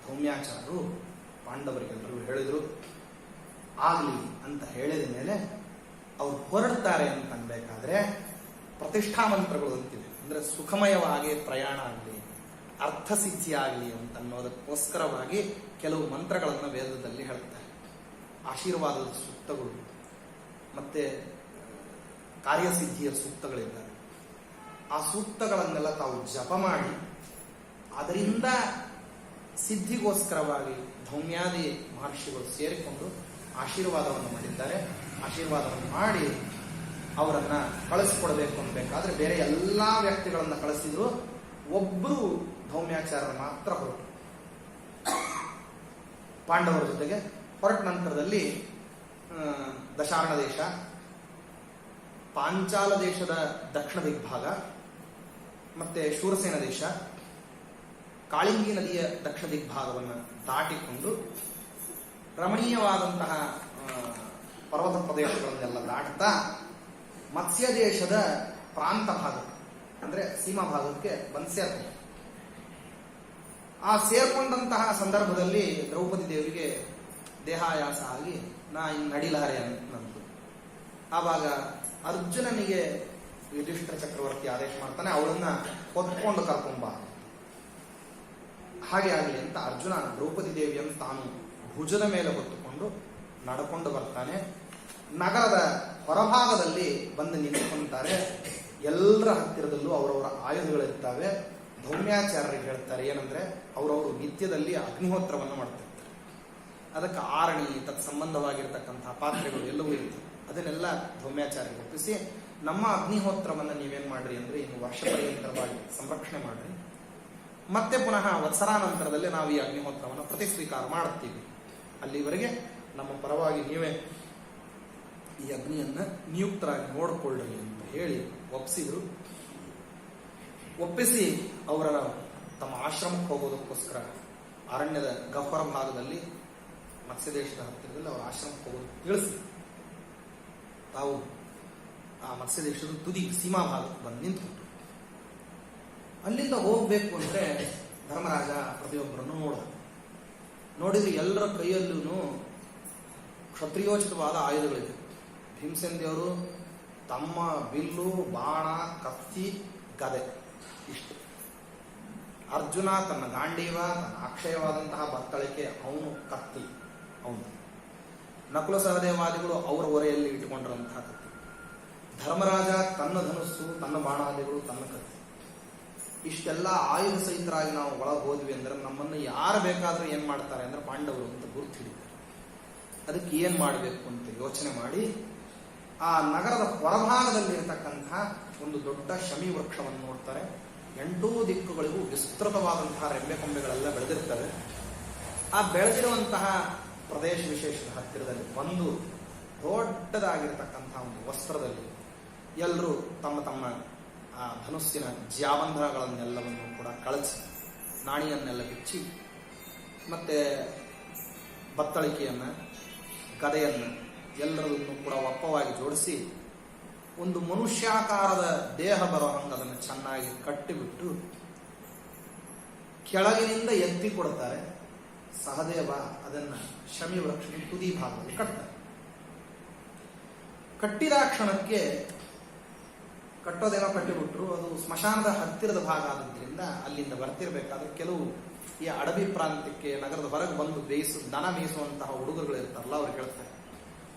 ಧೌಮ್ಯಾಚಾರ್ಯರು ಪಾಂಡವರಿಗೆಲ್ಲರೂ ಹೇಳಿದ್ರು. ಆಗ್ಲಿ ಅಂತ ಹೇಳಿದ ಮೇಲೆ ಅವ್ರು ಹೊರಡ್ತಾರೆ ಅಂತ ಅನ್ಬೇಕಾದ್ರೆ ಪ್ರತಿಷ್ಠಾ ಮಂತ್ರಗಳು ಅಂತಿವೆ. ಅಂದ್ರೆ ಸುಖಮಯವಾಗಿ ಪ್ರಯಾಣ ಆಗಲಿ, ಅರ್ಥಸಿದ್ಧಿ ಆಗಲಿ ಅಂತ ಅನ್ನೋದಕ್ಕೋಸ್ಕರವಾಗಿ ಕೆಲವು ಮಂತ್ರಗಳನ್ನು ವೇದದಲ್ಲಿ ಹೇಳ್ತಾರೆ. ಆಶೀರ್ವಾದದ ಸೂಕ್ತಗಳು ಮತ್ತೆ ಕಾರ್ಯಸಿದ್ಧಿಯ ಸೂಕ್ತಗಳಿದ್ದಾವೆ. ಆ ಸೂಕ್ತಗಳನ್ನೆಲ್ಲ ತಾವು ಜಪ ಮಾಡಿ ಅದರಿಂದ ಸಿದ್ಧಿಗೋಸ್ಕರವಾಗಿ ಧೌಮ್ಯಾದಿ ಮಹರ್ಷಿಗಳು ಸೇರಿಕೊಂಡು ಆಶೀರ್ವಾದವನ್ನು ಮಾಡಿದ್ದಾರೆ. ಆಶೀರ್ವಾದವನ್ನು ಮಾಡಿ ಅವರನ್ನ ಕಳಿಸ್ಕೊಡ್ಬೇಕು ಅನ್ಬೇಕಾದ್ರೆ ಬೇರೆ ಎಲ್ಲಾ ವ್ಯಕ್ತಿಗಳನ್ನ ಕಳಿಸಿದ್ರು, ಒಬ್ಬರು ಧೌಮ್ಯಾಚಾರ್ಯರು ಮಾತ್ರ ಹೊರಟು. ಪಾಂಡವರ ಜೊತೆಗೆ ಹೊರಟ ನಂತರದಲ್ಲಿ ದಶಾರ್ಣ ದೇಶ, ಪಾಂಚಾಲ ದೇಶದ ದಕ್ಷಿಣ ದಿಗ್ಭಾಗ, ಮತ್ತೆ ಶೂರಸೇನ ದೇಶ, ಕಾಳಿಂಗಿ ನದಿಯ ದಕ್ಷಿಣ ದಿಗ್ಭಾಗವನ್ನು ದಾಟಿಕೊಂಡು ರಮಣೀಯವಾದಂತಹ ಪರ್ವತ ಪ್ರದೇಶಗಳನ್ನೆಲ್ಲ ದಾಟ್ತಾ ಮತ್ಸ್ಯ ದೇಶದ ಪ್ರಾಂತ ಭಾಗ ಅಂದ್ರೆ ಸೀಮಾ ಭಾಗಕ್ಕೆ ಬಂದು ಸೇರ್ತಾರೆ. ಆ ಸೇರ್ಕೊಂಡಂತಹ ಸಂದರ್ಭದಲ್ಲಿ ದ್ರೌಪದಿ ದೇವಿಗೆ ದೇಹಾಯಾಸ ಆಗಿ ನಾ ಇನ್ನು ನಡಿಲಾರೆ ಅನ್ನಂತು. ಆವಾಗ ಅರ್ಜುನನಿಗೆ ಯುಧಿಷ್ಠಿರ ಚಕ್ರವರ್ತಿ ಆದೇಶ ಮಾಡ್ತಾನೆ, ಅವಳನ್ನ ಹೊತ್ಕೊಂಡು ಕರ್ಕೊಂಬ. ಹಾಗೆ ಆಗಲಿ ಅಂತ ಅರ್ಜುನ ದ್ರೌಪದಿ ದೇವಿಯನ್ನು ತಾನು ಭುಜದ ಮೇಲೆ ಹೊತ್ತುಕೊಂಡು ನಡ್ಕೊಂಡು ಬರ್ತಾನೆ. ನಗರದ ಹೊರಭಾಗದಲ್ಲಿ ಬಂದು ನಿಂತ್ಕೊಂತಾರೆ. ಎಲ್ಲರ ಹತ್ತಿರದಲ್ಲೂ ಅವರವರ ಆಯುಧಗಳಿರ್ತವೆ. ಧೌಮ್ಯಾಚಾರ್ಯರಿಗೆ ಹೇಳ್ತಾರೆ ಏನಂದ್ರೆ ಅವರವರು ನಿತ್ಯದಲ್ಲಿ ಅಗ್ನಿಹೋತ್ರವನ್ನು ಮಾಡ್ತಿರ್ತಾರೆ. ಅದಕ್ಕೆ ಆರಣಿ ತತ್ಸಂಬಂಧವಾಗಿರ್ತಕ್ಕಂತಹ ಪಾತ್ರೆಗಳು ಎಲ್ಲವೂ ಇರ್ತವೆ. ಅದನ್ನೆಲ್ಲ ಧೌಮ್ಯಾಚಾರ್ಯರಿಗೆ ಒಪ್ಪಿಸಿ ನಮ್ಮ ಅಗ್ನಿಹೋತ್ರವನ್ನು ನೀವೇನ್ ಮಾಡ್ರಿ ಅಂದ್ರೆ ಇನ್ನು ವರ್ಷ ಪರ್ಯಂತರವಾಗಿ ಸಂರಕ್ಷಣೆ ಮಾಡ್ರಿ, ಮತ್ತೆ ಪುನಃ ವತ್ಸರಾನಂತರದಲ್ಲಿ ನಾವು ಈ ಅಗ್ನಿಹೋತ್ರವನ್ನು ಪ್ರತಿ ಸ್ವೀಕಾರ ಮಾಡುತ್ತೀವಿ, ಅಲ್ಲಿವರೆಗೆ ನಮ್ಮ ಪರವಾಗಿ ನೀವೇ ಈ ಅಗ್ನಿಯನ್ನ ನಿಯುಕ್ತರಾಗಿ ನೋಡಿಕೊಳ್ಳ್ರಿ ಅಂತ ಹೇಳಿ ಒಪ್ಪಿಸಿದ್ರು. ಒಪ್ಪಿಸಿ ಅವರ ತಮ್ಮ ಆಶ್ರಮಕ್ಕೆ ಹೋಗೋದಕ್ಕೋಸ್ಕರ ಅರಣ್ಯದ ಗಹ್ವರ ಭಾಗದಲ್ಲಿ ಮತ್ಸ್ಯದೇಶದ ಹತ್ತಿರದಲ್ಲಿ ಅವರ ಆಶ್ರಮಕ್ಕೆ ಹೋಗೋದು ತಿಳಿಸಿ ತಾವು ಆ ಮತ್ಸ್ಯದೇಶದ ತುದಿ ಸೀಮಾ ಭಾಗಕ್ಕೆ ಬಂದು ನಿಂತ್ಬಿಟ್ರು. ಅಲ್ಲಿಂದ ಹೋಗ್ಬೇಕು ಅಂದ್ರೆ ಧರ್ಮರಾಜ ಪ್ರತಿಯೊಬ್ಬರನ್ನು ನೋಡಿದ್ರೆ ಎಲ್ಲರ ಕೈಯಲ್ಲೂ ಕ್ಷತ್ರಿಯೋಚಿತವಾದ ಆಯುಧಗಳಿವೆ. ಭೀಮಸೇನ ದೇವರು ತಮ್ಮ ಬಿಲ್ಲು, ಬಾಣ, ಕತ್ತಿ, ಗದೆ ಇಷ್ಟು. ಅರ್ಜುನ ತನ್ನ ಗಾಂಡೀವ, ತನ್ನ ಅಕ್ಷಯವಾದಂತಹ ಬತ್ತಳಿಕೆ, ಅವನು ಕತ್ತಿ ಅವನು. ನಕುಲ ಸಹದೇವಾದಿಗಳು ಅವರ ಹೊರೆಯಲ್ಲಿ ಇಟ್ಟುಕೊಂಡಿರುವಂತಹ ಕತ್ತಿ. ಧರ್ಮರಾಜ ತನ್ನ ಧನುಸ್ಸು, ತನ್ನ ಬಾಣಾದಿಗಳು, ತನ್ನ ಕತ್ತಿ. ಇಷ್ಟೆಲ್ಲ ಆಯುಧ ಸಹಿತರಾಗಿ ನಾವು ಒಳಗೆ ಹೋದ್ವಿ ಅಂದ್ರೆ ನಮ್ಮನ್ನು ಯಾರು ಬೇಕಾದ್ರೂ ಏನ್ ಮಾಡ್ತಾರೆ ಅಂದ್ರೆ ಪಾಂಡವರು ಅಂತ ಗುರುತು ಹಿಡಿತಾರೆ. ಅದಕ್ಕೆ ಏನ್ ಮಾಡಬೇಕು ಅಂತ ಯೋಚನೆ ಮಾಡಿ ಆ ನಗರದ ಹೊರಭಾಗದಲ್ಲಿರ್ತಕ್ಕಂತಹ ಒಂದು ದೊಡ್ಡ ಶಮಿ ವೃಕ್ಷವನ್ನು ನೋಡ್ತಾರೆ. 8 ದಿಕ್ಕುಗಳಿಗೂ ವಿಸ್ತೃತವಾದಂತಹ ರೆಂಬೆ ಕೊಂಬೆಗಳೆಲ್ಲ ಬೆಳೆದಿರ್ತವೆ. ಆ ಬೆಳೆದಿರುವಂತಹ ಪ್ರದೇಶ ವಿಶೇಷದ ಹತ್ತಿರದಲ್ಲಿ ಒಂದು ದೊಡ್ಡದಾಗಿರ್ತಕ್ಕಂತಹ ಒಂದು ವಸ್ತ್ರದಲ್ಲಿ ಎಲ್ಲರೂ ತಮ್ಮ ತಮ್ಮ ಆ ಧನುಸ್ಸಿನ ಜ್ಯಾಬಂಧಗಳನ್ನೆಲ್ಲವನ್ನು ಕೂಡ ಕಳಚಿ, ನಾಣಿಯನ್ನೆಲ್ಲ ಬಿಚ್ಚಿ, ಮತ್ತೆ ಬತ್ತಳಿಕೆಯನ್ನ, ಗದೆಯನ್ನು ಎಲ್ಲರನ್ನು ಕೂಡ ಒಪ್ಪವಾಗಿ ಜೋಡಿಸಿ ಒಂದು ಮನುಷ್ಯಾಕಾರದ ದೇಹ ಬರೋ ಹಂಗೆ ಅದನ್ನು ಚೆನ್ನಾಗಿ ಕಟ್ಟಿಬಿಟ್ಟು ಕೆಳಗಿನಿಂದ ಎತ್ತಿ ಕೊಡ್ತಾರೆ. ಸಹದೇವ ಅದನ್ನ ಶಮಿ ವೃಕ್ಷದ ತುದಿ ಭಾಗದಲ್ಲಿ ಕಟ್ತಾರೆ. ಕಟ್ಟಿದ ಕ್ಷಣಕ್ಕೆ ಕಟ್ಟೋದೇನೋ ಕಟ್ಟಿಬಿಟ್ರು. ಅದು ಸ್ಮಶಾನದ ಹತ್ತಿರದ ಭಾಗ ಆದ್ರಿಂದ ಅಲ್ಲಿಂದ ಬರ್ತಿರ್ಬೇಕಾದ್ರೆ ಕೆಲವು ಈ ಅಡವಿ ಪ್ರಾಂತ್ಯಕ್ಕೆ ನಗರದ ಹೊರಗೆ ಬಂದು ದನ ಮೇಯಿಸುವಂತಹ ಹುಡುಗರುಗಳು ಇರ್ತಾರಲ್ಲ, ಅವ್ರು ಹೇಳ್ತಾರೆ,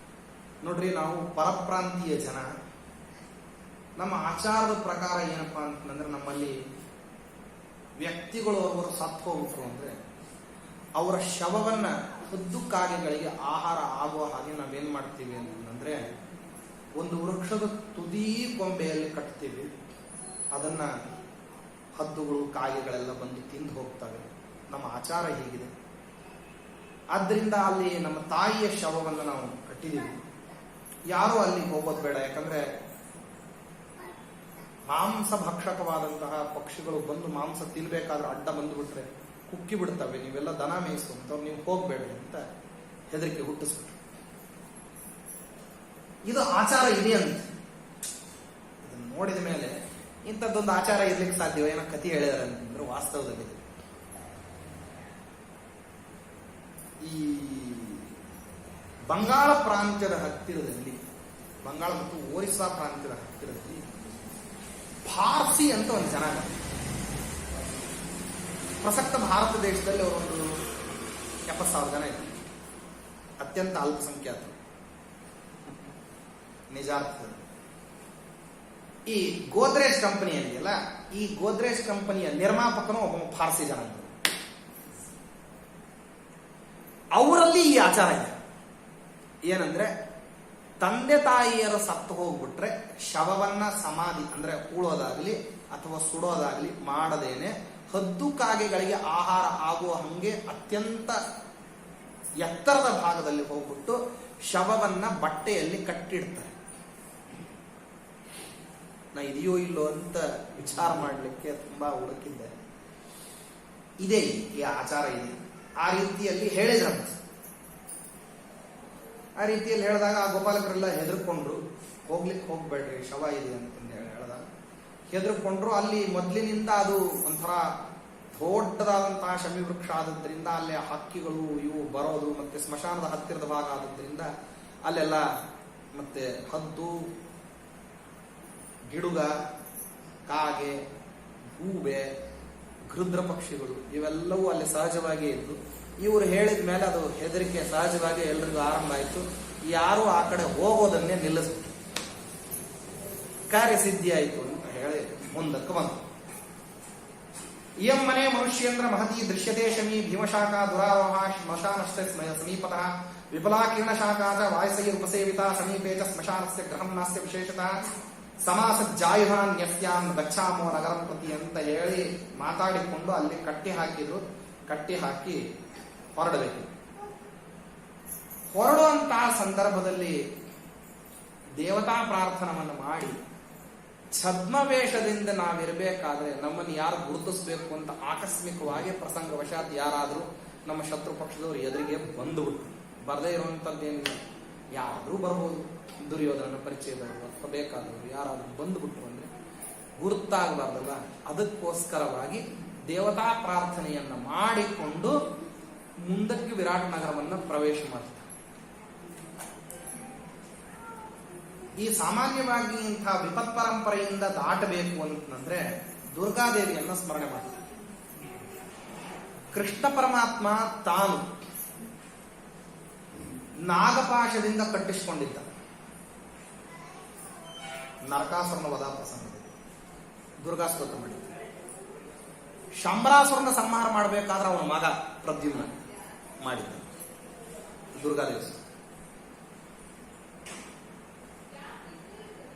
ನೋಡ್ರಿ ನಾವು ಪರಪ್ರಾಂತೀಯ ಜನ, ನಮ್ಮ ಆಚಾರದ ಪ್ರಕಾರ ಏನಪ್ಪಾ ಅಂತಂದ್ರೆ ನಮ್ಮಲ್ಲಿ ವ್ಯಕ್ತಿಗಳು ಅವರು ಸತ್ತು ಹೋಗ್ಬಿಟ್ರು ಅಂದ್ರೆ ಅವರ ಶವವನ್ನ ಹದ್ದು ಕಾಗೆಗಳಿಗೆ ಆಹಾರ ಆಗುವ ಹಾಗೆ ನಾವೇನ್ ಮಾಡ್ತೀವಿ ಅಂತಂದ್ರೆ ಒಂದು ವೃಕ್ಷದ ತುದಿ ಕೊಂಬೆಯಲ್ಲಿ ಕಟ್ತೀವಿ. ಅದನ್ನ ಹದ್ದುಗಳು, ಕಾಗೆಗಳೆಲ್ಲ ಬಂದು ತಿಂದು ಹೋಗ್ತವೆ. ನಮ್ಮ ಆಚಾರ ಹೀಗಿದೆ. ಆದ್ರಿಂದ ಅಲ್ಲಿ ನಮ್ಮ ತಾಯಿಯ ಶವವನ್ನು ನಾವು ಕಟ್ಟಿದ್ದೀವಿ. ಯಾರು ಅಲ್ಲಿ ಹೋಗೋದು ಬೇಡ. ಯಾಕಂದ್ರೆ ಮಾಂಸ ಭಕ್ಷಕವಾದಂತಹ ಪಕ್ಷಿಗಳು ಬಂದು ಮಾಂಸ ತಿನ್ಬೇಕಾದ್ರೆ ಅಡ್ಡ ಬಂದುಬಿಟ್ರೆ ಕುಕ್ಕಿ ಬಿಡ್ತವೆ. ನೀವೆಲ್ಲ ದನ ಮೇಯಿಸುವಂತವ್ರು ನೀವು ಹೋಗ್ಬೇಡ್ರಿ ಅಂತ ಹೆದರಿಕೆ ಹುಟ್ಟಿಸ್ಬಿಟ್ರು. ಇದು ಆಚಾರ ಇದೆ ಅಂತ ಇದನ್ನು ನೋಡಿದ ಮೇಲೆ ಇಂಥದ್ದೊಂದು ಆಚಾರ ಇರ್ಲಿಕ್ಕೆ ಸಾಧ್ಯವೋ ಏನೋ ಕಥೆ ಹೇಳಿದಾರೆ ಅಂತಂದ್ರೆ ವಾಸ್ತವದಲ್ಲಿ ಈ ಬಂಗಾಳ ಪ್ರಾಂತ್ಯದ ಹತ್ತಿರದಲ್ಲಿ, ಬಂಗಾಳ ಮತ್ತು ಒರಿಸ್ಸಾ ಪ್ರಾಂತ್ಯದ ಹತ್ತಿರದಲ್ಲಿ ಫಾರ್ಸಿ ಅಂತ ಒಂದು ಜನಾಂಗ. ಪ್ರಸಕ್ತ ಭಾರತ ದೇಶದಲ್ಲಿ ಅವರೊಂದು 70,000 ಜನ ಇದ್ದಾರೆ. ಅತ್ಯಂತ ಅಲ್ಪಸಂಖ್ಯಾತರು ನಿಜಾರ್ಥದಲ್ಲಿ. ಈ ಗೋದ್ರೇಜ್ ಕಂಪನಿ ಇದೆಯಲ್ಲ, ಈ ಗೋದ್ರೇಜ್ ಕಂಪನಿಯ ನಿರ್ಮಾಪಕನು ಒಬ್ಬ ಫಾರ್ಸಿ ಜನಾಂಗ. ಅವರಲ್ಲಿ ಈ ಆಚಾರ ಇದೆ. ಏನಂದ್ರೆ ತಂದೆ ತಾಯಿಯರು ಸತ್ತು ಹೋಗ್ಬಿಟ್ರೆ ಶವವನ್ನ ಸಮಾಧಿ ಅಂದ್ರೆ ಹೂಳೋದಾಗ್ಲಿ ಅಥವಾ ಸುಡೋದಾಗ್ಲಿ ಮಾಡದೇನೆ ಹದ್ದು ಕಾಗೆಗಳಿಗೆ ಆಹಾರ ಆಗುವ ಹಂಗೆ ಅತ್ಯಂತ ಎತ್ತರದ ಭಾಗದಲ್ಲಿ ಹೋಗ್ಬಿಟ್ಟು ಶವವನ್ನ ಬಟ್ಟೆಯಲ್ಲಿ ಕಟ್ಟಿಡ್ತಾರೆ. ನಾ ಇದೆಯೋ ಇಲ್ಲೋ ಅಂತ ವಿಚಾರ ಮಾಡಲಿಕ್ಕೆ ತುಂಬಾ ಹುಡುಕಿದ್ದೆ. ಇದೆ, ಈ ಆಚಾರ ಇದೆ. ಆ ರೀತಿಯಲ್ಲಿ ಹೇಳಿದ್ರಂತ. ಆ ರೀತಿಯಲ್ಲಿ ಹೇಳಿದಾಗ ಆ ಗೋಪಾಲಕರೆಲ್ಲ ಹೆದರ್ಕೊಂಡ್ರು. ಹೋಗ್ಲಿಕ್ಕೆ ಹೋಗ್ಬೇಡ್ರಿ, ಶವ ಇದೆ ಅಂತಂದು ಹೇಳಿದಾಗ ಹೆದರ್ಕೊಂಡ್ರು. ಅಲ್ಲಿ ಮೊದಲಿನಿಂದ ಅದು ಒಂಥರ ದೊಡ್ಡದಾದಂತಹ ಶಮಿ ವೃಕ್ಷ ಆದದ್ರಿಂದ ಅಲ್ಲಿ ಹಕ್ಕಿಗಳು ಇವು ಬರೋದು, ಮತ್ತೆ ಸ್ಮಶಾನದ ಹತ್ತಿರದ ಭಾಗ ಆದದ್ರಿಂದ ಅಲ್ಲೆಲ್ಲ ಮತ್ತೆ ಹದ್ದು, ಗಿಡುಗ, ಕಾಗೆ, ಗೂಬೆ, ಗೃದ್ರ ಪಕ್ಷಿಗಳು ಇವೆಲ್ಲವೂ ಅಲ್ಲಿ ಸಹಜವಾಗಿ ಇದ್ದು ಇವರು ಹೇಳಿದ ಮೇಲೆ ಅದು ಹೆದರಿಕೆ ಸಹಜವಾಗಿ ಎಲ್ರಿಗೂ ಆರಂಭ ಆಯಿತು. ಯಾರು ಆ ಕಡೆ ಹೋಗೋದನ್ನೇ ನಿಲ್ಲಿಸ್ಬಿಟ್ರು. ಕಾರ್ಯಸಿದ್ಧಿಯಾಯಿತು ಅಂತ ಹೇಳಿ ಮುಂದಕ್ಕೆ ಬಂತು. ಇಯಂ ಮನೆ ಮನುಷ್ಯೇಂದ್ರ ಮಹತಿ ದೃಶ್ಯತೆ ಶಮಿ ಭೀಮಶಾಖಾ ದುರಾರೋಹ ಶ್ಮಶಾನಶ್ಚ ಸಮೀಪತಃ ವಿಪುಲಾ ಕಿರಣಶಾಖಾ ಚ ವಾಯಸೈರುಪಸೇವಿತಾ ಸಮೀಪೇ ಚ ಸ್ಮಶಾನಸ್ಯ ಗೃಹಂ ನಾಸ್ಯ ವಿಶೇಷತಃ ಸಮಾಸಜ್ಜಾಯುಧಾನ್ಯಸ್ಯಾಂ ಗಚ್ಛಾಮೋ ನಗರಂ ಪ್ರತಿ ಅಂತ ಹೇಳಿ ಮಾತಾಡಿಕೊಂಡು ಅಲ್ಲಿ ಕಟ್ಟಿ ಹಾಕಿದ್ರು. ಕಟ್ಟಿ ಹಾಕಿ ಹೊರಡಬೇಕು. ಹೊರಡುವಂತಹ ಸಂದರ್ಭದಲ್ಲಿ ದೇವತಾ ಪ್ರಾರ್ಥನವನ್ನು ಮಾಡಿ ಛದ್ಮವೇಷದಿಂದ ನಾವಿರಬೇಕಾದ್ರೆ ನಮ್ಮನ್ನು ಯಾರು ಗುರುತಿಸ್ಬೇಕು ಅಂತ ಆಕಸ್ಮಿಕವಾಗಿ ಪ್ರಸಂಗವಶಾತ್ ಯಾರಾದರೂ ನಮ್ಮ ಶತ್ರು ಪಕ್ಷದವರು ಎದುರಿಗೆ ಬಂದುಬಿಟ್ರು. ಬರದೇ ಇರುವಂತದ್ದೇನಿಲ್ಲ, ಯಾರಾದರೂ ಬರ್ಬೋದು, ದುರ್ಯೋಧನನ ಪರಿಚಯದವರು ಅಥವಾ ಬೇಕಾದವರು ಯಾರಾದರೂ ಬಂದುಬಿಟ್ರು ಅಂದ್ರೆ ಗುರುತಾಗಬಾರ್ದಲ್ಲ. ಅದಕ್ಕೋಸ್ಕರವಾಗಿ ದೇವತಾ ಪ್ರಾರ್ಥನೆಯನ್ನ ಮಾಡಿಕೊಂಡು ಮುಂದಕ್ಕೆ ವಿರಾಟ್ ನಗರವನ್ನ ಪ್ರವೇಶ ಮಾಡ್ತಾರೆ. ಈ ಸಾಮಾನ್ಯವಾಗಿ ಇಂತಹ ವಿಪತ್ ಪರಂಪರೆಯಿಂದ ದಾಟಬೇಕು ಅಂತಂದ್ರೆ ದುರ್ಗಾದೇವಿಯನ್ನ ಸ್ಮರಣೆ ಮಾಡ್ತಾರೆ. ಕೃಷ್ಣ ಪರಮಾತ್ಮ ತಾನು ನಾಗಪಾಶದಿಂದ ಕಟ್ಟಿಸಿಕೊಂಡಿದ್ದ ನರಕಾಸುರನ ವಧಾ ಪ್ರಸಂಗದಲ್ಲಿ ದುರ್ಗಾ ಸ್ತೋತ್ರ ಮಾಡಿದ್ದ. ಶಂಬರಾಸುರನ ಸಂಹಾರ ಮಾಡಬೇಕಾದ್ರೆ ಅವನ ಮಗ ಪ್ರದ್ಯುಮ್ನ ಮಾಡಿದ್ದ ದುರ್ಗಾದೇವಿ.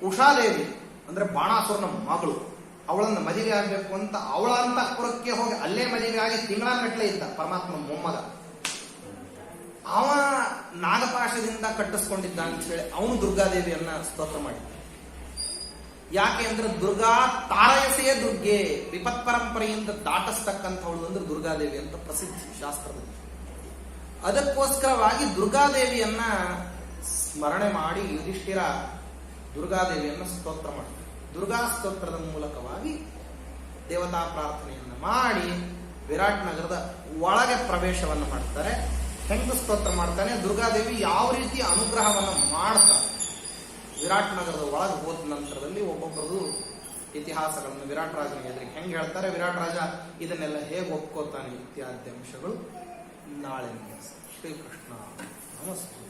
ಉಷಾದೇವಿ ಅಂದ್ರೆ ಬಾಣಾಸುರನ ಮಗಳು, ಅವಳನ್ನ ಮದುವೆ ಆಗ್ಬೇಕು ಅಂತ ಅವಳ ಅಂತಃಪುರಕ್ಕೆ ಹೋಗಿ ಅಲ್ಲೇ ಮದುವೆ ಆಗಿ ತಿಂಗಳಗಟ್ಟಲೆ ಇದ್ದ ಪರಮಾತ್ಮನ ಮೊಮ್ಮಗ. ಅವ ನಾಗಪಾಶದಿಂದ ಕಟ್ಟಿಸ್ಕೊಂಡಿದ್ದ ಅಂತ ಹೇಳಿ ಅವನು ದುರ್ಗಾದೇವಿಯನ್ನ ಸ್ತೋತ್ರ ಮಾಡಿದ್ದ. ಯಾಕೆ ಅಂದ್ರೆ ದುರ್ಗಾ ತಾರಯಸೇ ದುರ್ಗೆ, ವಿಪತ್ ಪರಂಪರೆಯಿಂದ ದಾಟಿಸ್ತಕ್ಕಂಥವಳು ಅಂದ್ರೆ ದುರ್ಗಾದೇವಿ ಅಂತ ಪ್ರಸಿದ್ಧಿ ಶಾಸ್ತ್ರದಲ್ಲಿ. ಅದಕ್ಕೋಸ್ಕರವಾಗಿ ದುರ್ಗಾದೇವಿಯನ್ನ ಸ್ಮರಣೆ ಮಾಡಿ ಯುಧಿಷ್ಠಿರ ದುರ್ಗಾದೇವಿಯನ್ನು ಸ್ತೋತ್ರ ಮಾಡ್ತಾರೆ. ದುರ್ಗಾ ಸ್ತೋತ್ರದ ಮೂಲಕವಾಗಿ ದೇವತಾ ಪ್ರಾರ್ಥನೆಯನ್ನು ಮಾಡಿ ವಿರಾಟ್ ನಗರದ ಒಳಗೆ ಪ್ರವೇಶವನ್ನು ಮಾಡ್ತಾರೆ. ಹೆಂಗ ಸ್ತೋತ್ರ ಮಾಡ್ತಾನೆ, ದುರ್ಗಾದೇವಿ ಯಾವ ರೀತಿ ಅನುಗ್ರಹವನ್ನು ಮಾಡ್ತಾರೆ. ವಿರಾಟ್ ನಗರದ ಒಳಗೆ ಹೋದ ನಂತರದಲ್ಲಿ ಒಬ್ಬೊಬ್ಬರದು ಇತಿಹಾಸಗಳನ್ನು ವಿರಾಟ್ ರಾಜನ ಎದುರಿಗೆ ಹೆಂಗೆ ಹೇಳ್ತಾರೆ, ವಿರಾಟ್ ರಾಜ ಇದನ್ನೆಲ್ಲ ಹೇಗೆ ಒಪ್ಕೋತಾನೆ ಇತ್ಯಾದಿ ಅಂಶಗಳು ನಾಳೆ. ಶ್ರೀಕೃಷ್ಣ ನಮಸ್ತೆ.